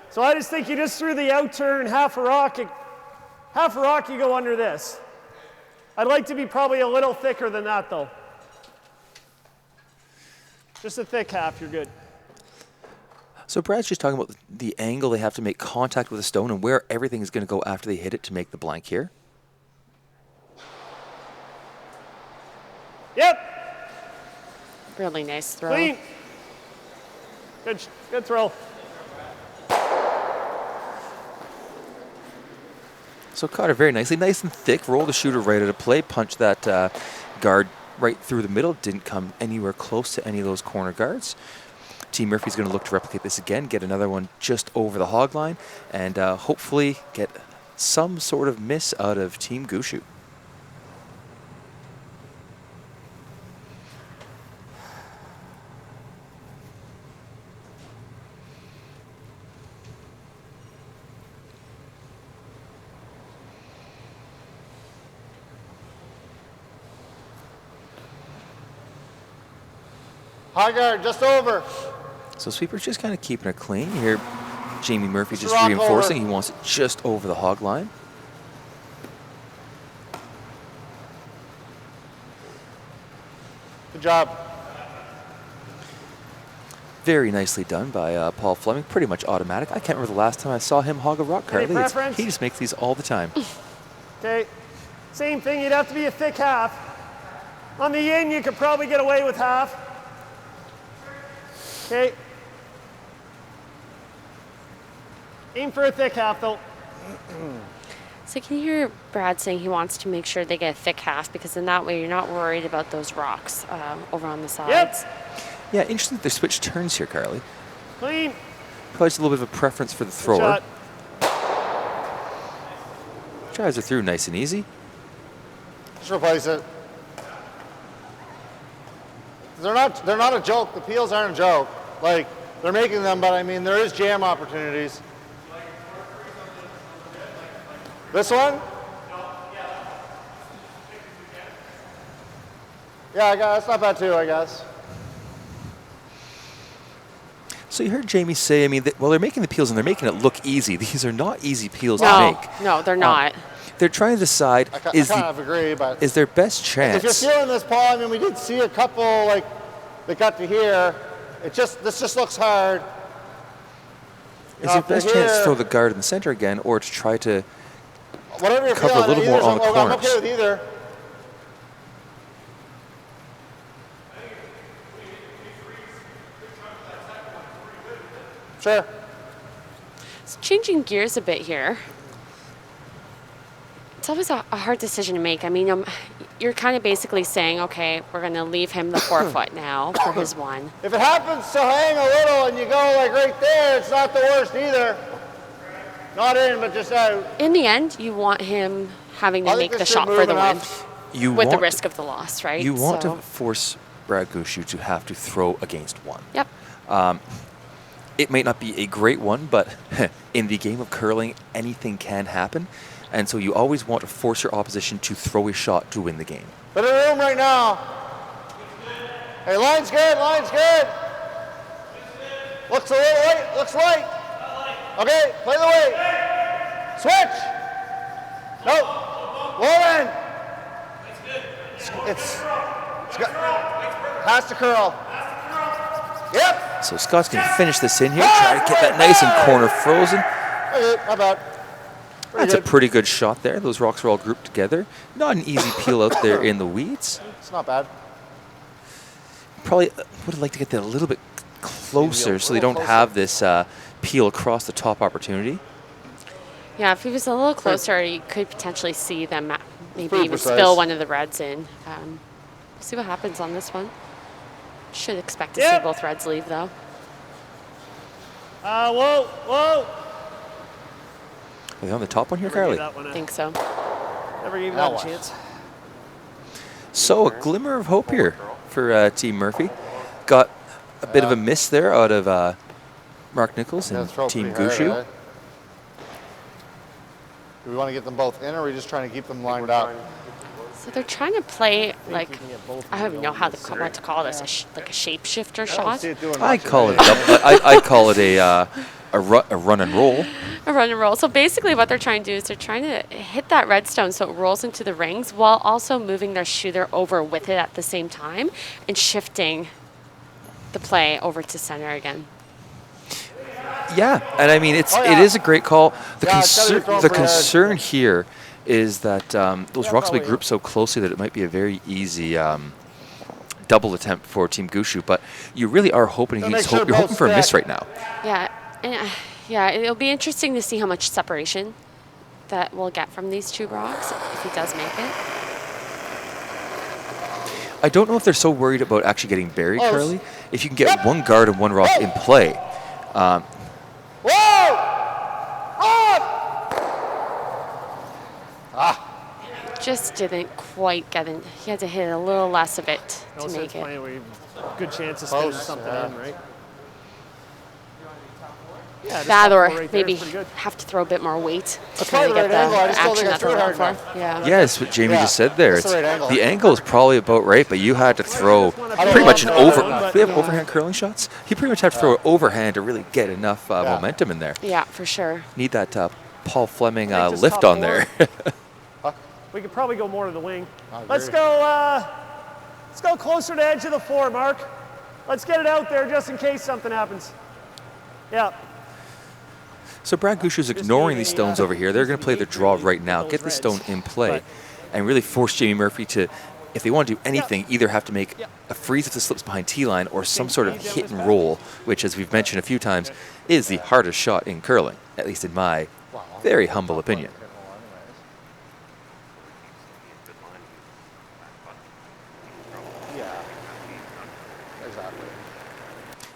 So I just think you just threw the out turn, half a rock, you go under this. I'd like to be probably a little thicker than that, though. Just a thick half, you're good. So Brad's just talking about the angle they have to make contact with the stone and where everything is going to go after they hit it to make the blank here. Yep, Really nice throw. clean. Good throw. So caught her very nicely, nice and thick, roll the shooter right out of play, punch that guard right through the middle, didn't come anywhere close to any of those corner guards. Team Murphy's going to look to replicate this again, get another one just over the hog line, and hopefully get some sort of miss out of Team Gushue. High guard, just over. So sweeper's just kind of keeping it clean. You hear Jamie Murphy just rock reinforcing. over. He wants it just over the hog line. Good job. Very nicely done by Paul Fleming. Pretty much automatic. I can't remember the last time I saw him hog a rock, Any Carly. preference? He just makes these all the time. Okay, same thing, you'd have to be a thick half. On the yin, you could probably get away with half. Okay. Aim for a thick half, though. So can you hear Brad saying he wants to make sure they get a thick half, because in that way you're not worried about those rocks over on the sides. Yep. Yeah, interesting that they switch turns here, Carly. Clean. Probably just a little bit of a preference for the Good thrower. shot. Drives it through nice and easy. Just replace it. They're not a joke. The peels aren't a joke. Like, they're making them, but I mean, there is jam opportunities. This one? Yeah, I guess that's not bad too, I guess. So you heard Jamie say, I mean, well, they're making the peels and they're making it look easy. These are not easy peels to No, make. no, they're not. They're trying to decide I is kind of agree, but their best if you're chance. feeling this, Paul, I mean, we did see a couple like that got to here. This just looks hard. Is your if you're best chance to here- throw the guard in the center again, or to try to Whatever you're cover a feeling, little more on the I'm corners? okay with either. Sure. So changing gears a bit here. It's always a hard decision to make. I mean, you're kind of basically saying, okay, we're going to leave him the 4 foot now for his one. If it happens to hang a little and you go like right there, it's not the worst either. Not in, but just out. In the end, you want him having to I think make the this shot should for move the win enough. you with the want risk of the loss, right? you want So- to force Brad Gushue to have to throw against one. Yep. It may not be a great one, but in the game of curling, anything can happen. And so you always want to force your opposition to throw a shot to win the game. Bit of room right now. Hey, line's good, line's good. Looks a little light, looks light. Okay, play the weight. Switch. Nope. Low end. It's got, has to curl. Yep. So Scott's going to finish this in here, try to get that nice and corner frozen. Okay, not bad. That's a pretty good shot there. Those rocks are all grouped together. Not an easy peel out there in the weeds. It's not bad. Probably would have liked to get that a little bit closer so they don't have this peel across the top opportunity. Yeah, if he was a little closer, you could potentially see them maybe Pretty even precise. spill one of the reds in. See what happens on this one. Should expect to see Yep. both reds leave, though. Whoa, whoa. Are they on the top one here, Never Carly? gave that one I a- think so. Never gave Now that what? a chance. So a glimmer of hope here for Team Murphy. Got a bit of a miss there out of Mark Nichols Yeah, and throw Team pretty hard, Gushue. right? Do we want to get them both in, or are we just trying to keep them lined up? So they're trying to play like, you can get both I don't even know how to what to call this, like a shapeshifter I don't shot. see it doing I much call it of anything. I call it a run and roll. A run and roll. So basically what they're trying to do is they're trying to hit that redstone so it rolls into the rings while also moving their shooter over with it at the same time and shifting the play over to center again. Yeah, and I mean it yeah. is a great call. The Yeah, it's gotta be thrown the pretty hard. concern here is that those rocks will be probably. grouped so closely that it might be a very easy double attempt for Team Gushue, but you really are hoping Gotta make sure you're both hoping for a miss stack. right now. Yeah, and yeah, it'll be interesting to see how much separation that we'll get from these two rocks if he does make it. I don't know if they're so worried about actually getting buried, Close. Carly. If you can get one guard and one rock in play, Whoa! Run! Just didn't quite get in. He had to hit a little less of it to Also, make it's it. playing where you good chance of spinning Close, something yeah. in, right? Yeah, just That off or the right there, maybe it's pretty good. have to throw a bit more weight to That's kind of probably get the right angle. I the just don't action think I that threw they're it looking hard for. Yeah. yeah, it's what Jamie Yeah, just said there. that's the right angle. The angle is probably about right, but you had to throw don't pretty much an know if over. that, but- We have Yeah. overhand curling shots. You pretty much have to throw it overhand to really get enough momentum in there. Yeah, for sure. Need that Paul Fleming I think just lift top on there. We could probably go more to the wing. I agree. Let's go closer to edge of the floor, Mark. Let's get it out there just in case something happens. Yeah. So Brad Gushue's ignoring these stones over here. They're going to play the draw right now, get the stone in play, and really force Jamie Murphy to, if they want to do anything, either have to make a freeze if the slips behind T-line or some sort of hit and roll, which, as we've mentioned a few times, is the hardest shot in curling, at least in my very humble opinion. Yeah. Exactly.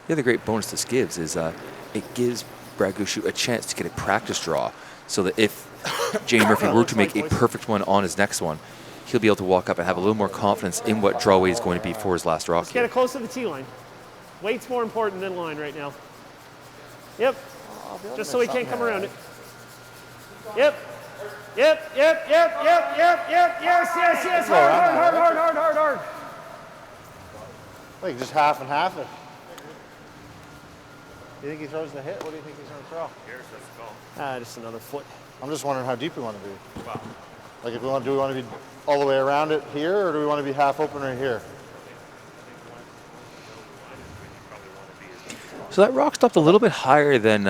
The other great bonus this gives is it gives Brad Gushue a chance to get a practice draw so that if Jamie Murphy were to make a perfect one on his next one, he'll be able to walk up and have a little more confidence in what draw weight is going to be for his last rock Get here. it close to the T line. Weight's more important than line right now. Yep. Just so he can't come around it. Yep. Yep, yep, yep, yep, yep, yep, yes. Hard. Like just half and half it. Do you think he throws the hit? What do you think he's going to throw? Just another foot. I'm just wondering how deep we want to be. Like if we want, do we want to be all the way around it here, or do we want to be half open right here? So that rock stopped a little bit higher than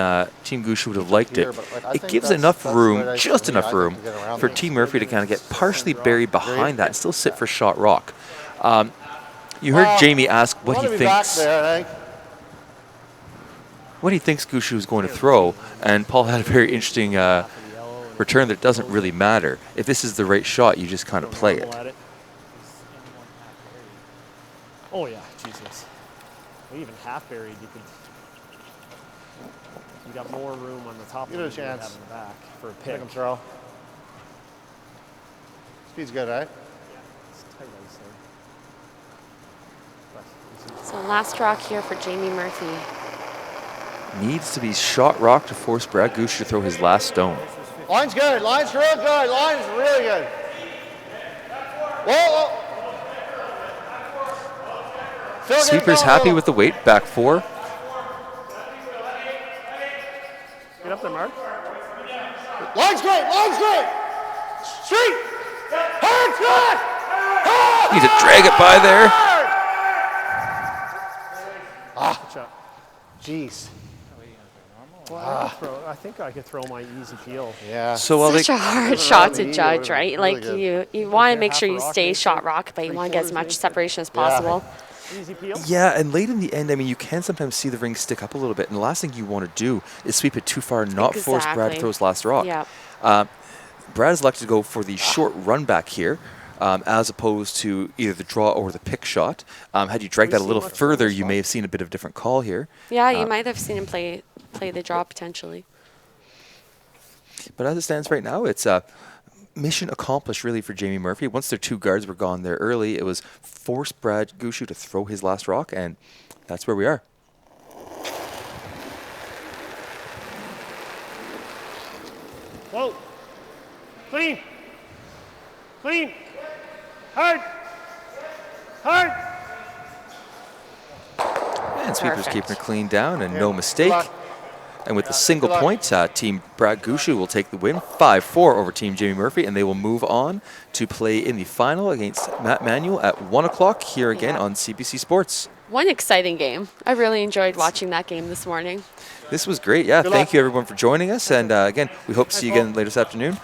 Team Gushue would have liked it. Here, but, like, I It think gives that's- enough that's the room, right ice just for me. enough I think room, to get around for it. Team Murphy to kind of get partially buried behind that and still sit for shot rock. You heard Well, Jamie ask We what want he to be back thinks. there, I think. What he thinks Gushue is going to throw, and Paul had a very interesting return that doesn't really matter. If this is the right shot, you just kind of play it. Oh yeah, Jesus. Well, even half buried, you got more room on the top Give it a than you would chance. have in the back for a Make pick. him throw. Speed's good, eh? It's tight ice there. So last rock here for Jamie Murphy. needs to be shot rock to force Brad Gushue to throw his last stone. Line's good. Line's real good. Line's really good. Whoa, whoa. Sweeper's happy with the weight, back 4. Get up there, Mark. Line's great. Line's great. Street. Hard shot. Need to drag it by there. Good shot. Jeez. Well, I think I could throw my easy peel. Yeah. So while Such a hard shot to really judge, good. right? Really Like good. you want to make half sure a you rock, stay maybe shot rock, but you want to get as much separation as possible. Easy peel. yeah, and late in the end, I mean, you can sometimes see the ring stick up a little bit, and the last thing you want to do is sweep it too far and not force Brad to Exactly. throw his last rock. Yeah. Brad has elected to go for the short run back here, as opposed to either the draw or the pick shot. Had you dragged that a little further, you may have seen a bit of a different call here. Yeah, you might have seen him play the draw potentially. But as it stands right now, it's mission accomplished really for Jamie Murphy. Once their 2 guards were gone there early, it was force Brad Gushue to throw his last rock, and that's where we are. Whoa. Clean. Clean. Hard. Hard. And Sweeper's Perfect. keeping it clean down and no mistake. luck. And with the single point, Team Brad Gushue will take the win, 5-4 over Team Jamie Murphy, and they will move on to play in the final against Matt Manuel at 1 o'clock here again on CBC Sports. One exciting game. I really enjoyed watching that game this morning. This was great. Yeah, Good thank luck. you everyone for joining us. And again, we hope to see you again later this afternoon.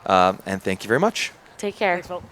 And thank you very much. Take care. Thanks, Phil.